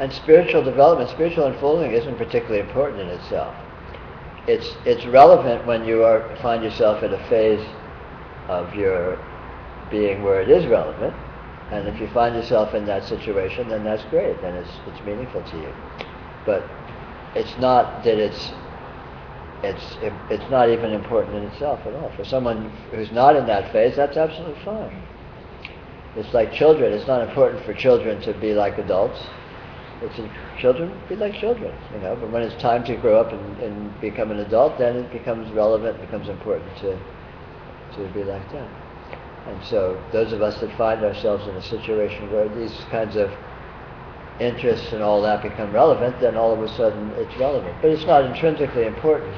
And spiritual development, spiritual unfolding isn't particularly important in itself. It's relevant when you find yourself in a phase of your being where it is relevant, and if you find yourself in that situation, then that's great. Then it's meaningful to you. But it's not that it's not even important in itself at all. For someone who's not in that phase, that's absolutely fine. It's like children. It's not important for children to be like adults. Children be like children, But when it's time to grow up and become an adult, then it becomes relevant, becomes important to be like that. And so those of us that find ourselves in a situation where these kinds of interests and all that become relevant, then all of a sudden it's relevant. But it's not intrinsically important.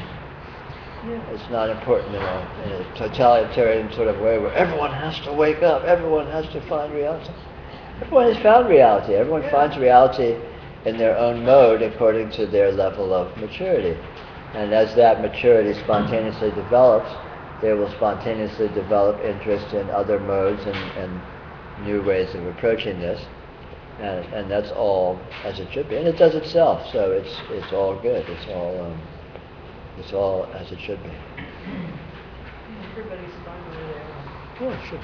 Yeah. It's not important in a totalitarian sort of way where everyone has to wake up, everyone has to find reality. Everyone has found reality. Everyone finds reality in their own mode according to their level of maturity. And as that maturity spontaneously develops, they will spontaneously develop interest in other modes and new ways of approaching this. And that's all as it should be. And it does itself, so it's all good. It's all as it should be. Everybody's fine where they are. Oh, sure.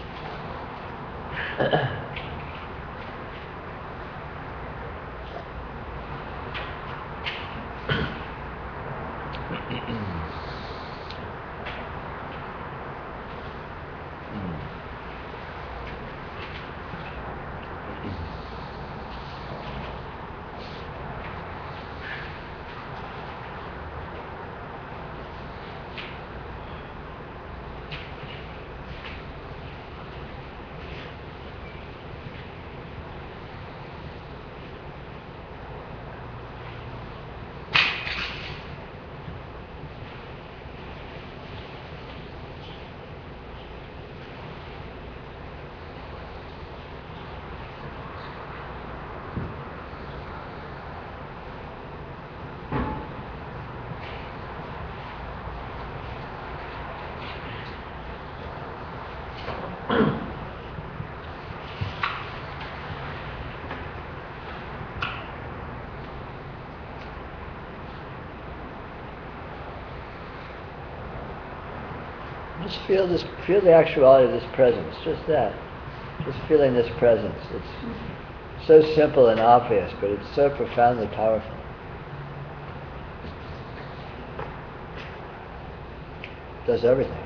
Just feel the actuality of this presence, just that. Just feeling this presence. It's so simple and obvious, but it's so profoundly powerful. It does everything.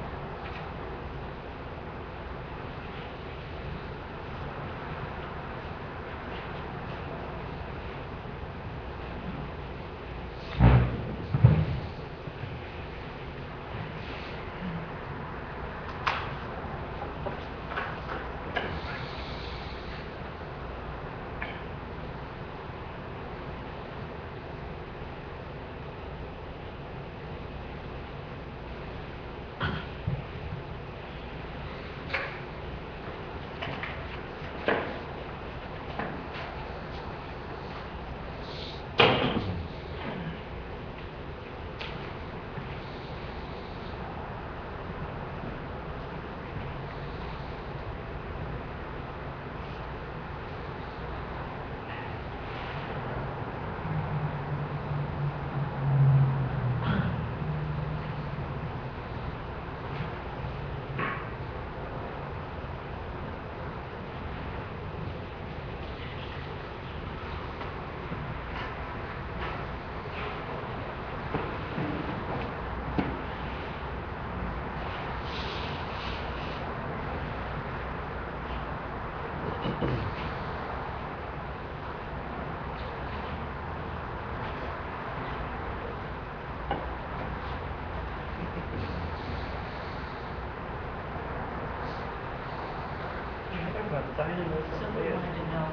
Somebody wanted to know,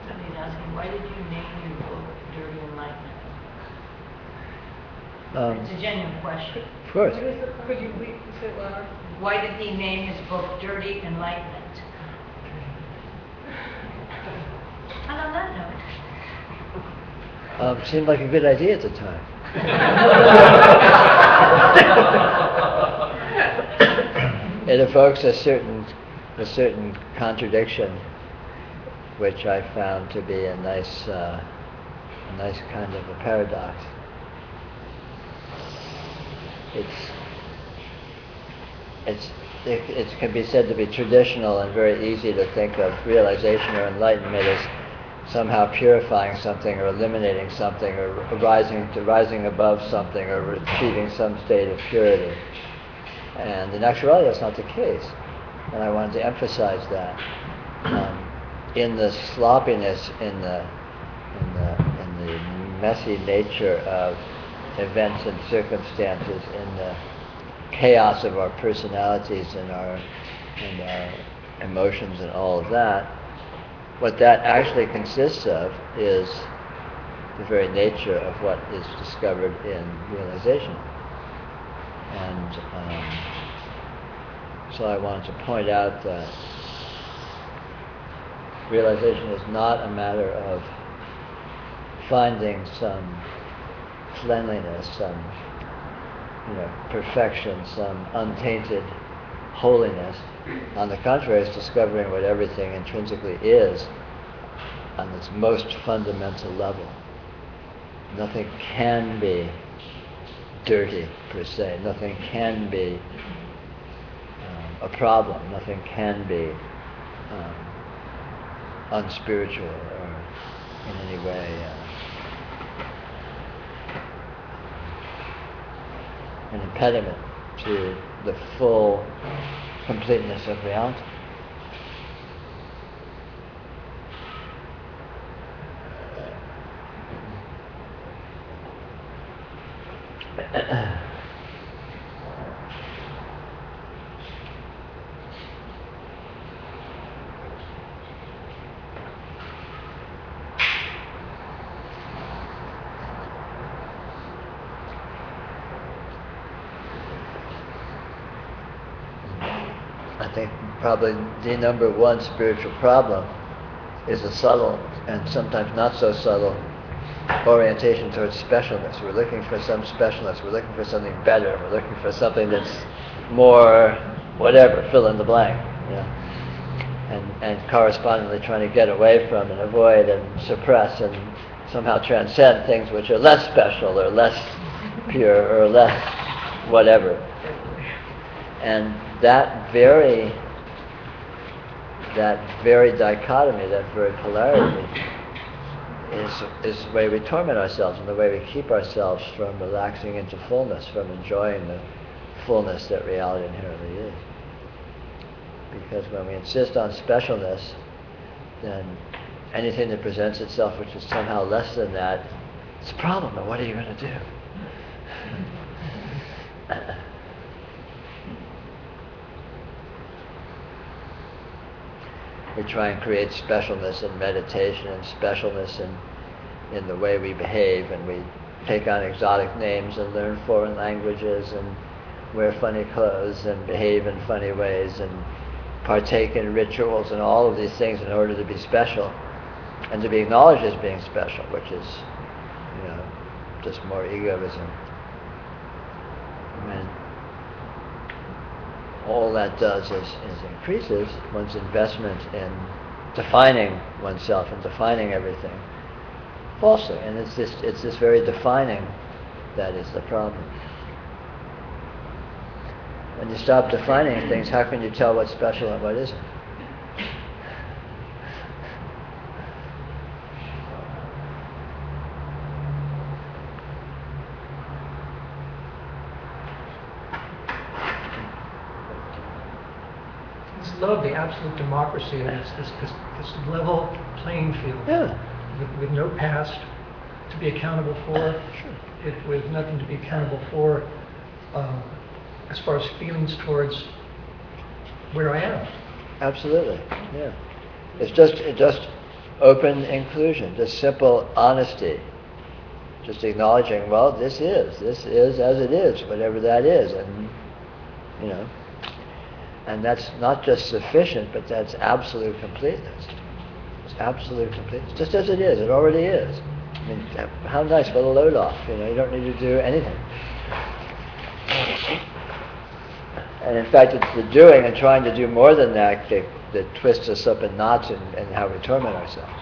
somebody's asking, why did you name your book Dirty Enlightenment? It's a genuine question. Of course. Could you please say it louder? Why did he name his book Dirty Enlightenment? And on that note. Seemed like a good idea at the time. It evokes a certain contradiction, which I found to be a nice kind of a paradox. It can be said to be traditional and very easy to think of realization or enlightenment as somehow purifying something or eliminating something or rising above something or achieving some state of purity. And in actuality, that's not the case. And I wanted to emphasize that. In the sloppiness, in the messy nature of events and circumstances, in the chaos of our personalities and our emotions and all of that, what that actually consists of is the very nature of what is discovered in realization. And so I wanted to point out that realization is not a matter of finding some cleanliness, some perfection, some untainted holiness. On the contrary, it's discovering what everything intrinsically is on its most fundamental level. Nothing can be dirty, per se. Nothing can be a problem. Nothing can be unspiritual or in any way an impediment to the full completeness of reality. I think probably the number one spiritual problem is a subtle and sometimes not so subtle orientation towards specialness. We're looking for some specialness, we're looking for something better, we're looking for something that's more whatever, fill in the blank. And correspondingly trying to get away from and avoid and suppress and somehow transcend things which are less special or less pure or less whatever. And that very dichotomy, that very polarity, is the way we torment ourselves and the way we keep ourselves from relaxing into fullness, from enjoying the fullness that reality inherently is. Because when we insist on specialness, then anything that presents itself which is somehow less than that, it's a problem, and what are you going to do? We try and create specialness in meditation and specialness in the way we behave, and we take on exotic names and learn foreign languages and wear funny clothes and behave in funny ways and partake in rituals and all of these things in order to be special and to be acknowledged as being special, which is, just more egoism. And all that does is increases one's investment in defining oneself and defining everything falsely. And it's this very defining that is the problem. When you stop defining things, how can you tell what's special and what isn't? Love the absolute democracy, and it's this level playing field, Yeah. with no past to be accountable for, with nothing to be accountable for, as far as feelings towards where I am. Absolutely, yeah. It's just open inclusion, just simple honesty, just acknowledging, well, this is as it is, whatever that is, and and that's not just sufficient, but that's absolute completeness. It's absolute completeness, just as it is. It already is. I mean, how nice, what a load off. You don't need to do anything. And in fact, it's the doing and trying to do more than that that twists us up in knots and how we torment ourselves.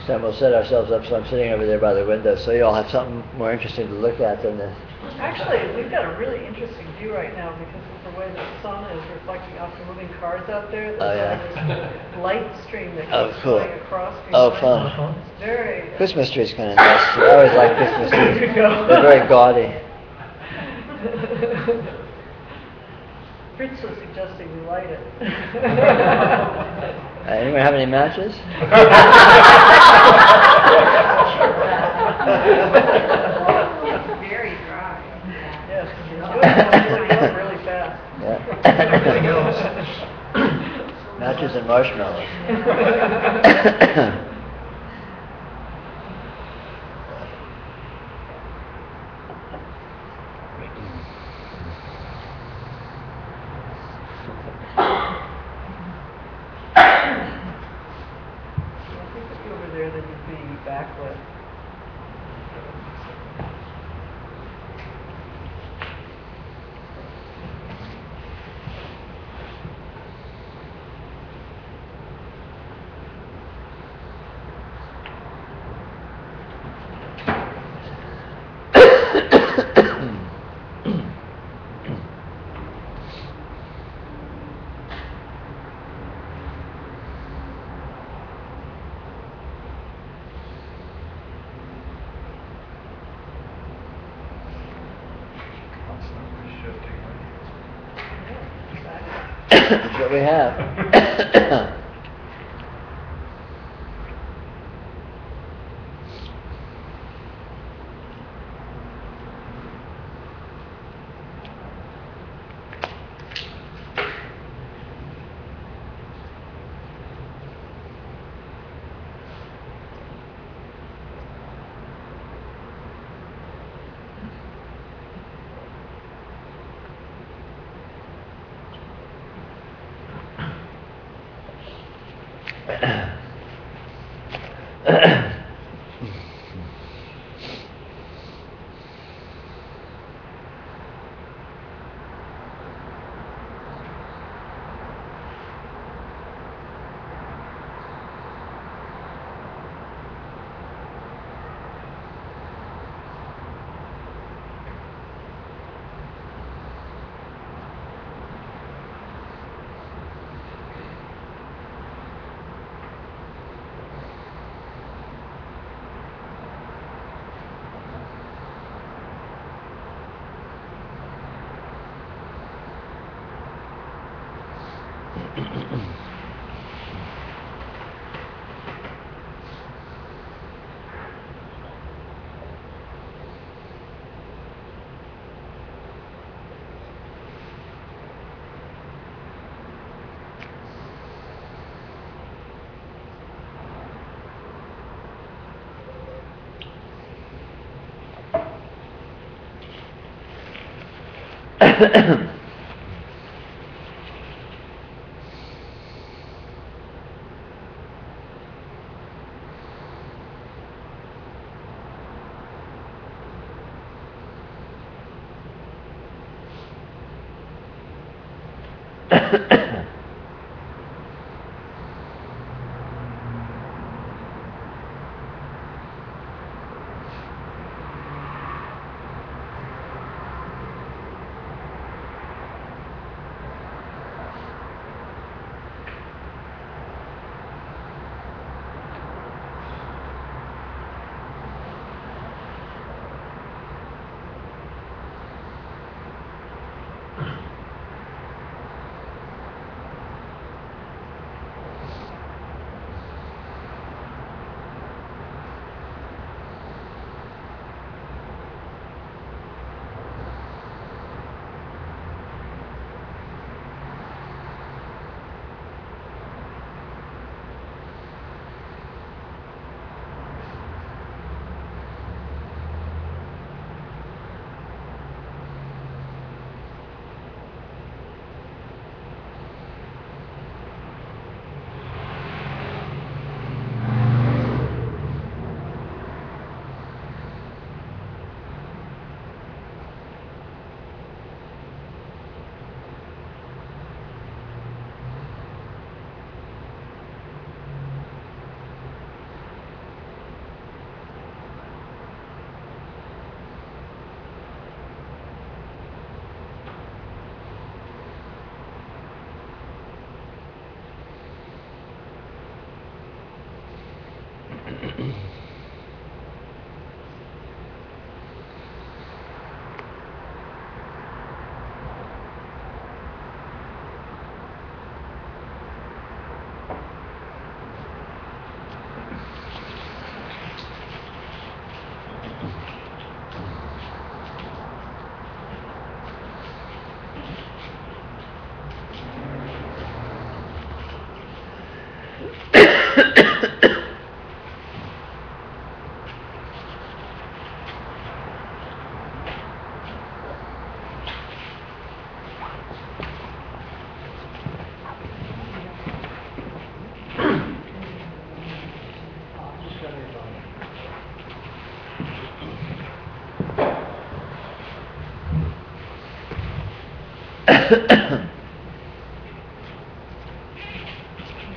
Time we'll set ourselves up so I'm sitting over there by the window so you all have something more interesting to look at than this. Actually, we've got a really interesting view right now because of the way the sun is reflecting off the moving cars out there. There's this light stream that keeps going across. Fun. It's very... Christmas trees kind of nice. I always like Christmas trees. They're very gaudy. Fritz was suggesting we light it. Anyone have any matches? Very dry. Yes, it's going really fast. Everything else. Matches and marshmallows. Backlit. That's what we have.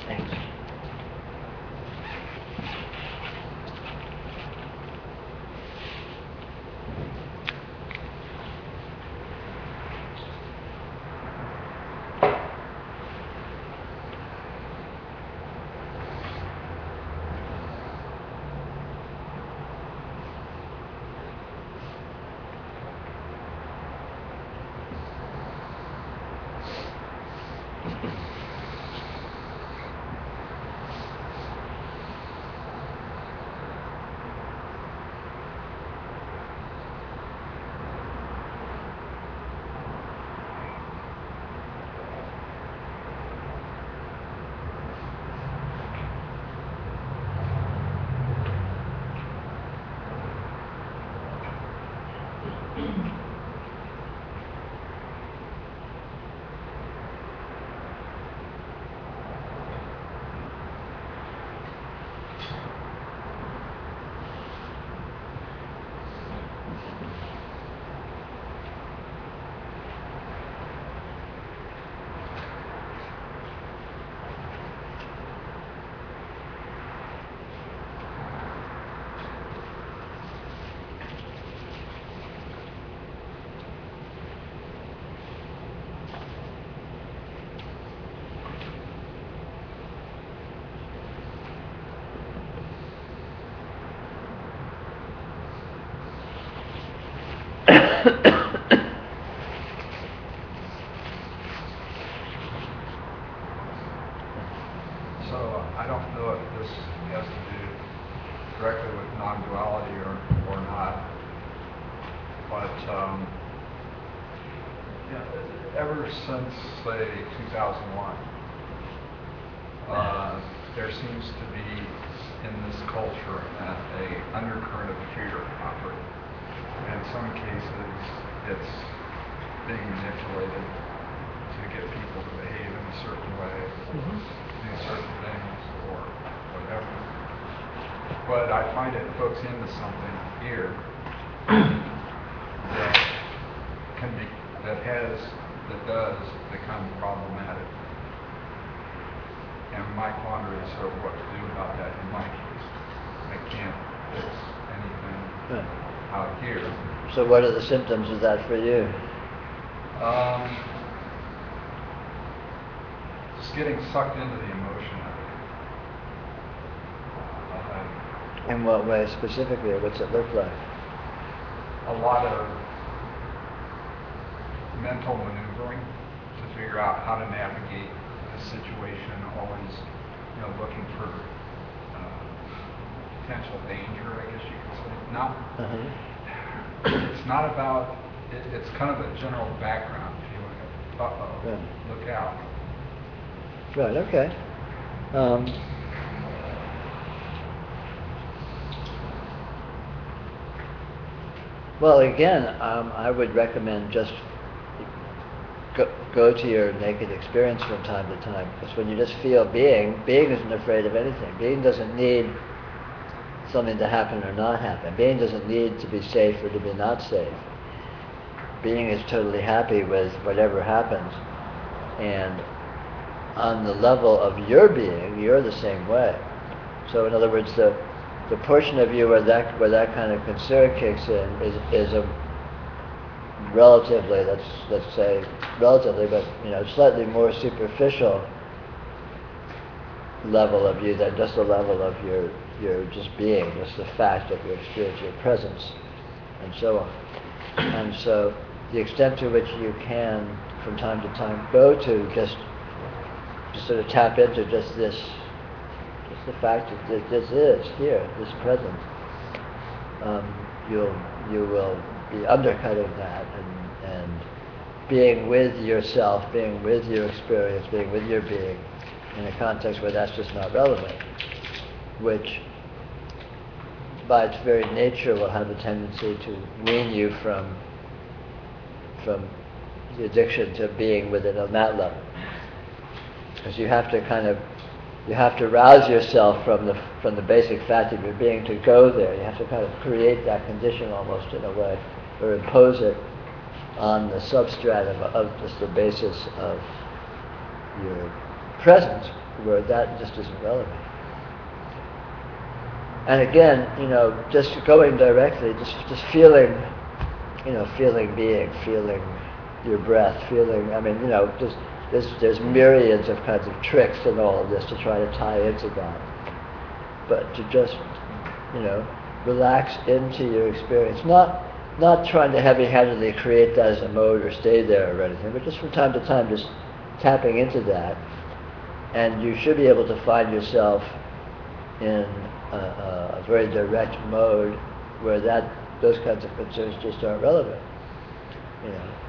Thanks. Ever since, say, 2001, there seems to be in this culture a undercurrent of fear operating. In some cases, it's being manipulated to get people to behave in a certain way, do certain things, or whatever. But I find it hooks into something here that can be, that does become problematic. And my quandary is sort of what to do about that in my case. I can't fix anything out here. So what are the symptoms of that for you? Just getting sucked into the emotion of it. In what way specifically, or what's it look like? A lot of mental maneuvering to figure out how to navigate the situation, always, looking for potential danger, I guess you could say. It's not about, it's kind of a general background feeling of, look out. Right, okay. Well, again, I would recommend just go to your naked experience from time to time, because when you just feel being isn't afraid of anything. Being doesn't need something to happen or not happen. Being doesn't need to be safe or to be not safe. Being is totally happy with whatever happens, and on the level of your being, you're the same way. So in other words, the portion of you where that kind of concern kicks in is a relatively, let's say relatively, but slightly more superficial level of you than just the level of your just being, just the fact of your experience, your presence, and so on. And so the extent to which you can from time to time go to just sort of tap into just this, just the fact that this is here, this present, you will be undercutting that and being with yourself, being with your experience, being with your being in a context where that's just not relevant, which by its very nature will have a tendency to wean you from the addiction to being with it on that level. Because you have to rouse yourself from the basic fact of your being to go there. You have to kind of create that condition almost in a way, or impose it on the substratum of just the basis of your presence, where that just isn't relevant. And again, just going directly, just feeling, feeling being, feeling your breath, feeling, just there's myriads of kinds of tricks in all of this to try to tie into that. But to just, relax into your experience, not trying to heavy-handedly create that as a mode or stay there or anything, but just from time to time just tapping into that, and you should be able to find yourself in a very direct mode where those kinds of concerns just aren't relevant.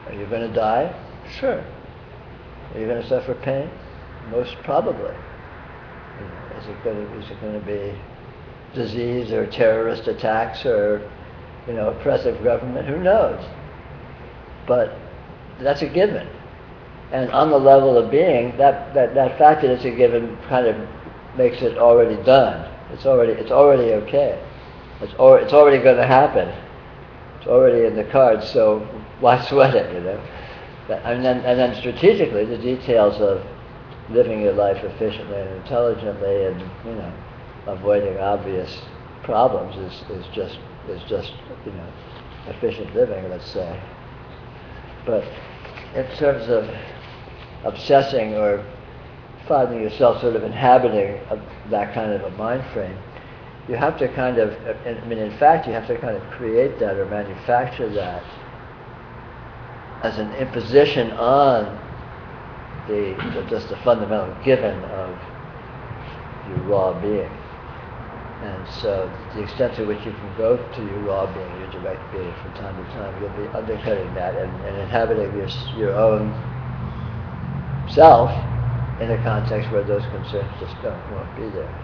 Are you going to die? Sure. Are you going to suffer pain? Most probably. Is it going to be disease or terrorist attacks or oppressive government? Who knows? But that's a given. And on the level of being, that fact that it's a given kind of makes it already done. It's already okay. It's already going to happen. It's already in the cards. So why sweat it? And then strategically, the details of living your life efficiently and intelligently, and avoiding obvious problems is just efficient living, let's say. But in terms of obsessing or finding yourself sort of inhabiting that kind of a mind frame, you have to in fact, you have to kind of create that or manufacture that as an imposition on just the fundamental given of your raw being. And so the extent to which you can go to your raw being, your direct being from time to time, you'll be undercutting that and inhabiting your own self in a context where those concerns just won't be there.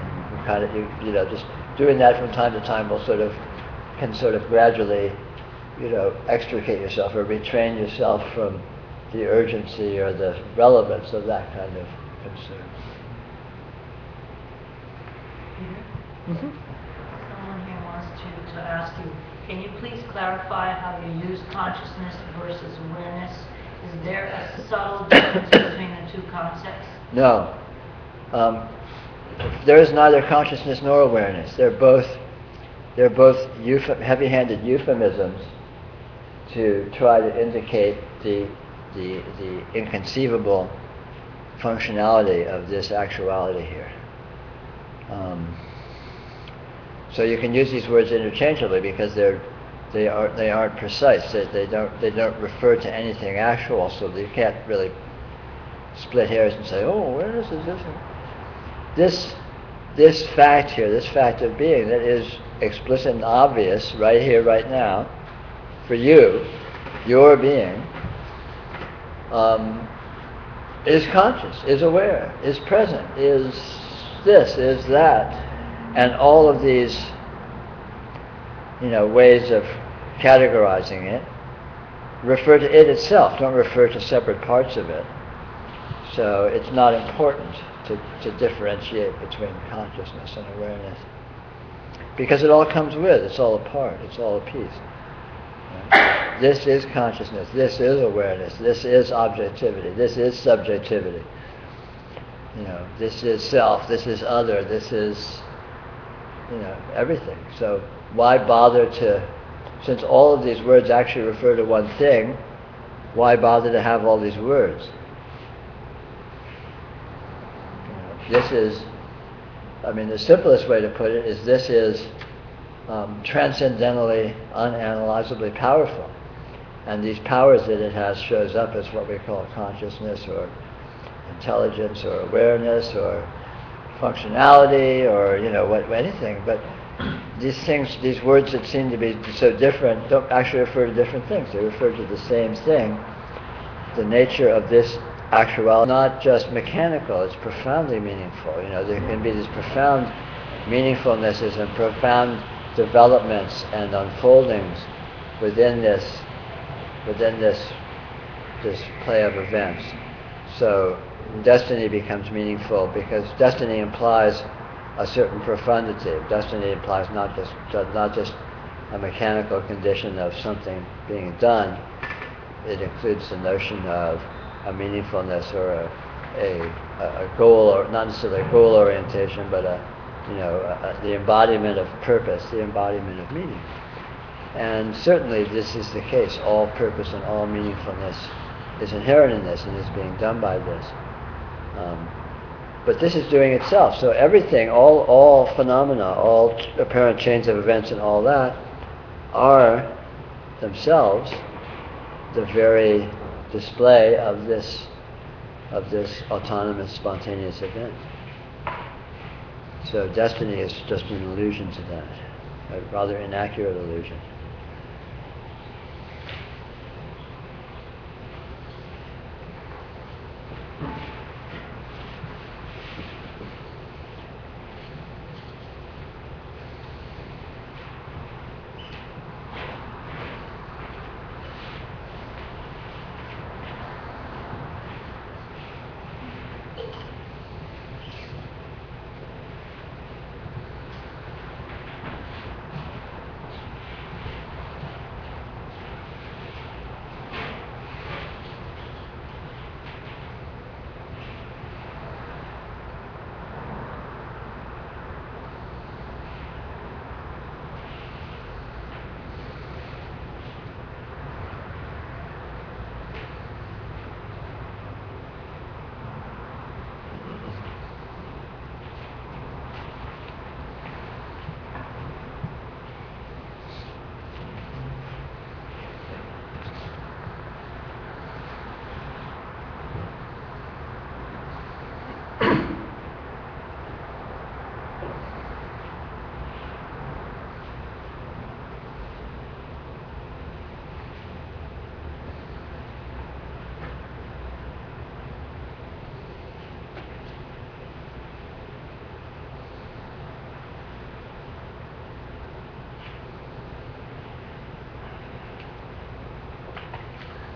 And you kind of, just doing that from time to time can sort of gradually, extricate yourself or retrain yourself from the urgency or the relevance of that kind of concern. Someone here wants to ask you, can you please clarify how you use consciousness versus awareness? Is there a subtle difference between the two concepts? No. There is neither consciousness nor awareness. They're both heavy-handed euphemisms to try to indicate the inconceivable functionality of this actuality here. So you can use these words interchangeably because they aren't precise. They don't refer to anything actual. So you can't really split hairs and say, "Oh, awareness is this." This fact here, this fact of being that is explicit and obvious right here, right now, for you, your being, is conscious, is aware, is present, is this, is that, and all of these, ways of categorizing it refer to it itself, don't refer to separate parts of it. So it's not important to differentiate between consciousness and awareness, because it all comes with, it's all a part, it's all a piece. Right? This is consciousness, this is awareness, this is objectivity, this is subjectivity. This is self, this is other, this is, everything. So why bother since all of these words actually refer to one thing, why bother to have all these words? The simplest way to put it is this is transcendentally, unanalyzably powerful. And these powers that it has shows up as what we call consciousness or intelligence or awareness or functionality or, anything. But these words that seem to be so different don't actually refer to different things. They refer to the same thing. The nature of this actuality, not just mechanical, it's profoundly meaningful. There can be these profound meaningfulnesses and profound developments and unfoldings within this play of events. So destiny becomes meaningful because destiny implies a certain profundity. Destiny implies not just a mechanical condition of something being done. It includes the notion of a meaningfulness or a goal, or not necessarily a goal orientation, but the embodiment of purpose, the embodiment of meaning. And certainly this is the case. All purpose and all meaningfulness is inherent in this and is being done by this. But this is doing itself. So everything, all phenomena, all apparent chains of events and all that are themselves the very display of this autonomous, spontaneous event. So destiny is just an illusion to that, a rather inaccurate illusion.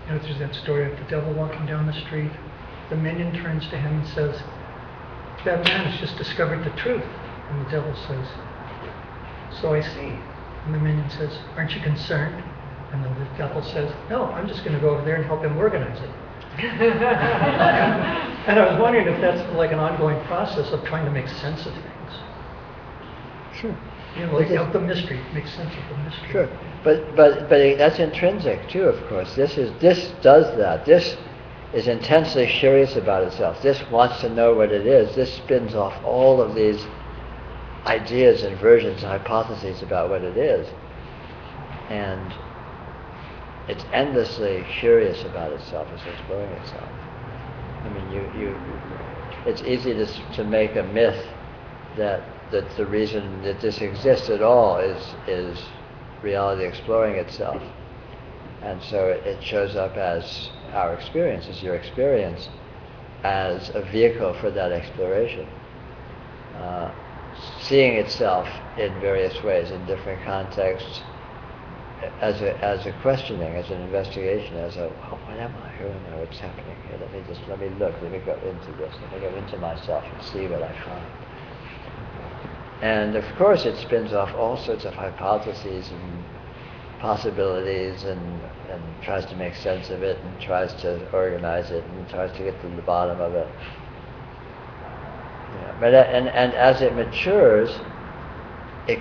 You know, there's that story of the devil walking down the street. The minion turns to him and says, that man has just discovered the truth. And the devil says, so I see. And the minion says, aren't you concerned? And then the devil says, no, I'm just going to go over there and help him organize it. And I was wondering if that's like an ongoing process of trying to make sense of things. Sure. You know, like help the mystery, make sense of the mystery. Sure, but that's intrinsic too, of course. This does that. This is intensely curious about itself. This wants to know what it is. This spins off all of these ideas and versions and hypotheses about what it is, and it's endlessly curious about itself. It's exploring itself. I mean, it's easy to make a myth that the reason that this exists at all is reality exploring itself. And so it shows up as our experience, as your experience, as a vehicle for that exploration. Seeing itself in various ways, in different contexts, as a questioning, as an investigation, as a, oh, what am I? Who am I? What's happening here? Let me look, let me go into this, let me go into myself and see what I find. And of course it spins off all sorts of hypotheses and possibilities and tries to make sense of it and tries to organize it and tries to get to the bottom of it. Yeah, but and as it matures, it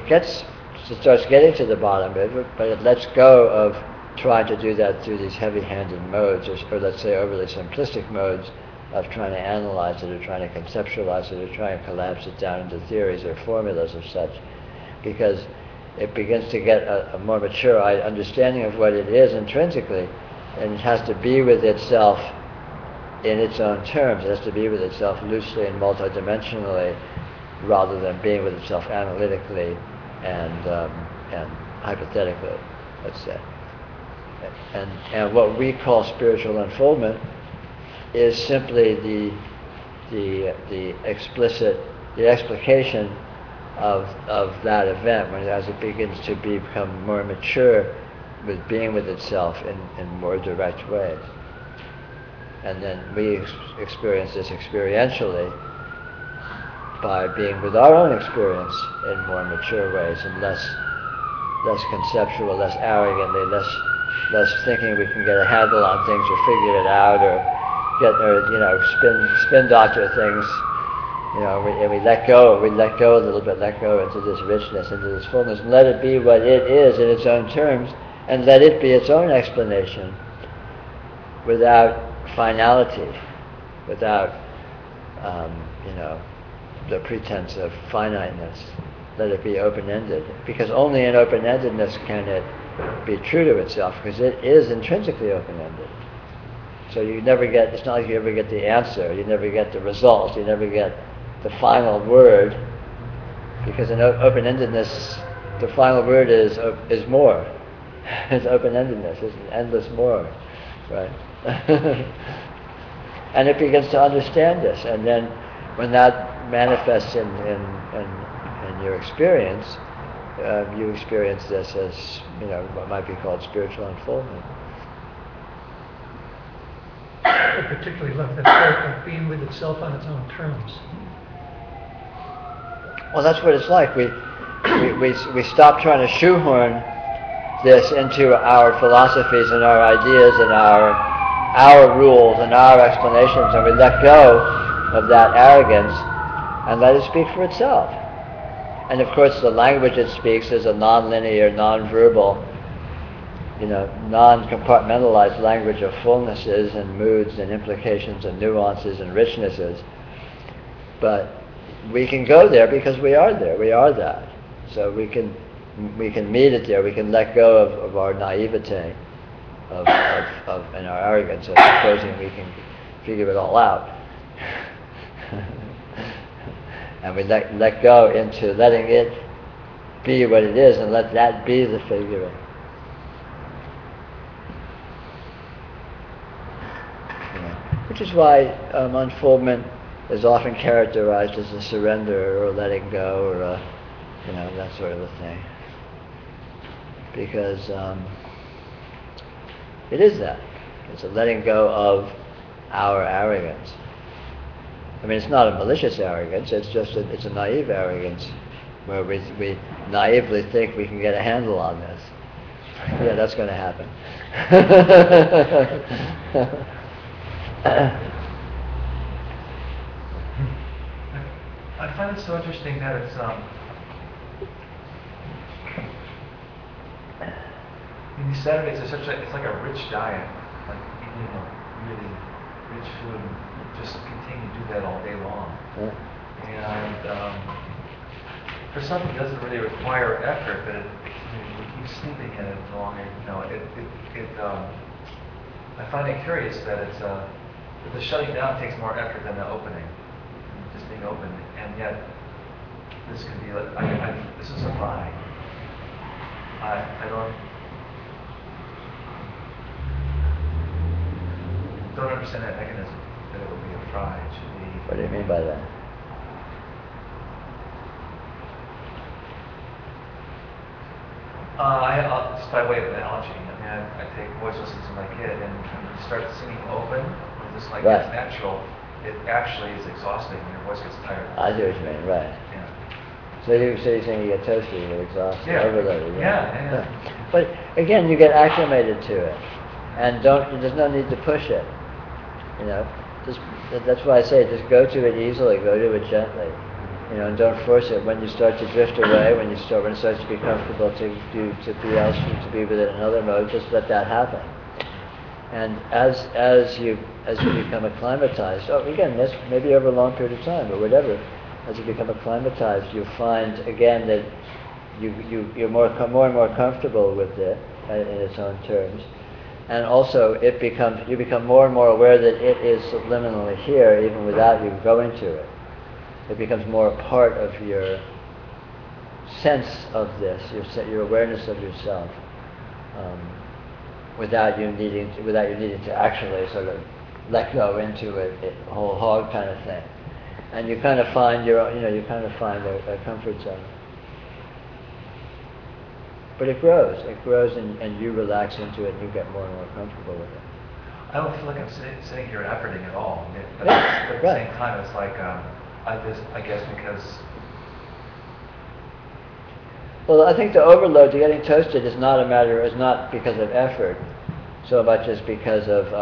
starts getting to the bottom of it, but it lets go of trying to do that through these heavy-handed modes, or let's say overly simplistic modes of trying to analyze it or trying to conceptualize it or trying to collapse it down into theories or formulas or such, because it begins to get a more mature understanding of what it is intrinsically, and it has to be with itself in its own terms. It has to be with itself loosely and multidimensionally, rather than being with itself analytically and hypothetically, let's say. And what we call spiritual unfoldment is simply the explication of that event, as it begins to become more mature with being with itself in more direct ways. And then we experience this experientially by being with our own experience in more mature ways and less conceptual, less arrogantly, less thinking we can get a handle on things or figure it out or spin doctor things. We let go a little bit, let go into this richness, into this fullness, and let it be what it is in its own terms, and let it be its own explanation without finality, without the pretense of finiteness. Let it be open-ended, because only in open-endedness can it be true to itself, because it is intrinsically open-ended. So it's not like you ever get the answer, you never get the result, you never get the final word, because in open-endedness, the final word is more. It's open-endedness, it's an endless more, right? And it begins to understand this, and then when that manifests in your experience, you experience this as what might be called spiritual unfoldment. I particularly love that part of being with itself on its own terms. Well, that's what it's like. We stop trying to shoehorn this into our philosophies and our ideas and our rules and our explanations, and we let go of that arrogance and let it speak for itself. And of course, the language it speaks is a non-linear, non-verbal, non-compartmentalized language of fullnesses and moods and implications and nuances and richnesses. But we can go there because we are there. We are that. So we can meet it there. We can let go of our naivete, of and our arrogance of supposing we can figure it all out. And we let go into letting it be what it is and let that be the figuring. Which is why unfoldment is often characterized as a surrender or a letting go or that sort of a thing. Because it is that. It's a letting go of our arrogance. I mean, it's not a malicious arrogance, it's just it's a naive arrogance where we naively think we can get a handle on this. Yeah, that's going to happen. I find it so interesting that it's these Saturdays are it's like a rich diet, like eating really rich food and just continue to do that all day long. And for something that doesn't really require effort, but we keep sleeping in it longer. I find it curious that it's that the shutting down takes more effort than the opening, just being open, and yet this could be like this is a fry. I don't understand that mechanism, that it would be a fry. It should be. What do you mean by that? Just by way of analogy, I mean, I take voice lessons to my kid, and when you start singing open, or just like Right. it's natural, it actually is exhausting, and your voice gets tired. I see what you mean, right. Yeah. So you're saying you get toasted, you get exhausted, Yeah. overloaded. Yeah. But again, you get acclimated to it, and there's no need to push it. You know, that's why I say just go to it easily, go to it gently. You know, and don't force it. When you start to drift away, when it starts to be comfortable to be within another mode, just let that happen. And as you become acclimatized, again, this maybe over a long period of time or whatever, as you become acclimatized, you find again that you're more and more comfortable with it in its own terms, and also you become more and more aware that it is subliminally here, even without you going to it. It becomes more a part of your sense of this, your awareness of yourself, without you needing to actually sort of let go into it whole hog kind of thing, and you kind of find a comfort zone. But it grows, and you relax into it, and you get more and more comfortable with it. I don't feel like I'm sitting here efforting at all. But Yeah, at the right. same time, it's like I guess because. Well, I think the overload to getting toasted is not because of effort, so much as because of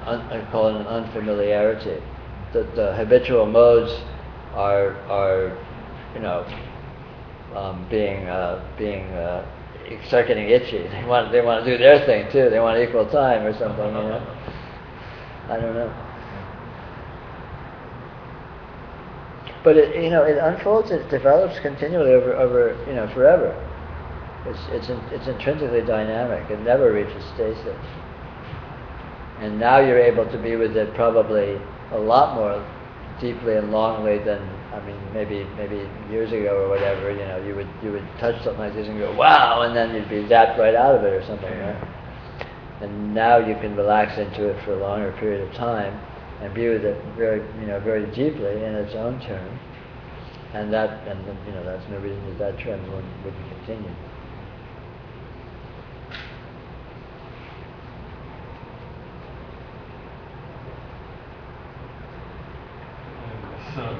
I call it an unfamiliarity. The habitual modes are start getting itchy. They want to do their thing too. They want equal time or something. You know. I don't know. But it unfolds. It develops continually over forever. It's intrinsically dynamic. It never reaches stasis. And now you're able to be with it probably a lot more deeply and longly than maybe years ago or whatever. You would touch something like this and go wow, and then you'd be zapped right out of it or something, right? And now you can relax into it for a longer period of time and be with it very deeply in its own term, and that's no reason that trend wouldn't continue. Sort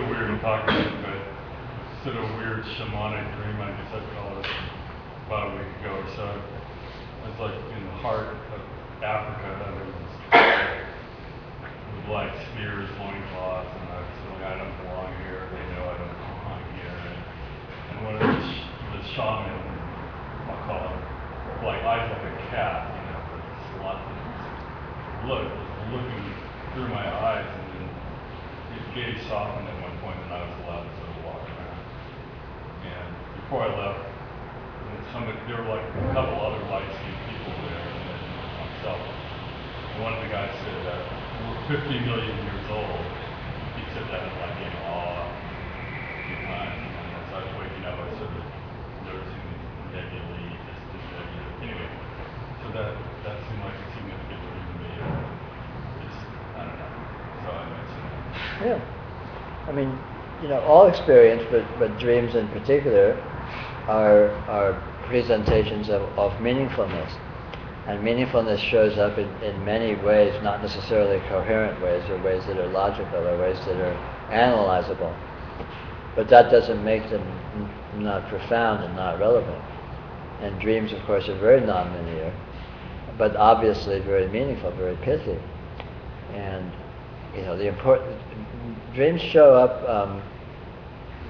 of weird to talk about, but sort of weird shamanic dream, I guess I'd call it, about a week ago or so. I was like in the heart of Africa, and there was with like spears, loincloths, and I was feeling I don't belong here, they know I don't belong here. And one of the shaman, I'll call him, like eyes like a cat, but it's lots of looking through my eyes, and then his gaze softened at one point, and I was allowed to sort of walk around. And before I left, there were like a couple other light-skinned people there, and then myself. And one of the guys said that we're 50 million years old. He said that like in awe a few times. And as I was waking up, I was sort of noticing these nebulae, distant nebulae. Anyway, so that seemed like a significant dream to me. I don't know. So I mentioned it. Yeah. All experience, but dreams in particular, are presentations of meaningfulness. And meaningfulness shows up in many ways, not necessarily coherent ways, or ways that are logical, or ways that are analyzable. But that doesn't make them not profound and not relevant. And dreams, of course, are very non-linear, but obviously very meaningful, very pithy. And the important dreams show up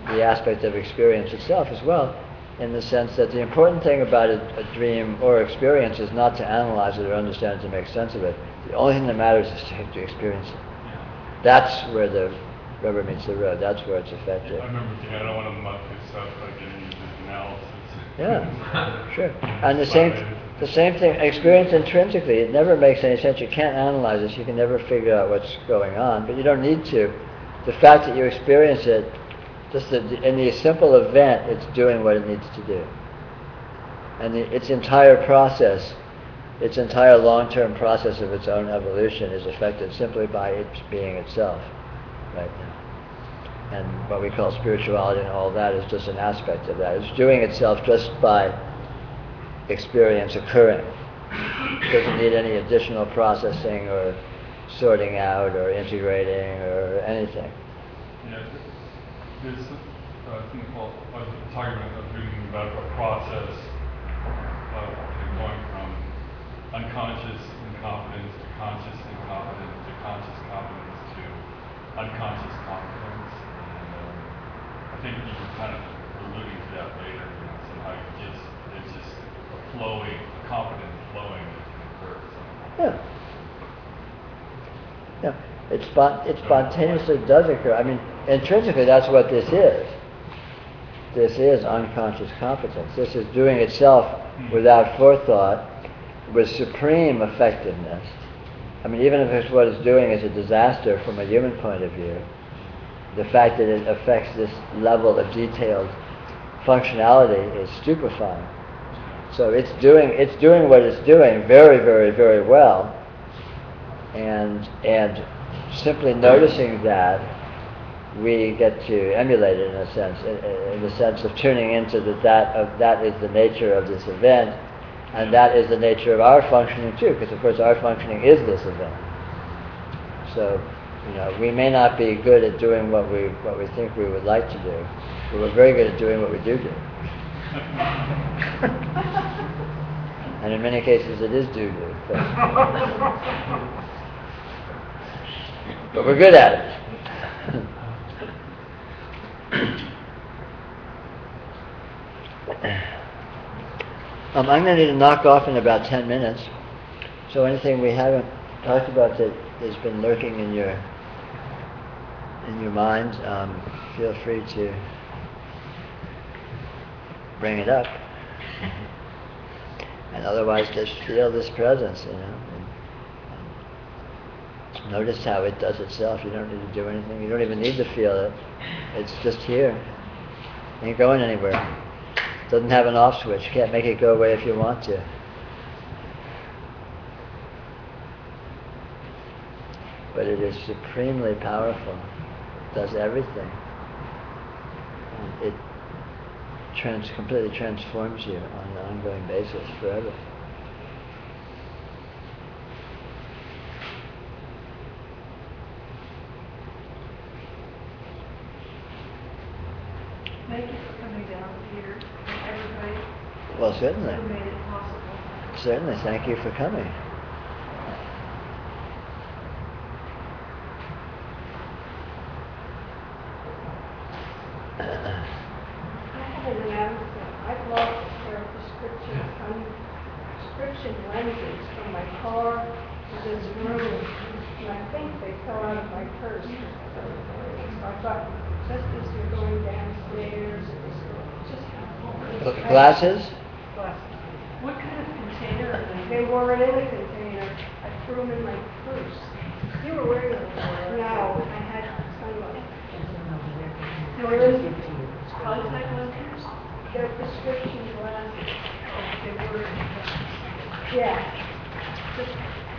the aspect of experience itself as well, in the sense that the important thing about a dream or experience is not to analyze it or understand it to make sense of it. The only thing that matters is to experience it. That's where the rubber meets the road. That's where it's effective. I remember thinking, I don't want to muck this up by getting into analysis. Yeah, sure. And the same thing, experience intrinsically, it never makes any sense. You can't analyze this. You can never figure out what's going on, but you don't need to. The fact that you experience it, just in the simple event, it's doing what it needs to do. And its entire process, its entire long-term process of its own evolution is affected simply by its being itself right now. And what we call spirituality and all that is just an aspect of that. It's doing itself just by experience occurring. It doesn't need any additional processing or sorting out or integrating or anything. Yeah, there's a thing called, I was talking about, reading about a process of going from unconscious incompetence to conscious incompetence to conscious competence to unconscious competence. And I think you were kind of alluding to that later, somehow it's just a flowing, competent flowing that can occur. Yeah. Yeah. It spontaneously does occur. I mean, intrinsically, that's what this is. This is unconscious competence. This is doing itself without forethought, with supreme effectiveness. I mean, even if what it's doing is a disaster from a human point of view, the fact that it affects this level of detailed functionality is stupefying. So it's doing what it's doing very, very, very well, and simply noticing that, we get to emulate it in a sense, in the sense of tuning into that is the nature of this event, and that is the nature of our functioning too, because of course our functioning is this event. So, we may not be good at doing what we think we would like to do, but we're very good at doing what we do. And in many cases it is do. But we're good at it. I'm going to need to knock off in about 10 minutes. So anything we haven't talked about that has been lurking in your mind, feel free to bring it up. And otherwise, just feel this presence, and notice how it does itself. You don't need to do anything. You don't even need to feel it. It's just here. Ain't going anywhere. Doesn't have an off switch. You can't make it go away if you want to. But it is supremely powerful. It does everything. It completely transforms you on an ongoing basis forever. Thank you for coming down here, everybody Well, certainly. who made it possible. Certainly. Thank you for coming. I have an announcement. I've lost a pair of prescription lenses from my car to this room, and I think they fell out of my purse. So I thought, just as you're going downstairs, just Glasses? what kind of container are they? They weren't in a container. I threw them in my purse. You were wearing them? No, I had sunglasses. They were in contact lenses? They're prescription glasses. They were, yeah.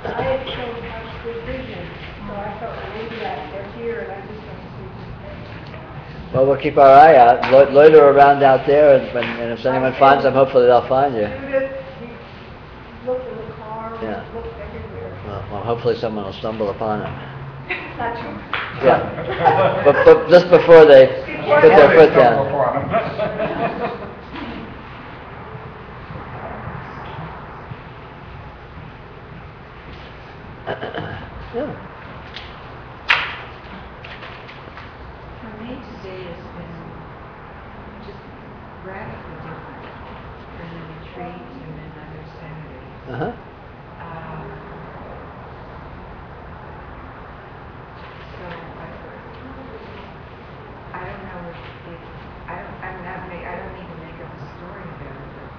I had shown house good vision, so I thought, well, maybe they're here and I just don't see them. Well, we'll keep our eye out, loiter around out there, and if anyone finds them, hopefully they'll find you. Judith, he looked in the car, Yeah. looked everywhere. Well, hopefully someone will stumble upon them. Not you. Yeah. But just before they put their foot down. Yeah. For me today has been just radically different from the retreat and then other Saturdays. Uh-huh. So I don't know if I don't need to make up a story about it, but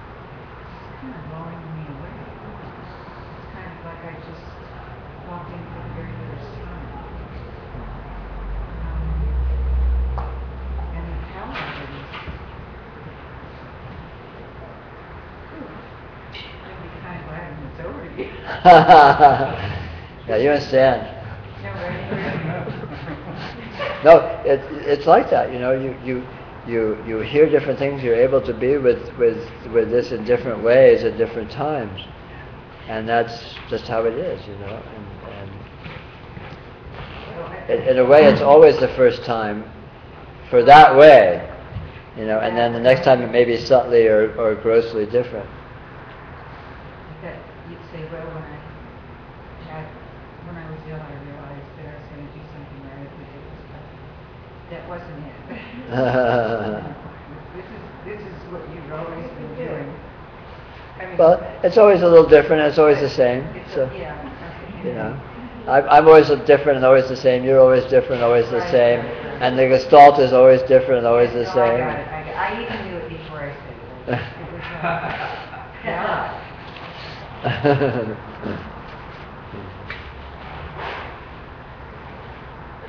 it's kind of blowing me away. It's kind of like I just walked in for the very first time. And the power of it is, I'd be kind of glad when it's over to you. Yeah, you understand. No, right? No, it's like that. You know, you hear different things. You're able to be with this in different ways at different times, and that's just how it is. You know, and in a way, it's always the first time for that way. You know, and then the next time it may be subtly or grossly different. That you'd say, well, when I was ill, I realized that I was going to do something radically different. But that wasn't it. This is what you've always been doing. I mean, Well, it's always a little different. It's always the same. It's So, yeah. you know, I'm always different and always the same. You're always different, always the same. And the Gestalt is always different and always the No, I same. got it. I even knew it before I said it. It was yeah.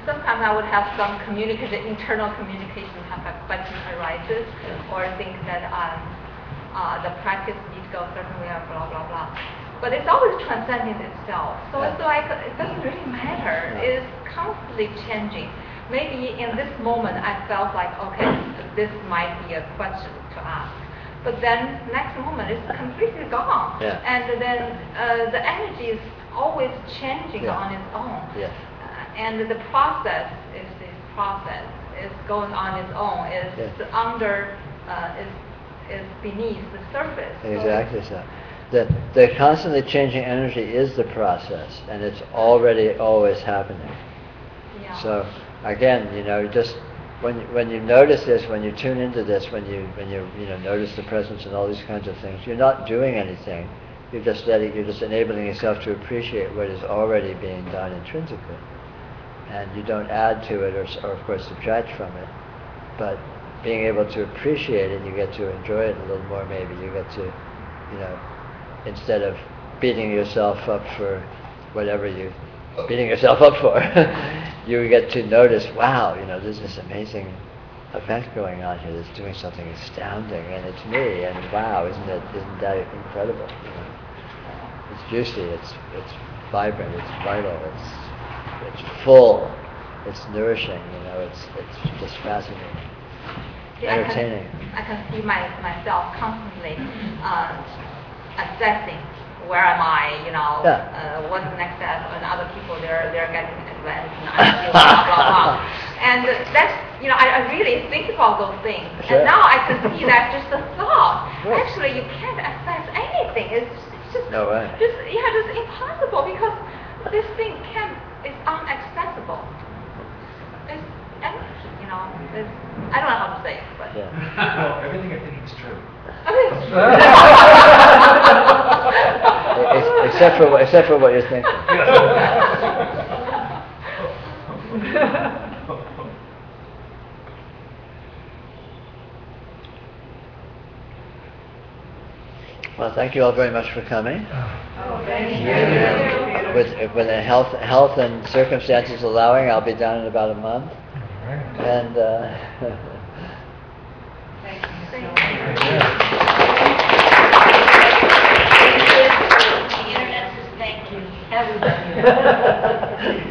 Sometimes I would have some internal communication, have a question arises, or think that the practice needs to go a certain way, or blah, blah, blah. But it's always transcending itself. So it's like, it doesn't really matter. It's constantly changing. Maybe in this moment, I felt like, okay, this might be a question to ask. But then next moment, it's completely gone. Yeah. And then the energy is always changing on its own. Yeah. And the process is going on its own, is beneath the surface. Exactly so. The constantly changing energy is the process, and it's already always happening. Yeah. So again, you know, just when you notice this, when you tune into this, when you notice the presence and all these kinds of things, you're not doing anything. You're just enabling yourself to appreciate what is already being done intrinsically. And you don't add to it or of course subtract from it, but being able to appreciate it, you get to enjoy it a little more maybe. You get to, you know, instead of beating yourself up for whatever you're beating yourself up for, you get to notice, wow, you know, there's this amazing event going on here that's doing something astounding, and it's me, and wow, isn't that incredible? You know? It's juicy, it's vibrant, it's vital, it's full, it's nourishing, you know, it's just fascinating, entertaining. I can see myself constantly assessing where am I, you know, what's the next step, and other people they're getting advanced, and I'm still blah blah blah. And that's, you know, I really think about those things. Sure. And now I can see that just a thought. Right. Actually, you can't assess anything. It's just No way. just impossible, because this thing is unaccessible. It's empty, you know. I don't know how to say it, but Yeah. Well, everything I think is true. Except for what you're thinking. Well, thank you all very much for coming. Oh, thank you. And with the health and circumstances allowing, I'll be down in about a month. And Thank you so Thank much. The internet says thank you, everybody.